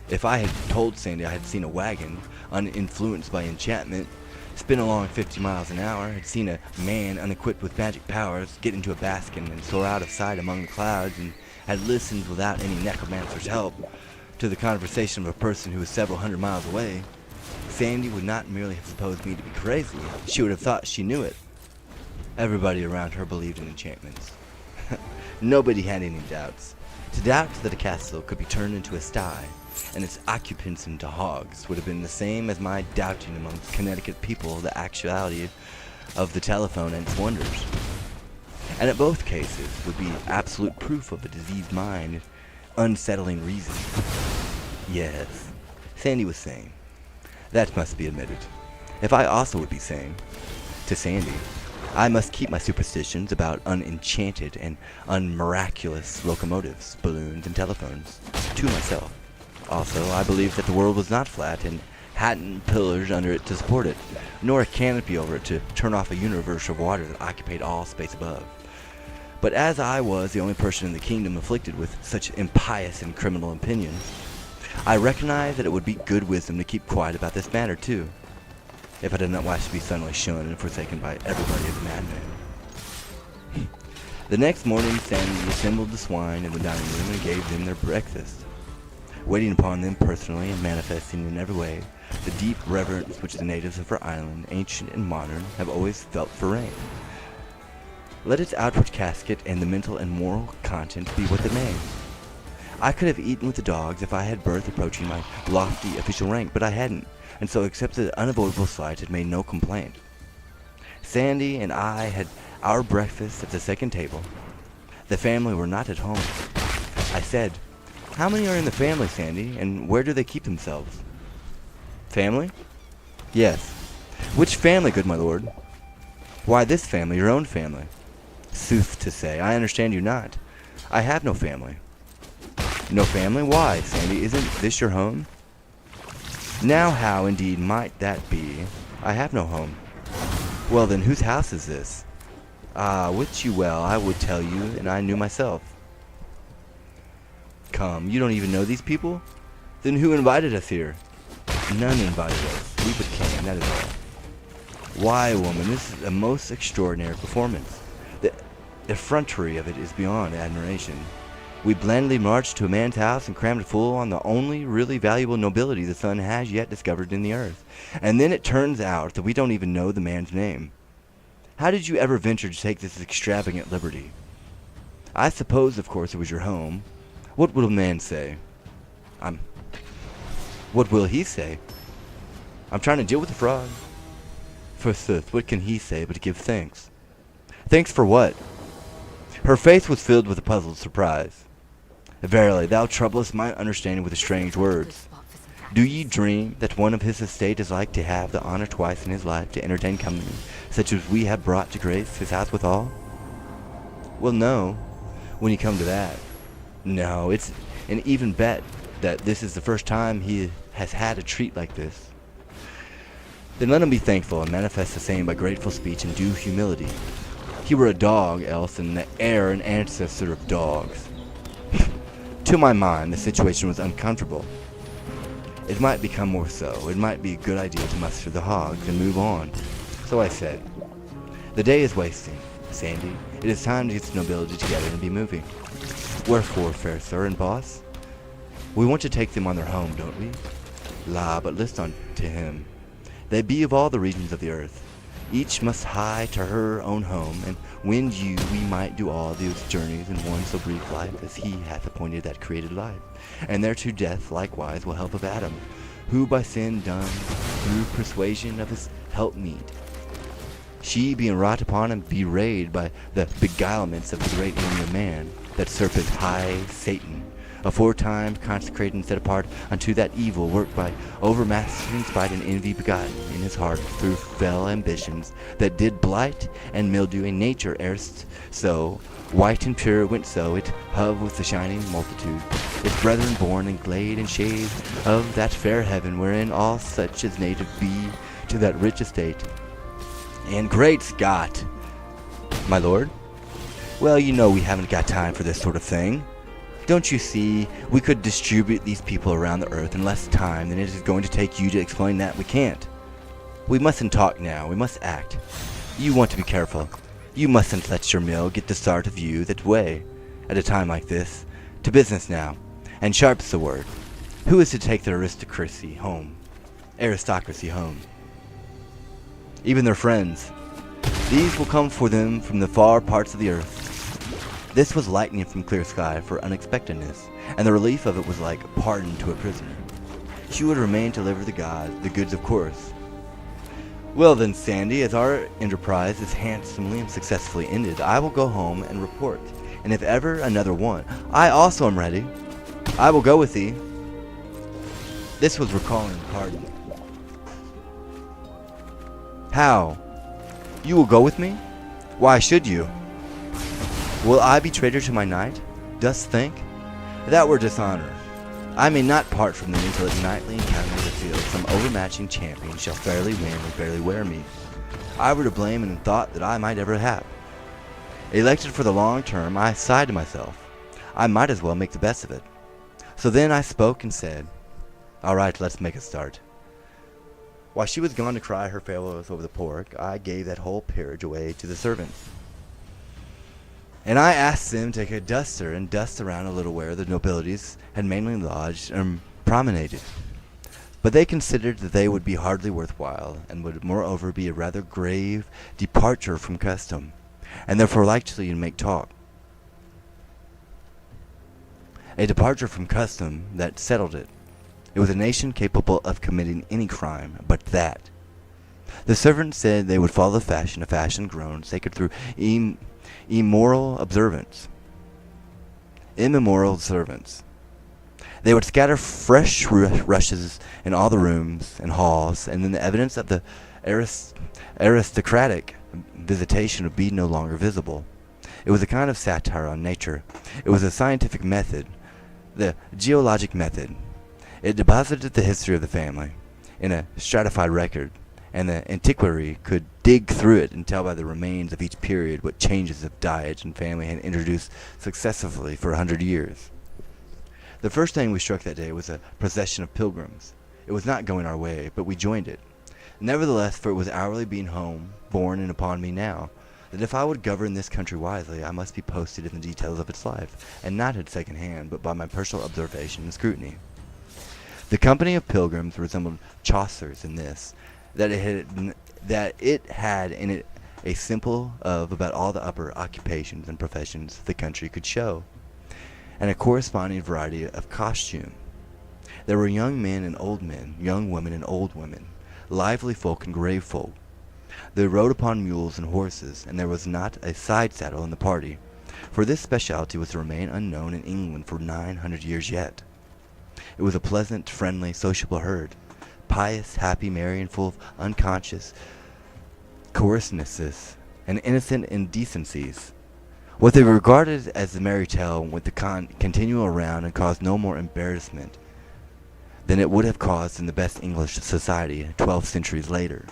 If I had told Sandy I had seen a wagon, uninfluenced by enchantment, spin along 50 miles an hour, had seen a man unequipped with magic powers get into a basket and soar out of sight among the clouds, and had listened without any necromancer's help to the conversation of a person who was several hundred miles away, Sandy would not merely have supposed me to be crazy, she would have thought she knew it. Everybody around her believed in enchantments. Nobody had any doubts. To doubt that a castle could be turned into a sty, and its occupants into hogs, would have been the same as my doubting among Connecticut people the actuality of the telephone and its wonders. And in both cases would be absolute proof of a diseased mind, unsettling reason. Yes, Sandy was sane. That must be admitted. If I also would be sane, to Sandy, I must keep my superstitions about unenchanted and unmiraculous locomotives, balloons, and telephones to myself. Also, I believed that the world was not flat and hadn't pillars under it to support it, nor a canopy over it to turn off a universe of water that occupied all space above. But as I was the only person in the kingdom afflicted with such impious and criminal opinions, I recognized that it would be good wisdom to keep quiet about this matter too, if I did not wish to be suddenly shunned and forsaken by everybody as a madman. The next morning, Sandy assembled the swine in the dining room and gave them their breakfast, waiting upon them personally and manifesting in every way the deep reverence which the natives of her island, ancient and modern, have always felt for rain. Let its outward casket and the mental and moral content be what they may. I could have eaten with the dogs if I had birth approaching my lofty official rank, but I hadn't, and so accepted the unavoidable slight and made no complaint. Sandy and I had our breakfast at the second table. The family were not at home. I said, "How many are in the family, Sandy, and where do they keep themselves?" "Family?" "Yes." "Which family, good my lord?" "Why, this family, your own family." "Sooth to say, I understand you not. I have no family." "No family? Why, Sandy, isn't this your home?" "Now how, indeed, might that be? I have no home." "Well, then, whose house is this?" "Ah, wit you well, I would tell you, and I knew myself." "Come, you don't even know these people? Then who invited us here?" "None invited us. We but came, that is all." "Why, woman, this is a most extraordinary performance. The effrontery of it is beyond admiration. We blandly marched to a man's house and crammed it full on the only really valuable nobility the sun has yet discovered in the earth. And then it turns out that we don't even know the man's name. How did you ever venture to take this extravagant liberty? I suppose, of course, it was your home. What will a man say?" "What will he say?" "I'm trying to deal with the fraud." "Forsooth, what can he say but give thanks?" "Thanks for what?" Her face was filled with a puzzled surprise. "Verily, thou troublest my understanding with strange words. Do ye dream that one of his estate is like to have the honor twice in his life to entertain company, such as we have brought to grace his house withal?" "Well, no, when you come to that. No, it's an even bet that this is the first time he has had a treat like this." "Then let him be thankful, and manifest the same by grateful speech and due humility. He were a dog, else, and the heir and ancestor of dogs." To my mind, the situation was uncomfortable. It might become more so. It might be a good idea to muster the hogs and move on. So I said, "The day is wasting, Sandy. It is time to get the nobility together and be moving. Wherefore, fair sir and boss? We want to take them on their home, don't we? La, but listen to him. They be of all the regions of the earth. Each must hie to her own home, and when we might do all those journeys in one so brief life as he hath appointed that created life. And thereto death likewise will help of Adam, who by sin done through persuasion of his helpmeet, she being wrought upon and bewrayed by the beguilements of the great enemy of man, that serpent high Satan, aforetime consecrated and set apart unto that evil work by overmastering spite and envy begotten in his heart through fell ambitions that did blight and mildew a nature erst so white and pure went so it hove with the shining multitude, its brethren born and glade and shade of that fair heaven wherein all such as native be to that rich estate. And great Scott, my lord, well, you know we haven't got time for this sort of thing. Don't you see, we could distribute these people around the earth in less time than it is going to take you to explain that. We can't. We mustn't talk now, we must act. You want to be careful. You mustn't let your mill get the start of you that way, at a time like this. To business now, and sharp's the word. Who is to take their aristocracy home? Aristocracy home. Even their friends. These will come for them from the far parts of the earth. This was lightning from clear sky for unexpectedness, and the relief of it was like pardon to a prisoner. She would remain to deliver the goods, of course. Well then, Sandy, as our enterprise is handsomely and successfully ended, I will go home and report, and if ever another one, I also am ready. I will go with thee. This was recalling pardon. How? You will go with me? Why should you? Will I be traitor to my knight? Dost think? That were dishonor. I may not part from thee until at nightly encounter in the field some overmatching champion shall fairly win or fairly wear me. I were to blame in thought that I might ever have. Elected for the long term, I sighed to myself, I might as well make the best of it. So then I spoke and said, all right, let's make a start. While she was gone to cry her farewells over the pork, I gave that whole peerage away to the servants. And I asked them to take a duster and dust around a little where the nobilities had mainly lodged and promenaded. But they considered that they would be hardly worthwhile, and would moreover be a rather grave departure from custom. and therefore likely to make talk. A departure from custom that settled it. It was a nation capable of committing any crime but that. The servants said they would follow fashion, a fashion grown sacred through immemorial observance. They would scatter fresh rushes in all the rooms and halls, and then the evidence of the aristocratic visitation would be no longer visible. It was a kind of satire on nature. It was a scientific method, the geologic method. It deposited the history of the family in a stratified record, and the antiquary could dig through it and tell by the remains of each period what changes of diet and family had introduced successively for 100 years. The first thing we struck that day was a procession of pilgrims. It was not going our way, but we joined it. Nevertheless, for it was hourly being home, born in upon me now, that if I would govern this country wisely, I must be posted in the details of its life, and not at second hand, but by my personal observation and scrutiny. The company of pilgrims resembled Chaucer's in this, that it had in it a sample of about all the upper occupations and professions the country could show, and a corresponding variety of costume. There were young men and old men, young women and old women, lively folk and grave folk. They rode upon mules and horses, and there was not a side saddle in the party, for this specialty was to remain unknown in England for 900 years yet. It was a pleasant, friendly, sociable herd, pious, happy, merry, and full of unconscious coarsenesses and innocent indecencies. What they regarded as the merry tale went to continue around and caused no more embarrassment than it would have caused in the best English society 12 centuries later.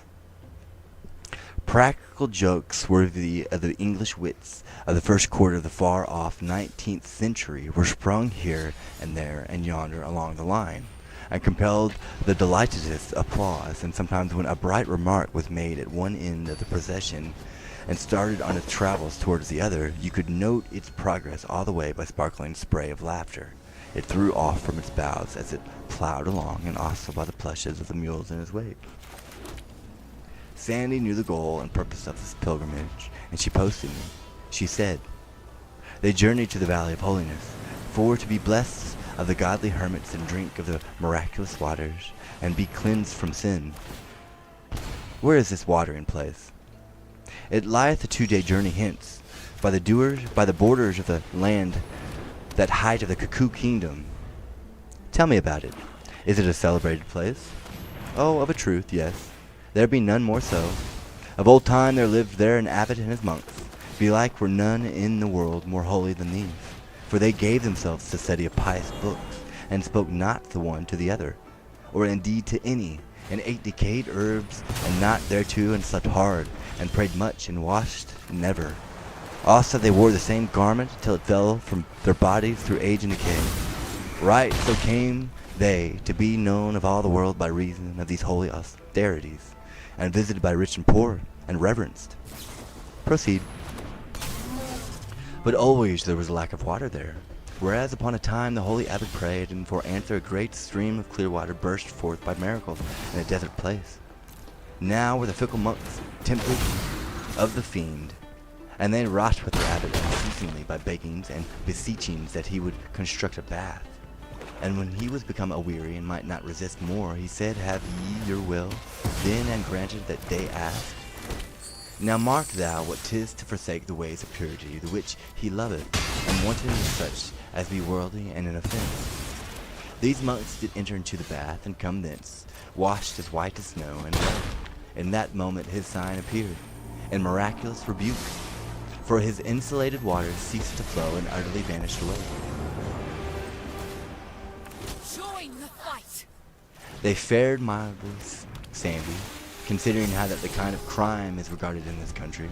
Practical jokes worthy of the English wits of the first quarter of the far-off 19th century were sprung here and there and yonder along the line, and compelled the delightedest applause, and sometimes when a bright remark was made at one end of the procession and started on its travels towards the other, you could note its progress all the way by sparkling spray of laughter it threw off from its boughs as it plowed along, and also by the plushes of the mules in his wake. Sandy knew the goal and purpose of this pilgrimage, and she posted me. She said, "They journeyed to the Valley of Holiness, for to be blessed of the godly hermits and drink of the miraculous waters, and be cleansed from sin." Where is this watering place? It lieth a 2-day journey hence, by the borders of the land, that height of the Cuckoo Kingdom. Tell me about it. Is it a celebrated place? Oh, of a truth, yes. There be none more so. Of old time there lived there an abbot and his monks. Belike were none in the world more holy than these, for they gave themselves to study of pious books, and spoke not the one to the other, or indeed to any, and ate decayed herbs, and not thereto, and slept hard, and prayed much, and washed never. Also they wore the same garment till it fell from their bodies through age and decay. Right so came they to be known of all the world by reason of these holy austerities, and visited by rich and poor, and reverenced. Proceed. But always there was a lack of water there, whereas upon a time the holy abbot prayed, and for answer a great stream of clear water burst forth by miracle in a desert place. Now were the fickle monks tempted of the fiend, and they wrought with the abbot unceasingly by beggings and beseechings that he would construct a bath. And when he was become aweary and might not resist more, he said, "Have ye your will?" Then and granted that they asked. Now mark thou what 'tis to forsake the ways of purity, the which he loveth, and wanted in such as be worldly and in offence. These monks did enter into the bath, and come thence, washed as white as snow, and in that moment his sign appeared, in miraculous rebuke, for his insulated waters ceased to flow and utterly vanished away. Join the fight! They fared mildly, Sandy, considering how that the kind of crime is regarded in this country.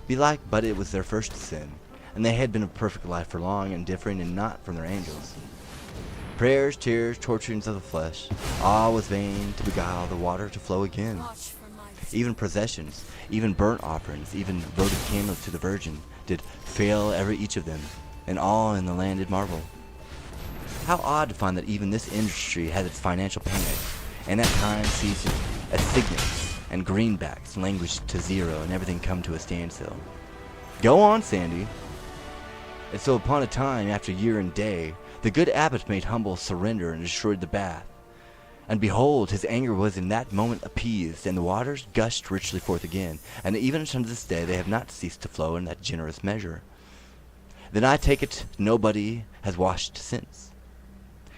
Belike, but it was their first sin, and they had been a perfect life for long, and differing in naught from their angels. Prayers, tears, torturings of the flesh, all was vain to beguile the water to flow again. Watch for my Even processions, even burnt offerings, even votive candles to the Virgin, did fail every each of them, and all in the land did marvel. How odd to find that even this industry had its financial panic, and at times seized assignats and greenbacks languished to zero, and everything come to a standstill. Go on, Sandy. And so upon a time, after year and day, the good abbot made humble surrender and destroyed the bath. And behold, his anger was in that moment appeased, and the waters gushed richly forth again, and even unto this day they have not ceased to flow in that generous measure. Then I take it nobody has washed since.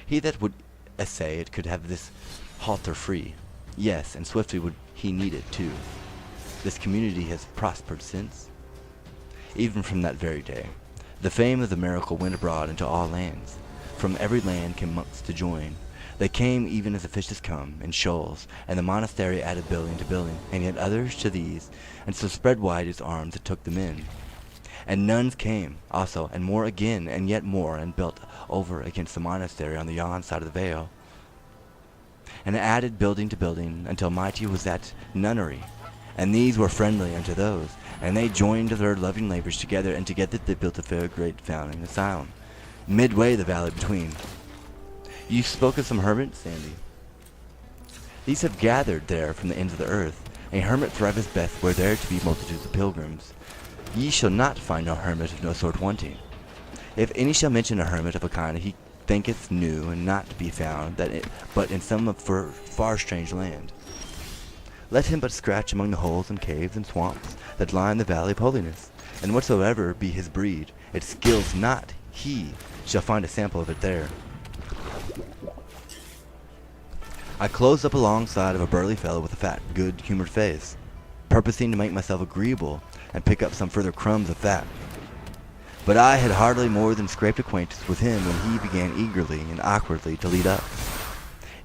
He that would essay it could have this halter free. Yes, and swiftly would he need it too. This community has prospered since. Even from that very day, the fame of the miracle went abroad into all lands. From every land came monks to join. They came even as the fishes come, in shoals, and the monastery added building to building, and yet others to these, and so spread wide his arms that took them in. And nuns came also, and more again, and yet more, and built over against the monastery on the yon side of the vale, and added building to building, until mighty was that nunnery, and these were friendly unto those, and they joined their loving labors together, and together they built a fair great founding asylum, midway the valley between. You spoke of some hermits, Sandy. These have gathered there from the ends of the earth. A hermit thriveth best where there to be multitudes of pilgrims. Ye shall not find no hermit of no sort wanting. If any shall mention a hermit of a kind he thinketh new and not to be found, but in some far strange land. Let him but scratch among the holes and caves and swamps that line the valley of holiness, and whatsoever be his breed, it skills not, he shall find a sample of it there. I closed up alongside of a burly fellow with a fat, good-humored face, purposing to make myself agreeable and pick up some further crumbs of fat. But I had hardly more than scraped acquaintance with him when he began eagerly and awkwardly to lead up,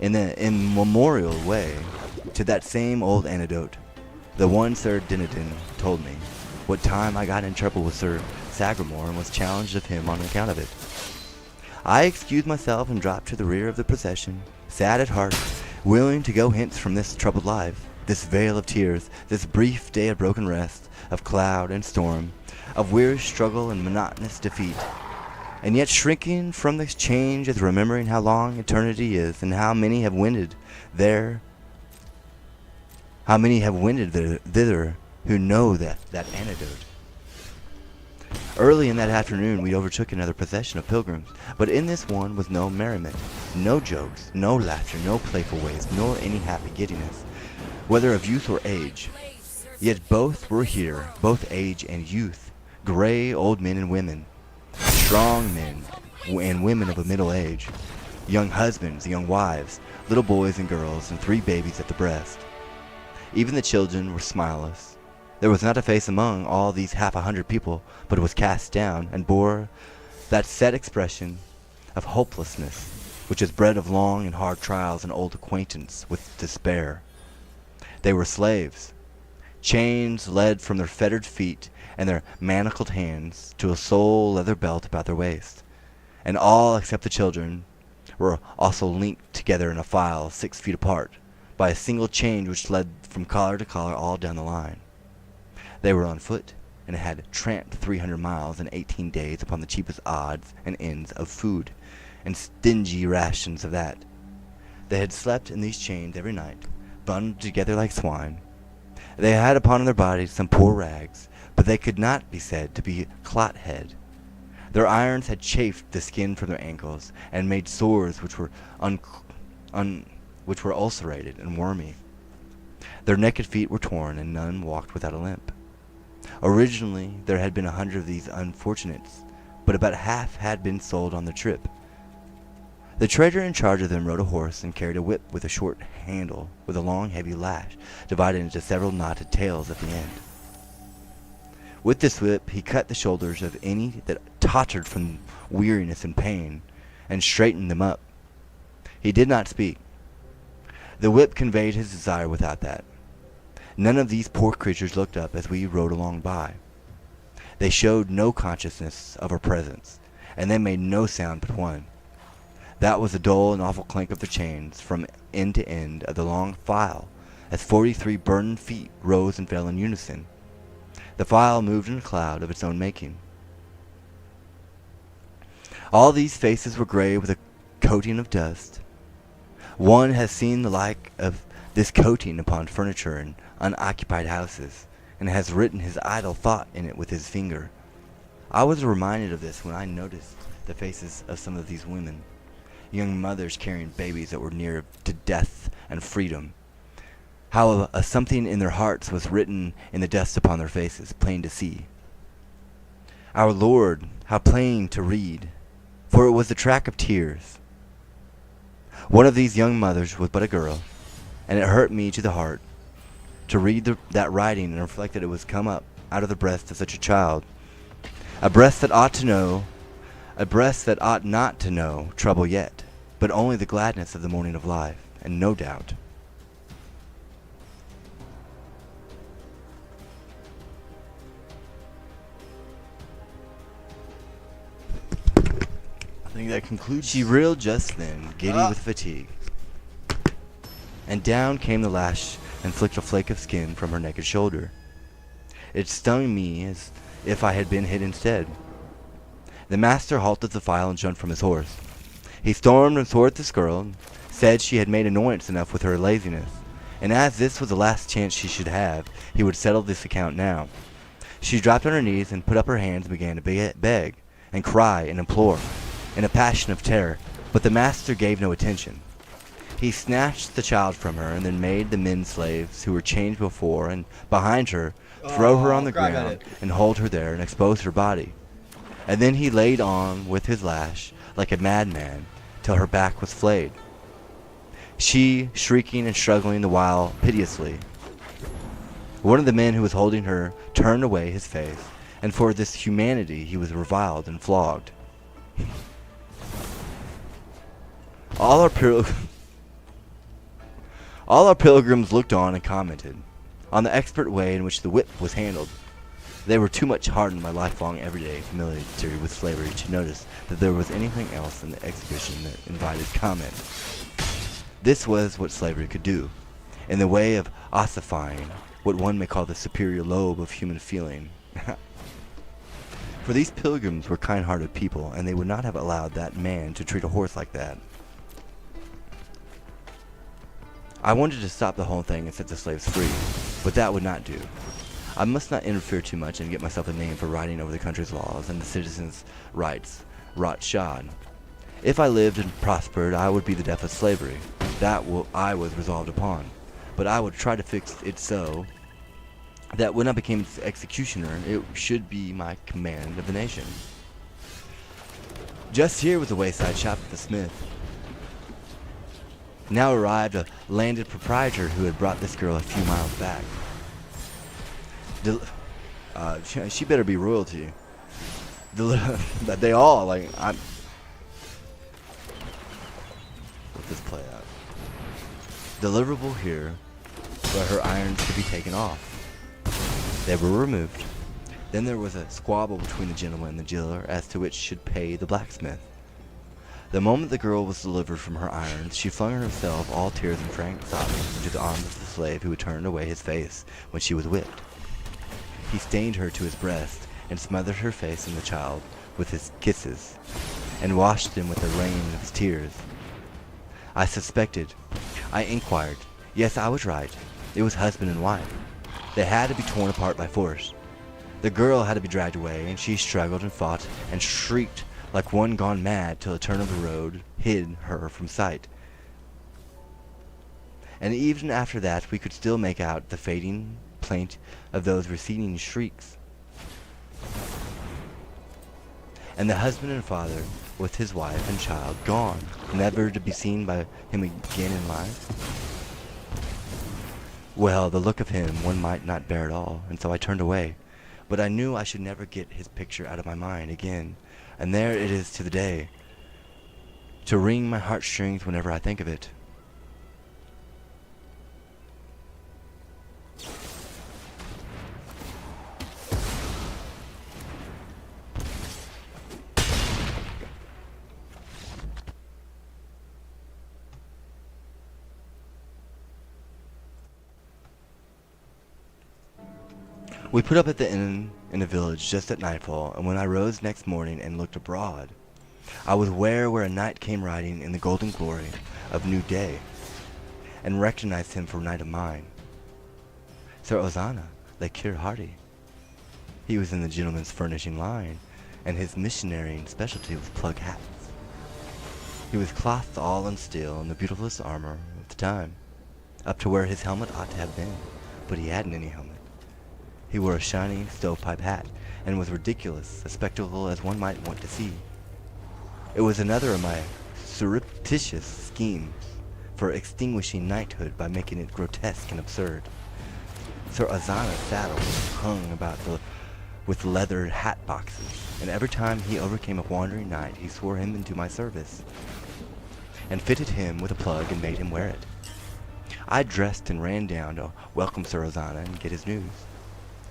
in an immemorial way, to that same old anecdote, the one Sir Dinadan told me, what time I got in trouble with Sir Sagramore and was challenged of him on account of it. I excused myself and dropped to the rear of the procession, sad at heart, willing to go hence from this troubled life, this vale of tears, this brief day of broken rest, of cloud and storm, of weary struggle and monotonous defeat, and yet shrinking from this change as remembering how long eternity is, and how many have wended thither who know that antidote. Early in that afternoon we overtook another procession of pilgrims, but in this one was no merriment, no jokes, no laughter, no playful ways, nor any happy giddiness, whether of youth or age. Yet both were here, both age and youth, gray old men and women, strong men and women of a middle age, young husbands, young wives, little boys and girls, and 3 babies at the breast. Even the children were smileless. There was not a face among all these 100 people but was cast down, and bore that set expression of hopelessness which is bred of long and hard trials and old acquaintance with despair. They were slaves. Chains led from their fettered feet and their manacled hands to a sole leather belt about their waist, and all except the children were also linked together in a file 6 feet apart by a single chain which led from collar to collar all down the line. They were on foot, and had tramped 300 miles in 18 days upon the cheapest odds and ends of food, and stingy rations of that. They had slept in these chains every night, bundled together like swine. They had upon their bodies some poor rags, but they could not be said to be clot-head. Their irons had chafed the skin from their ankles, and made sores which were ulcerated and wormy. Their naked feet were torn, and none walked without a limp. Originally there had been 100 of these unfortunates, but about half had been sold on the trip. The trader in charge of them rode a horse and carried a whip with a short handle with a long heavy lash divided into several knotted tails at the end. With this whip he cut the shoulders of any that tottered from weariness and pain, and straightened them up. He did not speak. The whip conveyed his desire without that. None of these poor creatures looked up as we rode along by. They showed no consciousness of our presence, and they made no sound but one. That was the dull and awful clank of the chains from end to end of the long file, as 43 burdened feet rose and fell in unison. The file moved in a cloud of its own making. All these faces were gray with a coating of dust. One has seen the like of this coating upon furniture in unoccupied houses, and has written his idle thought in it with his finger. I was reminded of this when I noticed the faces of some of these women, young mothers carrying babies that were near to death and freedom. How a something in their hearts was written in the dust upon their faces, plain to see. Our Lord, how plain to read, for it was the track of tears. One of these young mothers was but a girl, and it hurt me to the heart to read that writing and reflect that it was come up out of the breast of such a child, a breast that ought to know, a breast that ought not to know trouble yet, but only the gladness of the morning of life, and no doubt. I think that concludes. She reeled just then, giddy with fatigue, and down came the lash and flicked a flake of skin from her naked shoulder. It stung me as if I had been hit instead. The master halted the file and jumped from his horse. He stormed and swore at this girl, and said she had made annoyance enough with her laziness, and as this was the last chance she should have, he would settle this account now. She dropped on her knees and put up her hands and began to beg and cry and implore in a passion of terror, but the master gave no attention. He snatched the child from her and then made the men slaves who were chained before and behind her throw her on the ground and hold her there and expose her body. And then he laid on with his lash like a madman till her back was flayed, she shrieking and struggling the while piteously. One of the men who was holding her turned away his face, and for this humanity he was reviled and flogged. All our pilgrims looked on and commented on the expert way in which the whip was handled. They were too much hardened by lifelong everyday familiarity with slavery to notice that there was anything else in the exhibition that invited comment. This was what slavery could do, in the way of ossifying what one may call the superior lobe of human feeling. For these pilgrims were kind-hearted people, and they would not have allowed that man to treat a horse like that. I wanted to stop the whole thing and set the slaves free, but that would not do. I must not interfere too much and get myself a name for riding over the country's laws and the citizens' rights, rot shod. If I lived and prospered, I would be the death of slavery. That I was resolved upon. But I would try to fix it so that when I became its executioner, it should be my command of the nation. Just here was a wayside shop at the smith. Now arrived a landed proprietor who had brought this girl a few miles back. She better be royalty. They all, like, let this play out. Deliverable here, but her irons could be taken off. They were removed. Then there was a squabble between the gentleman and the jailer as to which should pay the blacksmith. The moment the girl was delivered from her irons, she flung herself, all tears and frank sobbing, into the arms of the slave who had turned away his face when she was whipped. He stained her to his breast, and smothered her face and the child with his kisses, and washed them with the rain of his tears. I suspected. I inquired. Yes, I was right. It was husband and wife. They had to be torn apart by force. The girl had to be dragged away, and she struggled and fought and shrieked like one gone mad till a turn of the road hid her from sight. And even after that we could still make out the fading plaint of those receding shrieks. And the husband and father, with his wife and child, gone, never to be seen by him again in life. Well, the look of him one might not bear at all, and so I turned away. But I knew I should never get his picture out of my mind again, and there it is to the day, to wring my heartstrings whenever I think of it. We put up at the inn in the village just at nightfall, and when I rose next morning and looked abroad, I was where a knight came riding in the golden glory of new day, and recognized him for a knight of mine. Sir Ozana, Le Cure Hardy. He was in the gentleman's furnishing line, and his missionary specialty was plug hats. He was clothed all in steel in the beautifulest armor of the time, up to where his helmet ought to have been, but he hadn't any helmet. He wore a shiny stovepipe hat, and was ridiculous, a spectacle as one might want to see. It was another of my surreptitious schemes for extinguishing knighthood by making it grotesque and absurd. Sir Ozana's saddle was hung about with leather hat boxes, and every time he overcame a wandering knight, he swore him into my service, and fitted him with a plug and made him wear it. I dressed and ran down to welcome Sir Ozana and get his news.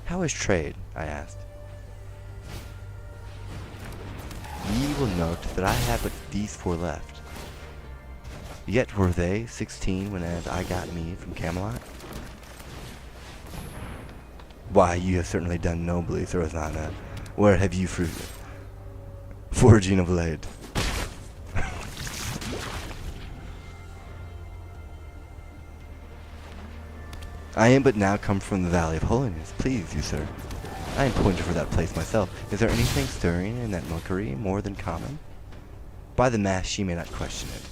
"How is trade?" I asked. "Ye will note that I have but these 4 left. Yet were they 16 when as I got me from Camelot?" "Why, you have certainly done nobly, Sir Ozana. Where have you foraging of late?" "I am but now come from the Valley of Holiness, please you, sir. I am pointed for that place myself. Is there anything stirring in that milkery more than common? By the mass ye may not question it.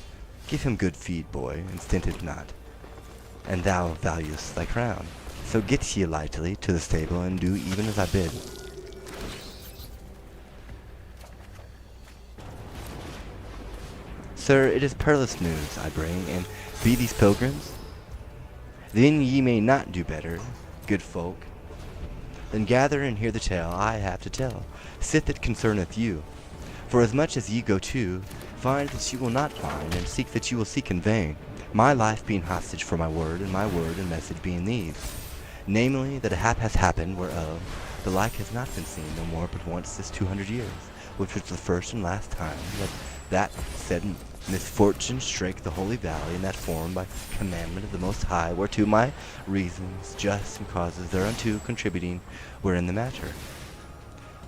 Give him good feed, boy, and stint it not. And thou valuest thy crown. So get ye lightly to the stable, and do even as I bid." "Sir, it is perilous news I bring, and be these pilgrims? Then ye may not do better, good folk. Then gather and hear the tale I have to tell, sith it concerneth you. For as much as ye go to, find that ye will not find, and seek that ye will seek in vain, my life being hostage for my word, and my word and message being these. Namely, that a hap has happened, whereof the like has not been seen no more but once this 200 years, which was the first and last time that said misfortune strake the holy valley in that form by commandment of the Most High, whereto my reasons, just and causes thereunto contributing, were in the matter.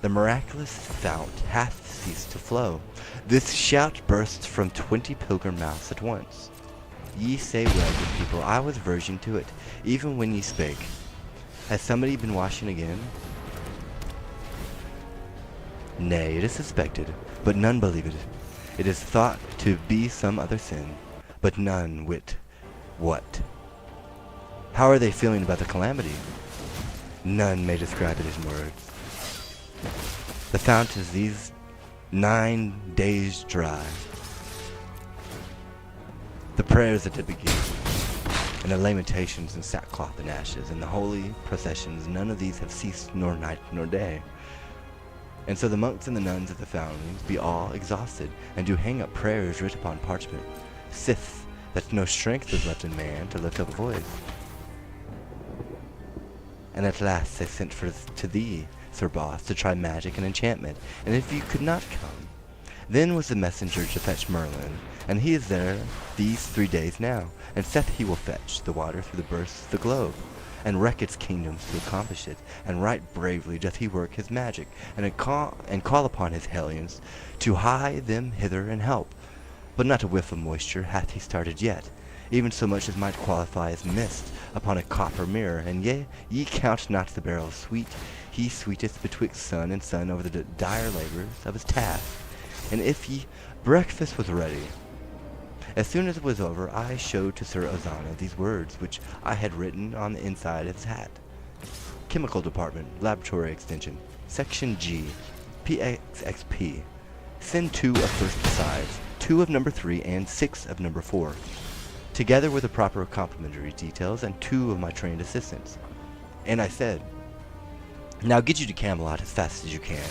The miraculous fount hath ceased to flow. This shout bursts from 20 pilgrim mouths at once. Ye say well, good people, I was verging to it, even when ye spake. Has somebody been washing again? Nay, it is suspected, but none believe it. It is thought to be some other sin, but none wit what. How are they feeling about the calamity? None may describe it in words. The fount is these 9 days dry. The prayers at the beginning, and the lamentations and sackcloth and ashes, and the holy processions, none of these have ceased nor night nor day. And so the monks and the nuns at the fountains be all exhausted, and do hang up prayers writ upon parchment, sith that no strength is left in man to lift up a voice. And at last they sent to thee, Sir Boss, to try magic and enchantment, and if you could not come, then was the messenger to fetch Merlin, and he is there these 3 days now, and saith he will fetch the water through the bursts of the globe, and wreck its kingdoms to accomplish it, and right bravely doth he work his magic, and call upon his hellions to hie them hither and help. But not a whiff of moisture hath he started yet, even so much as might qualify as mist upon a copper mirror, and ye count not the barrel sweet, he sweeteth betwixt sun and sun over the dire labors of his task. And if ye breakfast was ready, as soon as it was over, I showed to Sir Ozana these words, which I had written on the inside of his hat. Chemical Department, Laboratory Extension, Section G, PXXP. Send 2 of first size, 2 of number 3, and 6 of number 4. Together with the proper complimentary details and 2 of my trained assistants. And I said, now get you to Camelot as fast as you can.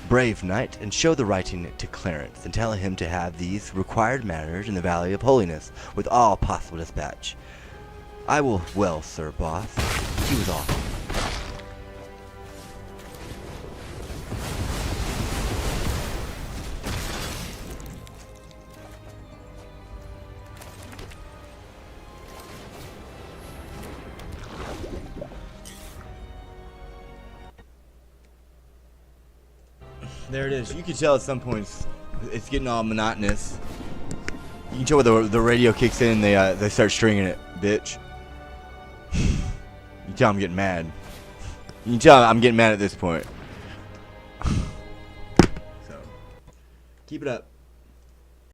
Brave knight, and show the writing to Clarence, and tell him to have these required matters in the Valley of Holiness, with all possible dispatch. I will, well, Sir Boss. He was awesome. There it is. You can tell at some points it's getting all monotonous. You can tell where the radio kicks in, they start stringing it, bitch. You tell I'm getting mad. You can tell I'm getting mad at this point. So, keep it up.